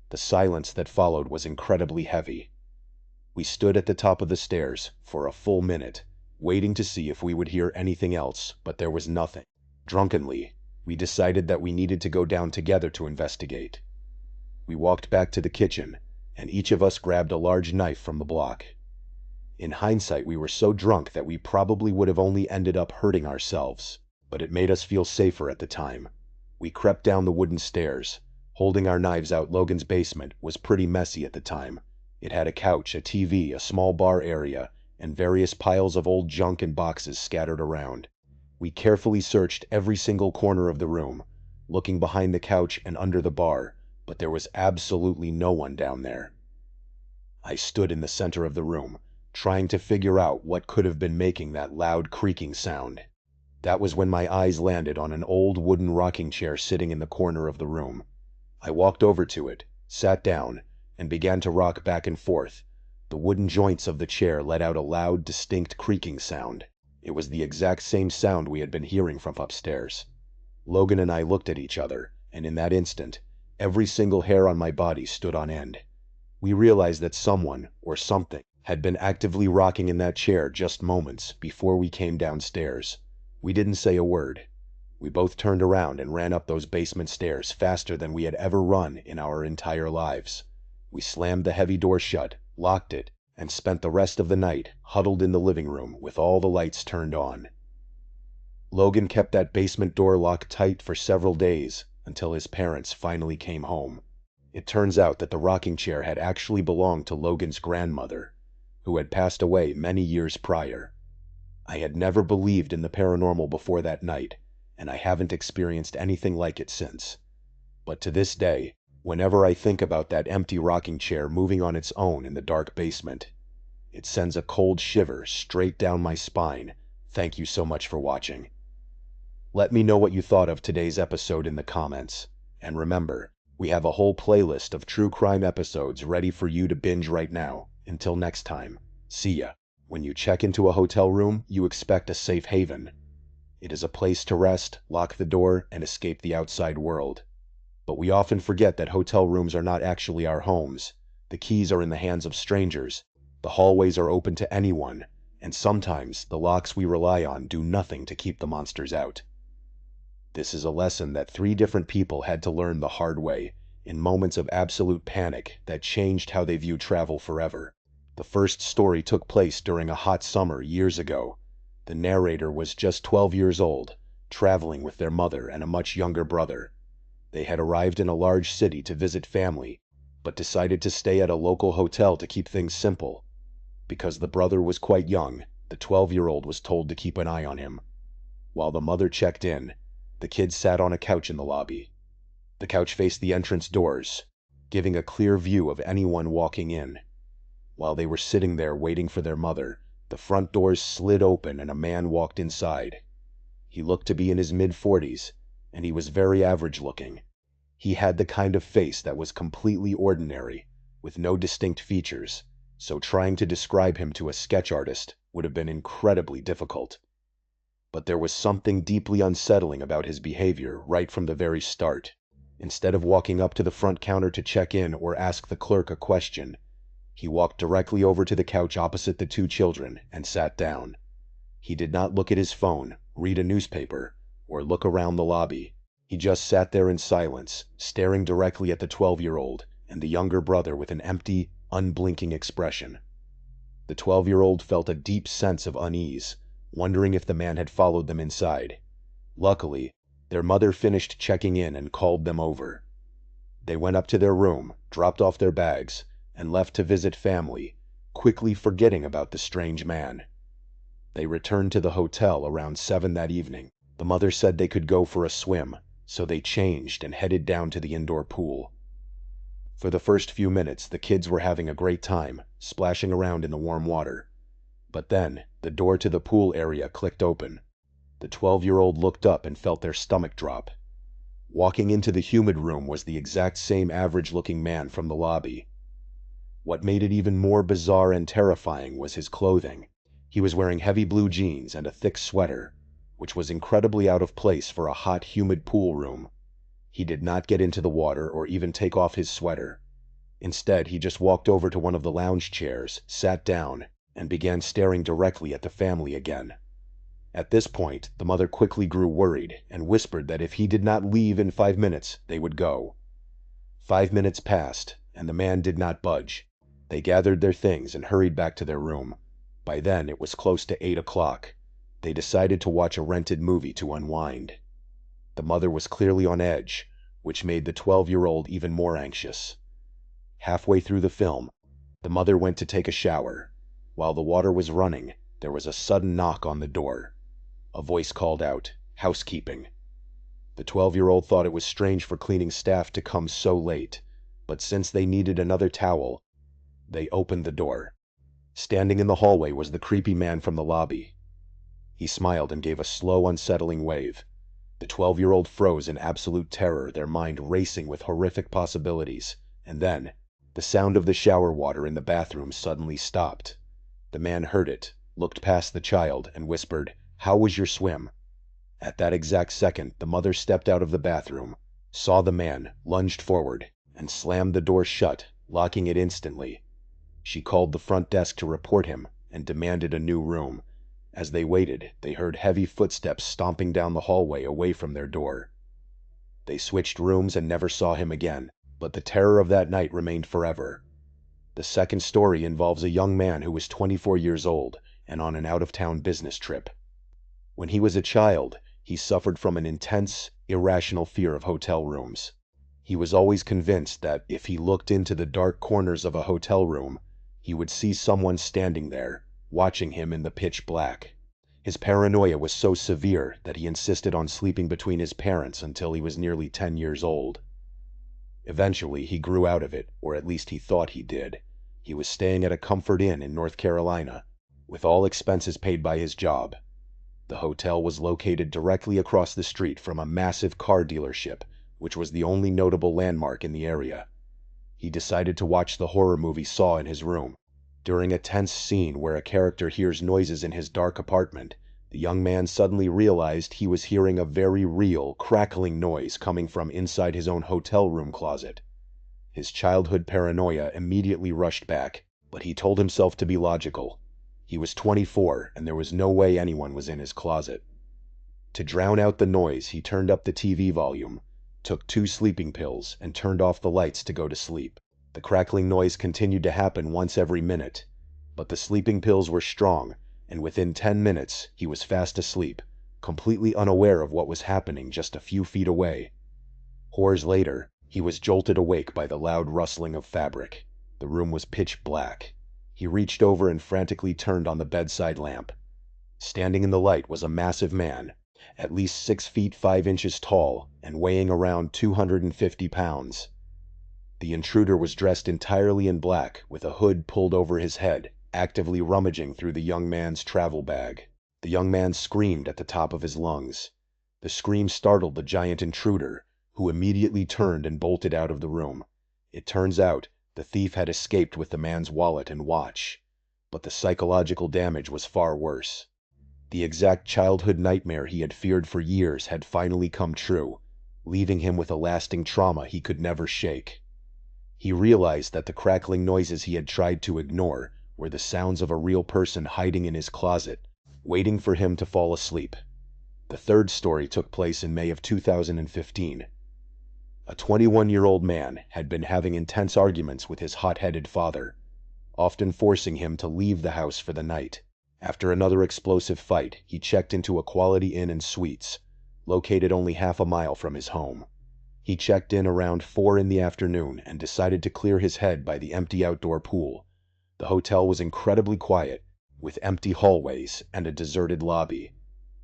The silence that followed was incredibly heavy. We stood at the top of the stairs for a full minute, waiting to see if we would hear anything else, but there was nothing. Drunkenly, we decided that we needed to go down together to investigate. We walked back to the kitchen, and each of us grabbed a large knife from the block. In hindsight, we were so drunk that we probably would have only ended up hurting ourselves, but it made us feel safer at the time. We crept down the wooden stairs, holding our knives out. Logan's basement was pretty messy at the time. It had a couch, a TV, a small bar area, and various piles of old junk and boxes scattered around. We carefully searched every single corner of the room, looking behind the couch and under the bar, but there was absolutely no one down there. I stood in the center of the room, trying to figure out what could have been making that loud creaking sound. That was when my eyes landed on an old wooden rocking chair sitting in the corner of the room. I walked over to it, sat down, and began to rock back and forth. The wooden joints of the chair let out a loud, distinct creaking sound. It was the exact same sound we had been hearing from upstairs. Logan and I looked at each other, and in that instant, every single hair on my body stood on end. We realized that someone, or something, had been actively rocking in that chair just moments before we came downstairs. We didn't say a word. We both turned around and ran up those basement stairs faster than we had ever run in our entire lives. We slammed the heavy door shut, locked it, and spent the rest of the night huddled in the living room with all the lights turned on. Logan kept that basement door locked tight for several days until his parents finally came home. It turns out that the rocking chair had actually belonged to Logan's grandmother, who had passed away many years prior. I had never believed in the paranormal before that night, and I haven't experienced anything like it since. But to this day, whenever I think about that empty rocking chair moving on its own in the dark basement, it sends a cold shiver straight down my spine. Thank you so much for watching. Let me know what you thought of today's episode in the comments. And remember, we have a whole playlist of true crime episodes ready for you to binge right now. Until next time, see ya. When you check into a hotel room, you expect a safe haven. It is a place to rest, lock the door, and escape the outside world. But we often forget that hotel rooms are not actually our homes. The keys are in the hands of strangers. The hallways are open to anyone, and sometimes the locks we rely on do nothing to keep the monsters out. This is a lesson that 3 different people had to learn the hard way, in moments of absolute panic that changed how they view travel forever. The first story took place during a hot summer years ago. The narrator was just 12 years old, traveling with their mother and a much younger brother. They had arrived in a large city to visit family, but decided to stay at a local hotel to keep things simple. Because the brother was quite young, the 12-year-old was told to keep an eye on him. While the mother checked in, the kids sat on a couch in the lobby. The couch faced the entrance doors, giving a clear view of anyone walking in. While they were sitting there waiting for their mother, the front doors slid open and a man walked inside. He looked to be in his mid-40s, and he was very average looking. He had the kind of face that was completely ordinary, with no distinct features, so trying to describe him to a sketch artist would have been incredibly difficult. But there was something deeply unsettling about his behavior right from the very start. Instead of walking up to the front counter to check in or ask the clerk a question, he walked directly over to the couch opposite the 2 children and sat down. He did not look at his phone, read a newspaper, or look around the lobby. He just sat there in silence, staring directly at the 12-year-old and the younger brother with an empty, unblinking expression. The 12-year-old felt a deep sense of unease, wondering if the man had followed them inside. Luckily, their mother finished checking in and called them over. They went up to their room, dropped off their bags, and left to visit family, quickly forgetting about the strange man. They returned to the hotel around 7 that evening. The mother said they could go for a swim, so they changed and headed down to the indoor pool. For the first few minutes, the kids were having a great time, splashing around in the warm water. But then, the door to the pool area clicked open. The 12-year-old looked up and felt their stomach drop. Walking into the humid room was the exact same average-looking man from the lobby. What made it even more bizarre and terrifying was his clothing. He was wearing heavy blue jeans and a thick sweater, which was incredibly out of place for a hot, humid pool room. He did not get into the water or even take off his sweater. Instead, he just walked over to one of the lounge chairs, sat down, and began staring directly at the family again. At this point, the mother quickly grew worried and whispered that if he did not leave in 5 minutes, they would go. 5 minutes passed, and the man did not budge. They gathered their things and hurried back to their room. By then, it was close to 8 o'clock. They decided to watch a rented movie to unwind. The mother was clearly on edge, which made the 12-year-old even more anxious. Halfway through the film, the mother went to take a shower. While the water was running, there was a sudden knock on the door. A voice called out, "Housekeeping." The 12-year-old thought it was strange for cleaning staff to come so late, but since they needed another towel, they opened the door. Standing in the hallway was the creepy man from the lobby. He smiled and gave a slow, unsettling wave. The 12-year-old froze in absolute terror, their mind racing with horrific possibilities, and then, the sound of the shower water in the bathroom suddenly stopped. The man heard it, looked past the child, and whispered, "How was your swim?" At that exact second, the mother stepped out of the bathroom, saw the man, lunged forward, and slammed the door shut, locking it instantly. She called the front desk to report him and demanded a new room. As they waited, they heard heavy footsteps stomping down the hallway away from their door. They switched rooms and never saw him again, but the terror of that night remained forever. The second story involves a young man who was 24 years old and on an out-of-town business trip. When he was a child, he suffered from an intense, irrational fear of hotel rooms. He was always convinced that if he looked into the dark corners of a hotel room, he would see someone standing there, watching him in the pitch black. His paranoia was so severe that he insisted on sleeping between his parents until he was nearly 10 years old. Eventually, he grew out of it, or at least he thought he did. He was staying at a Comfort Inn in North Carolina, with all expenses paid by his job. The hotel was located directly across the street from a massive car dealership, which was the only notable landmark in the area. He decided to watch the horror movie Saw in his room. During a tense scene where a character hears noises in his dark apartment, the young man suddenly realized he was hearing a very real, crackling noise coming from inside his own hotel room closet. His childhood paranoia immediately rushed back, but he told himself to be logical. He was 24, and there was no way anyone was in his closet. To drown out the noise, he turned up the TV volume, took 2 sleeping pills, and turned off the lights to go to sleep. The crackling noise continued to happen once every minute, but the sleeping pills were strong, and within 10 minutes he was fast asleep, completely unaware of what was happening just a few feet away. Hours later, he was jolted awake by the loud rustling of fabric. The room was pitch black. He reached over and frantically turned on the bedside lamp. Standing in the light was a massive man, at least 6 feet 5 inches tall and weighing around 250 pounds. The intruder was dressed entirely in black, with a hood pulled over his head, actively rummaging through the young man's travel bag. The young man screamed at the top of his lungs. The scream startled the giant intruder, who immediately turned and bolted out of the room. It turns out the thief had escaped with the man's wallet and watch, but the psychological damage was far worse. The exact childhood nightmare he had feared for years had finally come true, leaving him with a lasting trauma he could never shake. He realized that the crackling noises he had tried to ignore were the sounds of a real person hiding in his closet, waiting for him to fall asleep. The third story took place in May of 2015. A 21-year-old man had been having intense arguments with his hot-headed father, often forcing him to leave the house for the night. After another explosive fight, he checked into a Quality Inn and Suites, located only half a mile from his home. He checked in around 4 in the afternoon and decided to clear his head by the empty outdoor pool. The hotel was incredibly quiet, with empty hallways and a deserted lobby.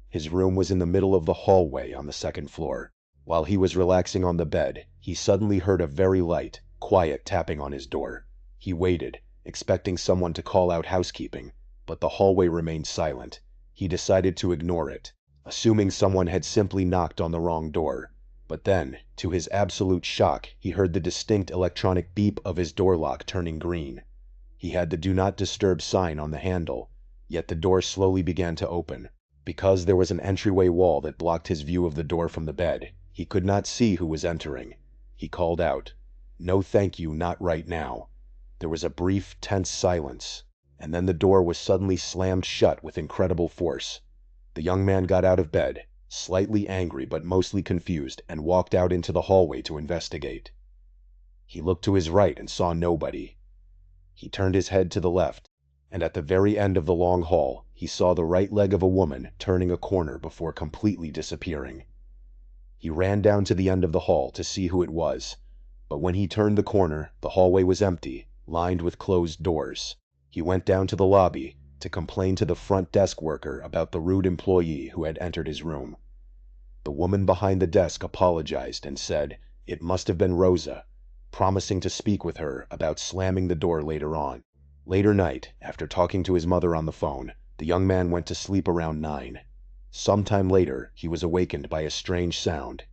His room was in the middle of the hallway on the 2nd floor. While he was relaxing on the bed, he suddenly heard a very light, quiet tapping on his door. He waited, expecting someone to call out housekeeping, but the hallway remained silent. He decided to ignore it, assuming someone had simply knocked on the wrong door. But then, to his absolute shock, he heard the distinct electronic beep of his door lock turning green. He had the "Do Not Disturb" sign on the handle, yet the door slowly began to open. Because there was an entryway wall that blocked his view of the door from the bed, he could not see who was entering. He called out, "No thank you, not right now." There was a brief, tense silence, and then the door was suddenly slammed shut with incredible force. The young man got out of bed, slightly angry but mostly confused, and walked out into the hallway to investigate. He looked to his right and saw nobody. He turned his head to the left, and at the very end of the long hall, he saw the right leg of a woman turning a corner before completely disappearing. He ran down to the end of the hall to see who it was, but when he turned the corner, the hallway was empty, lined with closed doors. He went down to the lobby to complain to the front desk worker about the rude employee who had entered his room. The woman behind the desk apologized and said it must have been Rosa, promising to speak with her about slamming the door later on. Later night, after talking to his mother on the phone, the young man went to sleep around 9. Sometime later, he was awakened by a strange sound.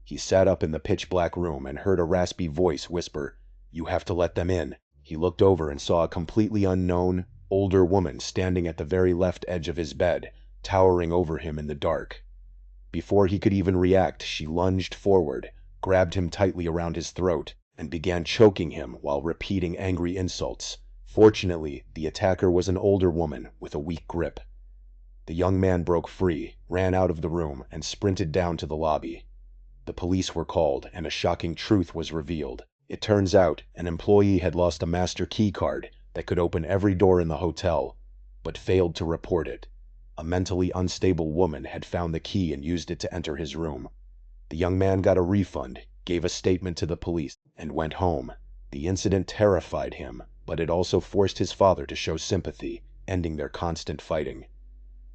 He sat up in the pitch-black room and heard a raspy voice whisper, "You have to let them in." He looked over and saw a completely unknown, older woman standing at the very left edge of his bed, towering over him in the dark. Before he could even react, she lunged forward, grabbed him tightly around his throat, and began choking him while repeating angry insults. Fortunately, the attacker was an older woman with a weak grip. The young man broke free, ran out of the room, and sprinted down to the lobby. The police were called, and a shocking truth was revealed. It turns out, an employee had lost a master key card that could open every door in the hotel, but failed to report it. A mentally unstable woman had found the key and used it to enter his room. The young man got a refund, gave a statement to the police, and went home. The incident terrified him, but it also forced his father to show sympathy, ending their constant fighting.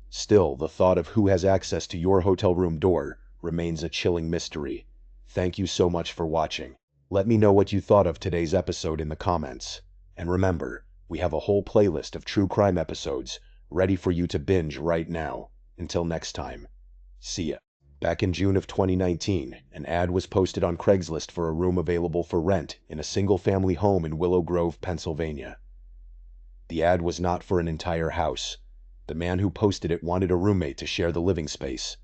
Still, the thought of who has access to your hotel room door remains a chilling mystery. Thank you so much for watching. Let me know what you thought of today's episode in the comments. And remember, we have a whole playlist of true crime episodes ready for you to binge right now. Until next time, see ya. Back in June of 2019, an ad was posted on Craigslist for a room available for rent in a single-family home in Willow Grove, Pennsylvania. The ad was not for an entire house. The man who posted it wanted a roommate to share the living space.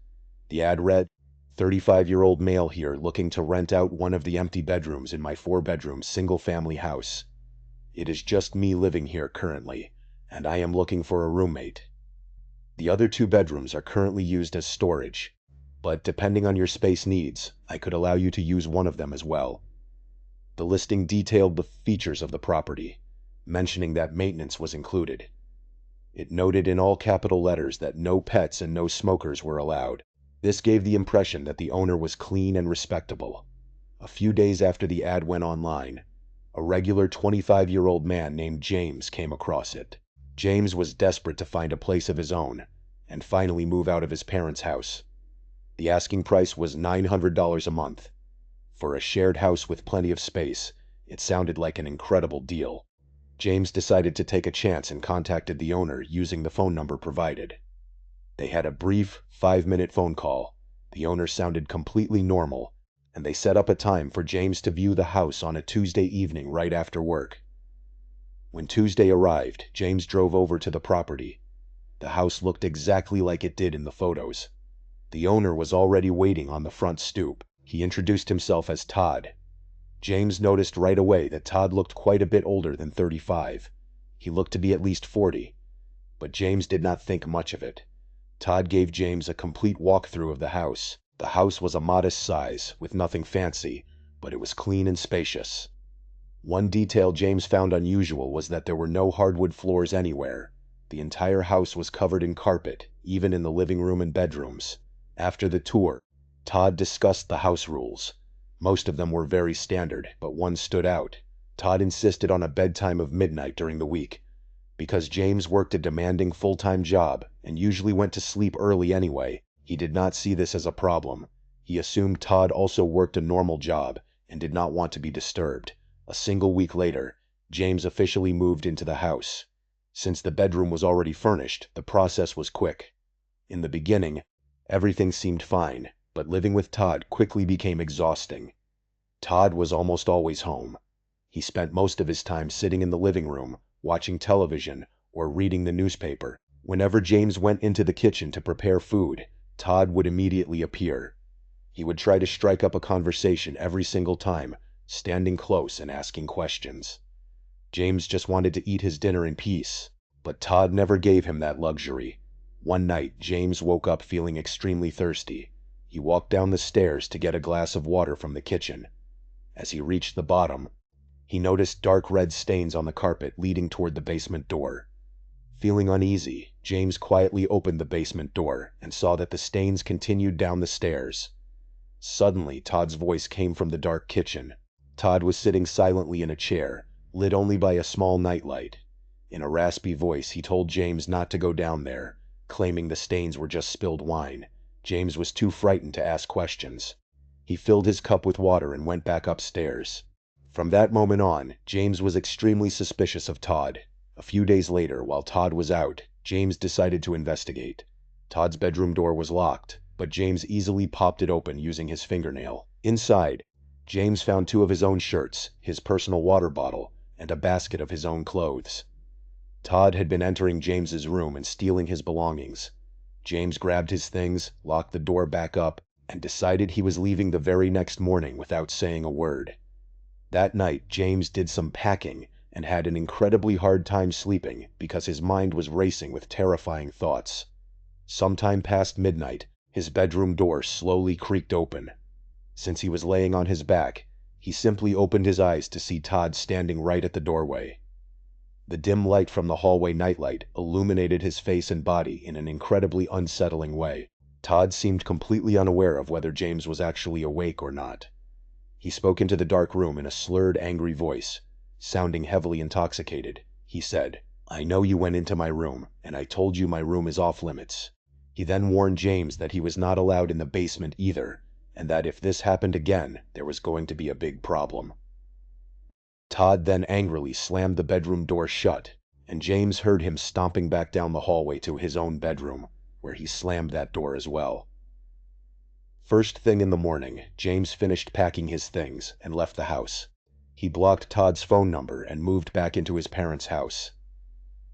The ad read, 35-year-old male here looking to rent out one of the empty bedrooms in my 4-bedroom single-family house. It is just me living here currently, and I am looking for a roommate. The other 2 bedrooms are currently used as storage, but depending on your space needs, I could allow you to use one of them as well. The listing detailed the features of the property, mentioning that maintenance was included. It noted in all capital letters that no pets and no smokers were allowed. This gave the impression that the owner was clean and respectable. A few days after the ad went online, a regular 25-year-old man named James came across it. James was desperate to find a place of his own and finally move out of his parents' house. The asking price was $900 a month. For a shared house with plenty of space, it sounded like an incredible deal. James decided to take a chance and contacted the owner using the phone number provided. They had a brief 5-minute phone call. The owner sounded completely normal, and they set up a time for James to view the house on a Tuesday evening right after work. When Tuesday arrived, James drove over to the property. The house looked exactly like it did in the photos. The owner was already waiting on the front stoop. He introduced himself as Todd. James noticed right away that Todd looked quite a bit older than 35. He looked to be at least 40. But James did not think much of it. Todd gave James a complete walkthrough of the house. The house was a modest size, with nothing fancy, but it was clean and spacious. One detail James found unusual was that there were no hardwood floors anywhere. The entire house was covered in carpet, even in the living room and bedrooms. After the tour, Todd discussed the house rules. Most of them were very standard, but one stood out. Todd insisted on a bedtime of midnight during the week. Because James worked a demanding full-time job and usually went to sleep early anyway, he did not see this as a problem. He assumed Todd also worked a normal job and did not want to be disturbed. A single week later, James officially moved into the house. Since the bedroom was already furnished, the process was quick. In the beginning, everything seemed fine, but living with Todd quickly became exhausting. Todd was almost always home. He spent most of his time sitting in the living room, watching television, or reading the newspaper. Whenever James went into the kitchen to prepare food, Todd would immediately appear. He would try to strike up a conversation every single time, standing close and asking questions. James just wanted to eat his dinner in peace, but Todd never gave him that luxury. One night, James woke up feeling extremely thirsty. He walked down the stairs to get a glass of water from the kitchen. As he reached the bottom, he noticed dark red stains on the carpet leading toward the basement door. Feeling uneasy, James quietly opened the basement door and saw that the stains continued down the stairs. Suddenly, Todd's voice came from the dark kitchen. Todd was sitting silently in a chair, lit only by a small nightlight. In a raspy voice, he told James not to go down there, claiming the stains were just spilled wine. James was too frightened to ask questions. He filled his cup with water and went back upstairs. From that moment on, James was extremely suspicious of Todd. A few days later, while Todd was out, James decided to investigate. Todd's bedroom door was locked, but James easily popped it open using his fingernail. Inside, James found 2 of his own shirts, his personal water bottle, and a basket of his own clothes. Todd had been entering James's room and stealing his belongings. James grabbed his things, locked the door back up, and decided he was leaving the very next morning without saying a word. That night, James did some packing and had an incredibly hard time sleeping because his mind was racing with terrifying thoughts. Sometime past midnight, his bedroom door slowly creaked open. Since he was laying on his back, he simply opened his eyes to see Todd standing right at the doorway. The dim light from the hallway nightlight illuminated his face and body in an incredibly unsettling way. Todd seemed completely unaware of whether James was actually awake or not. He spoke into the dark room in a slurred, angry voice. Sounding heavily intoxicated, he said, "I know you went into my room, and I told you my room is off limits." He then warned James that he was not allowed in the basement either, and that if this happened again, there was going to be a big problem. Todd then angrily slammed the bedroom door shut, and James heard him stomping back down the hallway to his own bedroom, where he slammed that door as well. First thing in the morning, James finished packing his things and left the house. He blocked Todd's phone number and moved back into his parents' house.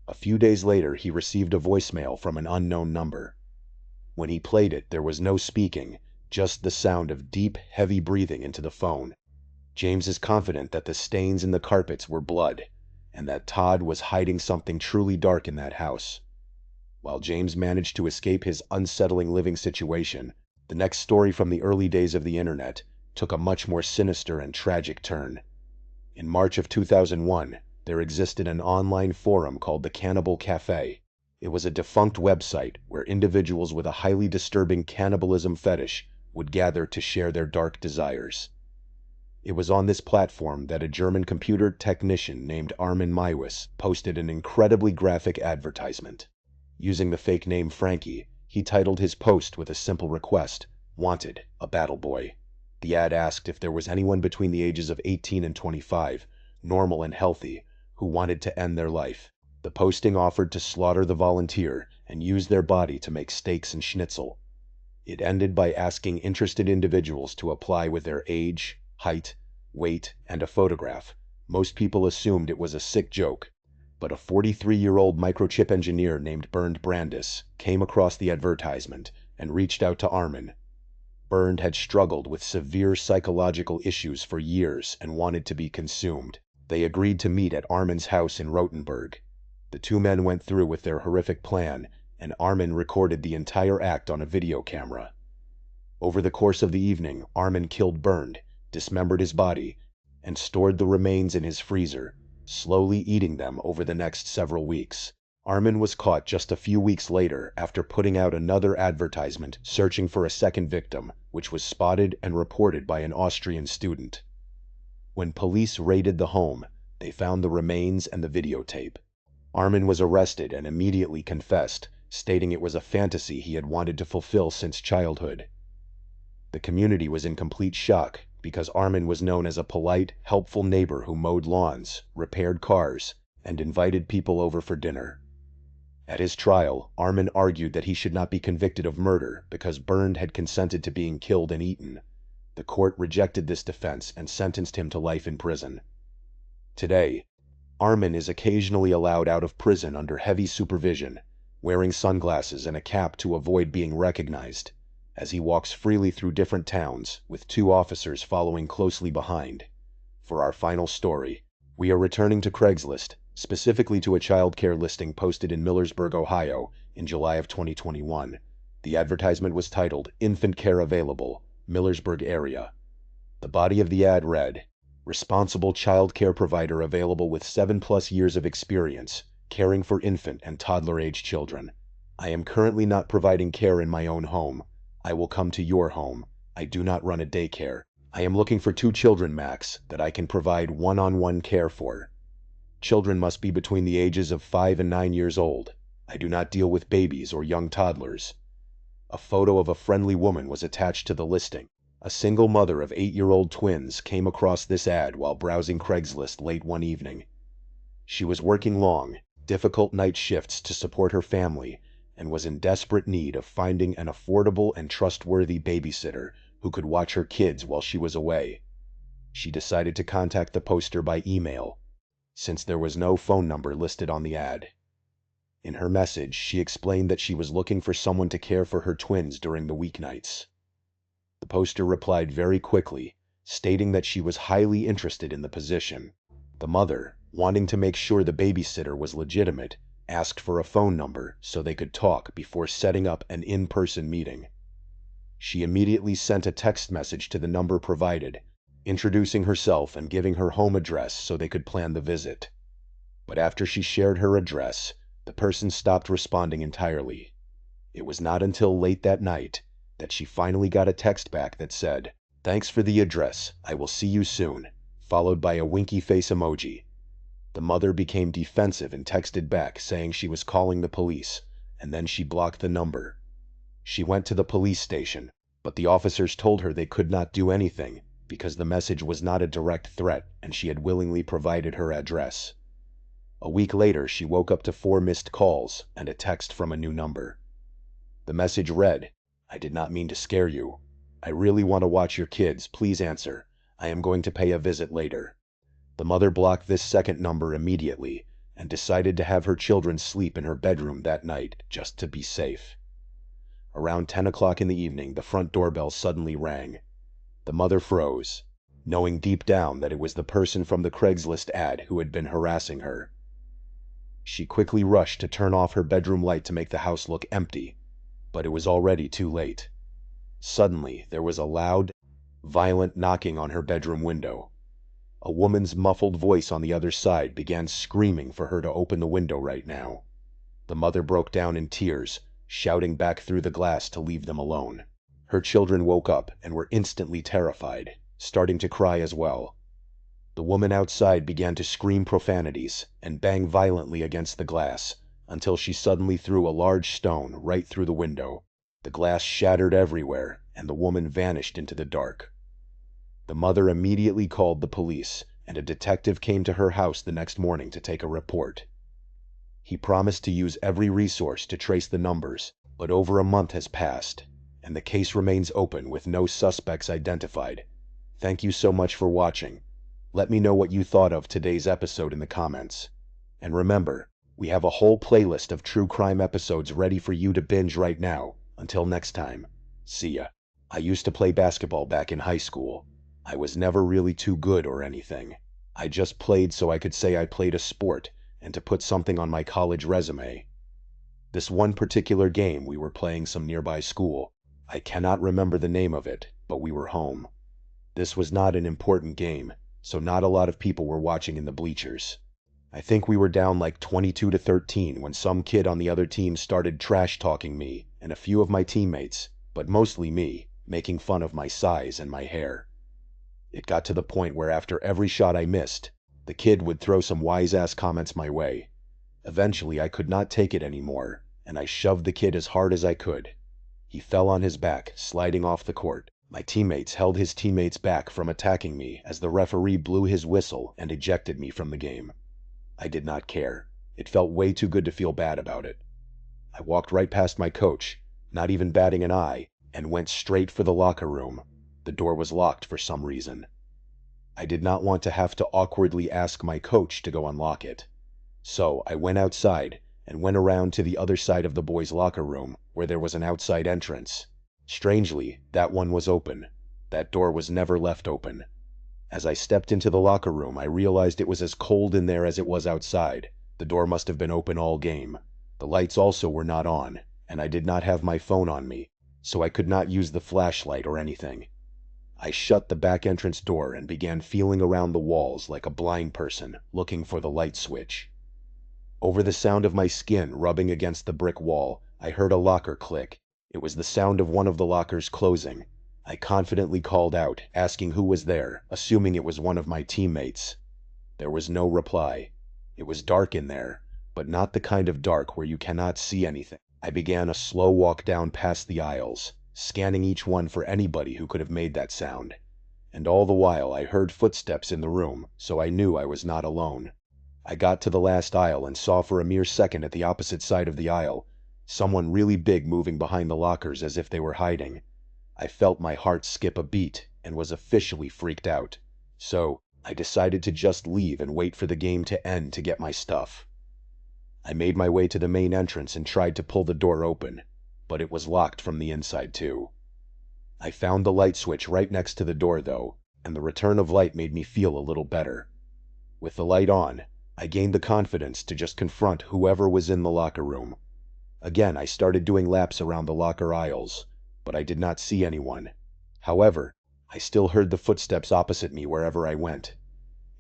A few days later, he received a voicemail from an unknown number. When he played it, there was no speaking, just the sound of deep, heavy breathing into the phone. James is confident that the stains in the carpets were blood, and that Todd was hiding something truly dark in that house. While James managed to escape his unsettling living situation, the next story from the early days of the internet took a much more sinister and tragic turn. In March of 2001, there existed an online forum called the Cannibal Cafe. It was a defunct website where individuals with a highly disturbing cannibalism fetish would gather to share their dark desires. It was on this platform that a German computer technician named Armin Maiwis posted an incredibly graphic advertisement. Using the fake name Frankie, he titled his post with a simple request: "Wanted, a battle boy." The ad asked if there was anyone between the ages of 18 and 25, normal and healthy, who wanted to end their life. The posting offered to slaughter the volunteer and use their body to make steaks and schnitzel. It ended by asking interested individuals to apply with their age, height, weight, and a photograph. Most people assumed it was a sick joke, but a 43-year-old microchip engineer named Bernd Brandis came across the advertisement and reached out to Armin. Bernd had struggled with severe psychological issues for years and wanted to be consumed. They agreed to meet at Armin's house in Rothenburg. The 2 men went through with their horrific plan, and Armin recorded the entire act on a video camera. Over the course of the evening, Armin killed Bernd, dismembered his body, and stored the remains in his freezer, slowly eating them over the next several weeks. Armin was caught just a few weeks later after putting out another advertisement searching for a second victim, which was spotted and reported by an Austrian student. When police raided the home, they found the remains and the videotape. Armin was arrested and immediately confessed, stating it was a fantasy he had wanted to fulfill since childhood. The community was in complete shock because Armin was known as a polite, helpful neighbor who mowed lawns, repaired cars, and invited people over for dinner. At his trial, Armin argued that he should not be convicted of murder because Bernd had consented to being killed and eaten. The court rejected this defense and sentenced him to life in prison. Today, Armin is occasionally allowed out of prison under heavy supervision, wearing sunglasses and a cap to avoid being recognized, as he walks freely through different towns, with 2 officers following closely behind. For our final story, we are returning to Craigslist, specifically to a child care listing posted in Millersburg, Ohio, in July of 2021. The advertisement was titled, "Infant Care Available, Millersburg Area." The body of the ad read, "Responsible child care provider available with 7+ years of experience. caring for infant and toddler-age children. I am currently not providing care in my own home. I will come to your home. I do not run a daycare. I am looking for 2 children max that I can provide one-on-one care for. Children must be between the ages of 5 and 9 years old. I do not deal with babies or young toddlers. A photo of a friendly woman was attached to the listing. A single mother of 8-year-old twins came across this ad while browsing Craigslist late one evening. She was working long, difficult night shifts to support her family and was in desperate need of finding an affordable and trustworthy babysitter who could watch her kids while she was away. She decided to contact the poster by email, since there was no phone number listed on the ad. In her message, she explained that she was looking for someone to care for her twins during the weeknights. The poster replied very quickly, stating that she was highly interested in the position. The mother, wanting to make sure the babysitter was legitimate, asked for a phone number so they could talk before setting up an in-person meeting. She immediately sent a text message to the number provided, introducing herself and giving her home address so they could plan the visit. But after she shared her address, the person stopped responding entirely. It was not until late that night that she finally got a text back that said, "Thanks for the address. I will see you soon," followed by a winky face emoji. The mother became defensive and texted back saying she was calling the police, and then she blocked the number. She went to the police station, but the officers told her they could not do anything because the message was not a direct threat and she had willingly provided her address. A week later, she woke up to 4 missed calls and a text from a new number. The message read, "I did not mean to scare you. I really want to watch your kids. Please answer. I am going to pay a visit later." The mother blocked this second number immediately and decided to have her children sleep in her bedroom that night just to be safe. Around 10 o'clock in the evening, the front doorbell suddenly rang. The mother froze, knowing deep down that it was the person from the Craigslist ad who had been harassing her. She quickly rushed to turn off her bedroom light to make the house look empty, but it was already too late. Suddenly, there was a loud, violent knocking on her bedroom window. A woman's muffled voice on the other side began screaming for her to open the window right now. The mother broke down in tears, shouting back through the glass to leave them alone. Her children woke up and were instantly terrified, starting to cry as well. The woman outside began to scream profanities and bang violently against the glass until she suddenly threw a large stone right through the window. The glass shattered everywhere and the woman vanished into the dark. The mother immediately called the police, and a detective came to her house the next morning to take a report. He promised to use every resource to trace the numbers, but over a month has passed, and the case remains open with no suspects identified. Thank you so much for watching. Let me know what you thought of today's episode in the comments. And remember, we have a whole playlist of true crime episodes ready for you to binge right now. Until next time, see ya. I used to play basketball back in high school. I was never really too good or anything. I just played so I could say I played a sport and to put something on my college resume. This one particular game we were playing some nearby school. I cannot remember the name of it, but we were home. This was not an important game, so not a lot of people were watching in the bleachers. I think we were down like 22-13 when some kid on the other team started trash-talking me and a few of my teammates, but mostly me, making fun of my size and my hair. It got to the point where after every shot I missed, the kid would throw some wise-ass comments my way. Eventually, I could not take it anymore, and I shoved the kid as hard as I could. He fell on his back, sliding off the court. My teammates held his teammates back from attacking me as the referee blew his whistle and ejected me from the game. I did not care. It felt way too good to feel bad about it. I walked right past my coach, not even batting an eye, and went straight for the locker room. The door was locked for some reason. I did not want to have to awkwardly ask my coach to go unlock it. So I went outside and went around to the other side of the boys' locker room where there was an outside entrance. Strangely, that one was open. That door was never left open. As I stepped into the locker room, I realized it was as cold in there as it was outside. The door must have been open all game. The lights also were not on, and I did not have my phone on me, so I could not use the flashlight or anything. I shut the back entrance door and began feeling around the walls like a blind person looking for the light switch. Over the sound of my skin rubbing against the brick wall, I heard a locker click. It was the sound of one of the lockers closing. I confidently called out, asking who was there, assuming it was one of my teammates. There was no reply. It was dark in there, but not the kind of dark where you cannot see anything. I began a slow walk down past the aisles, scanning each one for anybody who could have made that sound. And all the while I heard footsteps in the room, so I knew I was not alone. I got to the last aisle and saw for a mere second at the opposite side of the aisle someone really big moving behind the lockers as if they were hiding. I felt my heart skip a beat and was officially freaked out. So I decided to just leave and wait for the game to end to get my stuff. I made my way to the main entrance and tried to pull the door open, but it was locked from the inside too. I found the light switch right next to the door though, and the return of light made me feel a little better. With the light on, I gained the confidence to just confront whoever was in the locker room. Again, I started doing laps around the locker aisles, but I did not see anyone. However, I still heard the footsteps opposite me wherever I went.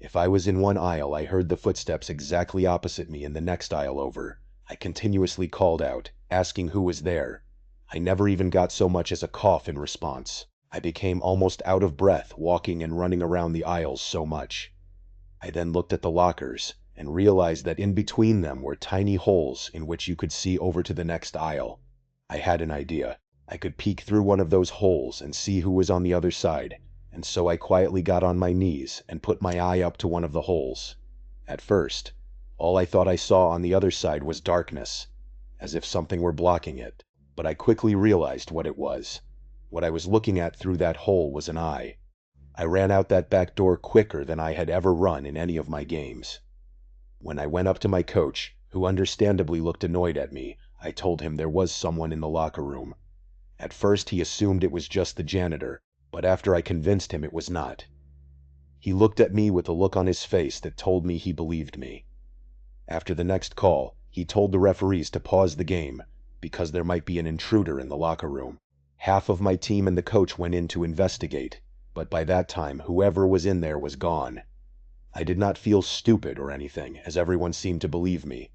If I was in one aisle, I heard the footsteps exactly opposite me in the next aisle over. I continuously called out, asking who was there. I never even got so much as a cough in response. I became almost out of breath walking and running around the aisles so much. I then looked at the lockers and realized that in between them were tiny holes in which you could see over to the next aisle. I had an idea. I could peek through one of those holes and see who was on the other side, and so I quietly got on my knees and put my eye up to one of the holes. At first, all I thought I saw on the other side was darkness, as if something were blocking it, but I quickly realized what it was. What I was looking at through that hole was an eye. I ran out that back door quicker than I had ever run in any of my games. When I went up to my coach, who understandably looked annoyed at me, I told him there was someone in the locker room. At first he assumed it was just the janitor, but after I convinced him it was not. He looked at me with a look on his face that told me he believed me. After the next call, he told the referees to pause the game, because there might be an intruder in the locker room. Half of my team and the coach went in to investigate, but by that time whoever was in there was gone. I did not feel stupid or anything, as everyone seemed to believe me.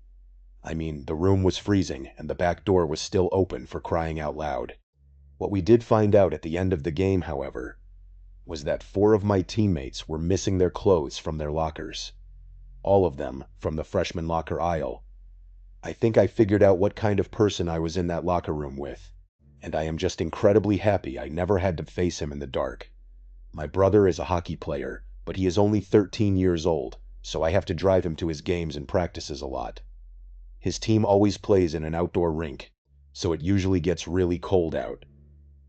I mean, the room was freezing and the back door was still open, for crying out loud. What we did find out at the end of the game, however, was that 4 of my teammates were missing their clothes from their lockers. All of them from the freshman locker aisle. I think I figured out what kind of person I was in that locker room with, and I am just incredibly happy I never had to face him in the dark. My brother is a hockey player, but he is only 13 years old, so I have to drive him to his games and practices a lot. His team always plays in an outdoor rink, so it usually gets really cold out.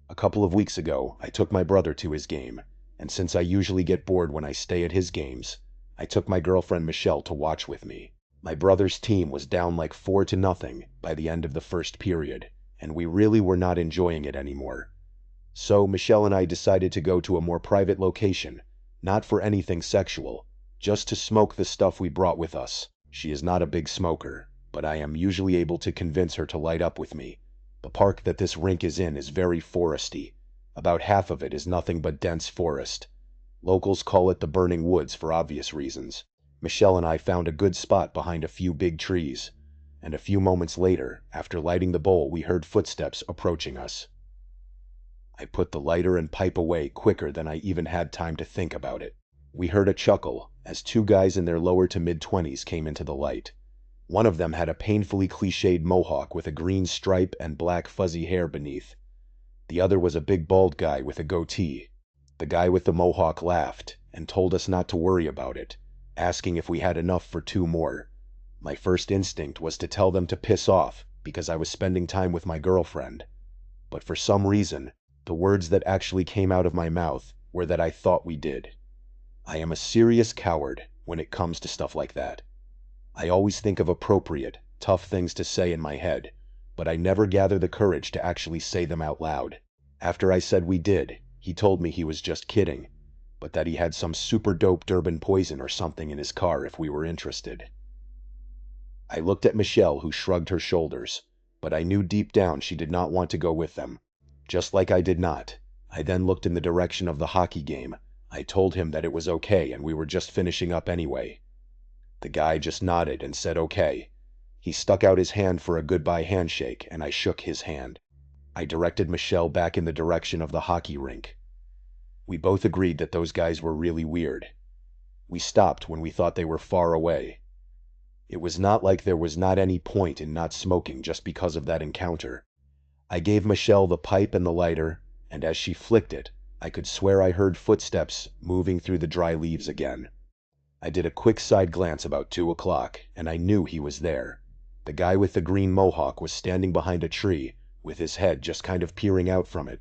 A couple of weeks ago, I took my brother to his game, and since I usually get bored when I stay at his games, I took my girlfriend Michelle to watch with me. My brother's team was down like 4-0 by the end of the first period, and we really were not enjoying it anymore. So Michelle and I decided to go to a more private location, not for anything sexual, just to smoke the stuff we brought with us. She is not a big smoker, but I am usually able to convince her to light up with me. The park that this rink is in is very foresty. About half of it is nothing but dense forest. Locals call it the Burning Woods for obvious reasons. Michelle and I found a good spot behind a few big trees, and a few moments later, after lighting the bowl, we heard footsteps approaching us. I put the lighter and pipe away quicker than I even had time to think about it. We heard a chuckle as 2 guys in their lower to mid-20s came into the light. One of them had a painfully cliched mohawk with a green stripe and black fuzzy hair beneath. The other was a big bald guy with a goatee. The guy with the mohawk laughed and told us not to worry about it, asking if we had enough for 2 more. My first instinct was to tell them to piss off because I was spending time with my girlfriend. But for some reason, the words that actually came out of my mouth were that I thought we did. I am a serious coward when it comes to stuff like that. I always think of appropriate, tough things to say in my head, but I never gather the courage to actually say them out loud. After I said we did, he told me he was just kidding, but that he had some super dope Durban poison or something in his car if we were interested. I looked at Michelle, who shrugged her shoulders, but I knew deep down she did not want to go with them. Just like I did not. I then looked in the direction of the hockey game. I told him that it was okay and we were just finishing up anyway. The guy just nodded and said okay, He stuck out his hand for a goodbye handshake, and I shook his hand. I directed Michelle back in the direction of the hockey rink. We both agreed that those guys were really weird. We stopped when we thought they were far away. It was not like there was not any point in not smoking just because of that encounter. I gave Michelle the pipe and the lighter, and as she flicked it, I could swear I heard footsteps moving through the dry leaves again. I did a quick side glance about 2 o'clock, and I knew he was there. The guy with the green mohawk was standing behind a tree, with his head just kind of peering out from it.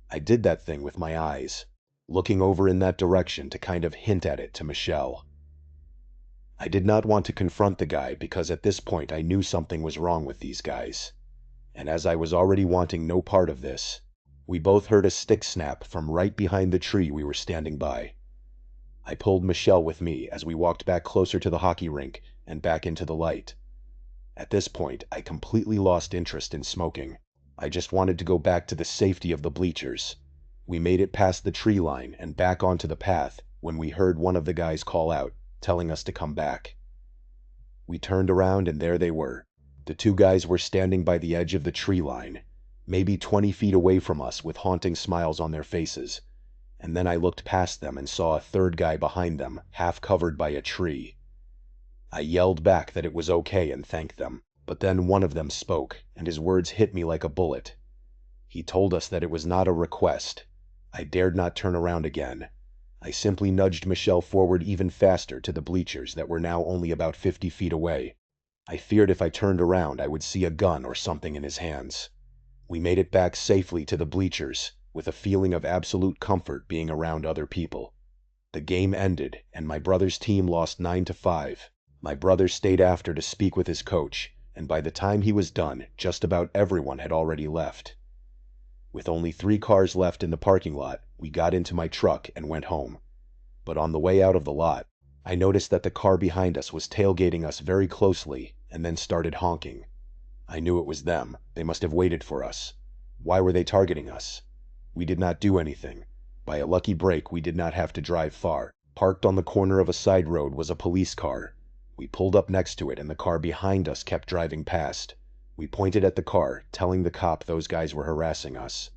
I did that thing with my eyes, looking over in that direction to kind of hint at it to Michelle. I did not want to confront the guy because at this point I knew something was wrong with these guys. And as I was already wanting no part of this, we both heard a stick snap from right behind the tree we were standing by. I pulled Michelle with me as we walked back closer to the hockey rink and back into the light. At this point, I completely lost interest in smoking. I just wanted to go back to the safety of the bleachers. We made it past the tree line and back onto the path when we heard one of the guys call out, telling us to come back. We turned around and there they were. The 2 guys were standing by the edge of the tree line, maybe 20 feet away from us with haunting smiles on their faces. And then I looked past them and saw a 3rd guy behind them, half covered by a tree. I yelled back that it was okay and thanked them, but then one of them spoke, and his words hit me like a bullet. He told us that it was not a request. I dared not turn around again. I simply nudged Michelle forward even faster to the bleachers that were now only about 50 feet away. I feared if I turned around I would see a gun or something in his hands. We made it back safely to the bleachers, with a feeling of absolute comfort being around other people. The game ended, and my brother's team lost 9-5. My brother stayed after to speak with his coach, and by the time he was done, just about everyone had already left. With only 3 cars left in the parking lot, we got into my truck and went home. But on the way out of the lot, I noticed that the car behind us was tailgating us very closely and then started honking. I knew it was them. They must have waited for us. Why were they targeting us? We did not do anything. By a lucky break, we did not have to drive far. Parked on the corner of a side road was a police car. We pulled up next to it and the car behind us kept driving past. We pointed at the car, telling the cop those guys were harassing us.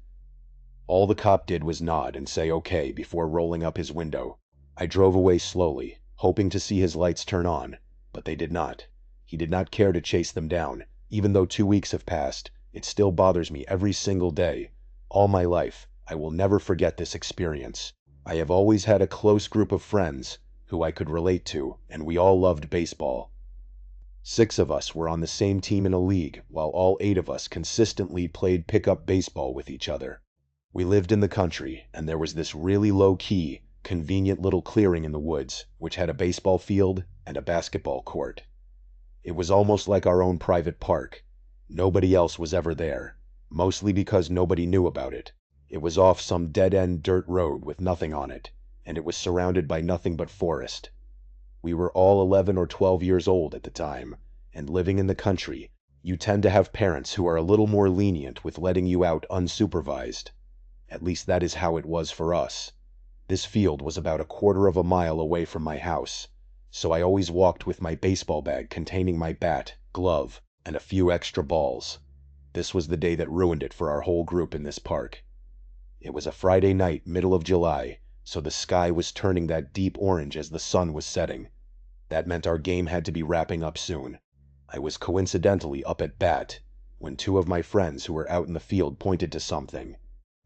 All the cop did was nod and say okay before rolling up his window. I drove away slowly, hoping to see his lights turn on, but they did not. He did not care to chase them down. Even though 2 weeks have passed, it still bothers me every single day. All my life, I will never forget this experience. I have always had a close group of friends who I could relate to, and we all loved baseball. 6 of us were on the same team in a league, while all 8 of us consistently played pickup baseball with each other. We lived in the country, and there was this really low-key, convenient little clearing in the woods, which had a baseball field and a basketball court. It was almost like our own private park. Nobody else was ever there, mostly because nobody knew about it. It was off some dead-end dirt road with nothing on it, and it was surrounded by nothing but forest. We were all 11 or 12 years old at the time, and living in the country, you tend to have parents who are a little more lenient with letting you out unsupervised. At least that is how it was for us. This field was about a quarter of a mile away from my house, so I always walked with my baseball bag containing my bat, glove, and a few extra balls. This was the day that ruined it for our whole group in this park. It was a Friday night, middle of July, so the sky was turning that deep orange as the sun was setting. That meant our game had to be wrapping up soon. I was coincidentally up at bat when 2 of my friends who were out in the field pointed to something.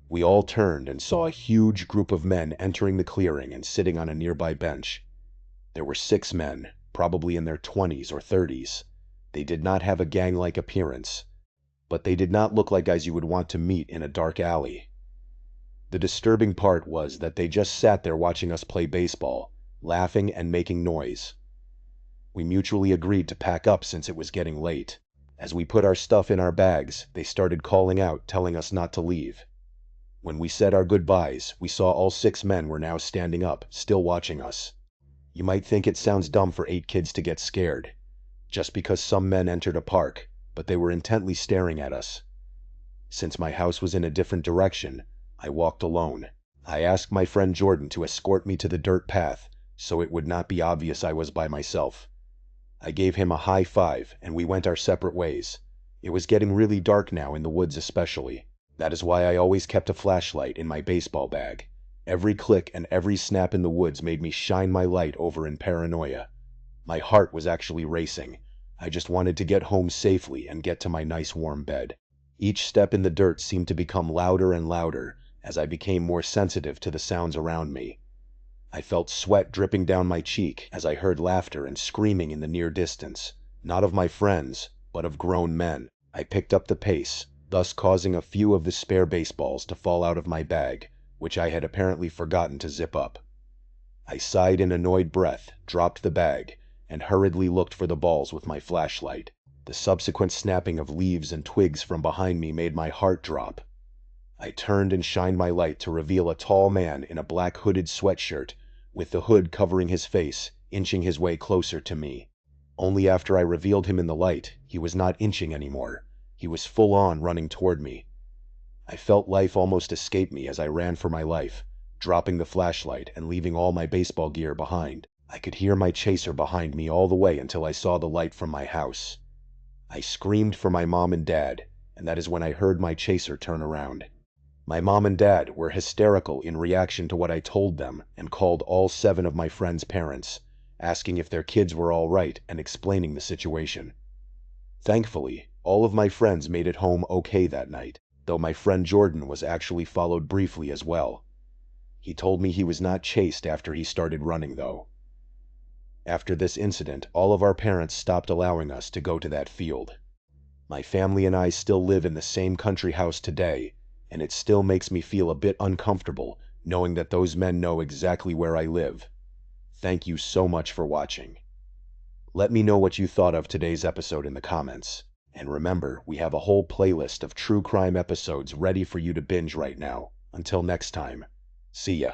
We all turned and saw a huge group of men entering the clearing and sitting on a nearby bench. There were 6 men, probably in their 20s or 30s. They did not have a gang-like appearance, but they did not look like guys you would want to meet in a dark alley. The disturbing part was that they just sat there watching us play baseball, laughing and making noise. We mutually agreed to pack up since it was getting late. As we put our stuff in our bags, they started calling out, telling us not to leave. When we said our goodbyes, we saw all 6 men were now standing up, still watching us. You might think it sounds dumb for 8 kids to get scared, just because some men entered a park, but they were intently staring at us. Since my house was in a different direction, I walked alone. I asked my friend Jordan to escort me to the dirt path, so it would not be obvious I was by myself. I gave him a high five, and we went our separate ways. It was getting really dark now, in the woods especially. That is why I always kept a flashlight in my baseball bag. Every click and every snap in the woods made me shine my light over in paranoia. My heart was actually racing. I just wanted to get home safely and get to my nice warm bed. Each step in the dirt seemed to become louder and louder as I became more sensitive to the sounds around me. I felt sweat dripping down my cheek as I heard laughter and screaming in the near distance, not of my friends, but of grown men. I picked up the pace, thus causing a few of the spare baseballs to fall out of my bag, which I had apparently forgotten to zip up. I sighed in annoyed breath, dropped the bag, and hurriedly looked for the balls with my flashlight. The subsequent snapping of leaves and twigs from behind me made my heart drop. I turned and shined my light to reveal a tall man in a black hooded sweatshirt, with the hood covering his face, inching his way closer to me. Only after I revealed him in the light, he was not inching anymore. He was full on running toward me. I felt life almost escape me as I ran for my life, dropping the flashlight and leaving all my baseball gear behind. I could hear my chaser behind me all the way until I saw the light from my house. I screamed for my mom and dad, and that is when I heard my chaser turn around. My mom and dad were hysterical in reaction to what I told them and called all 7 of my friends' parents, asking if their kids were all right and explaining the situation. Thankfully, all of my friends made it home okay that night, though my friend Jordan was actually followed briefly as well. He told me he was not chased after he started running, though. After this incident, all of our parents stopped allowing us to go to that field. My family and I still live in the same country house today, and it still makes me feel a bit uncomfortable knowing that those men know exactly where I live. Thank you so much for watching. Let me know what you thought of today's episode in the comments. And remember, we have a whole playlist of true crime episodes ready for you to binge right now. Until next time, see ya.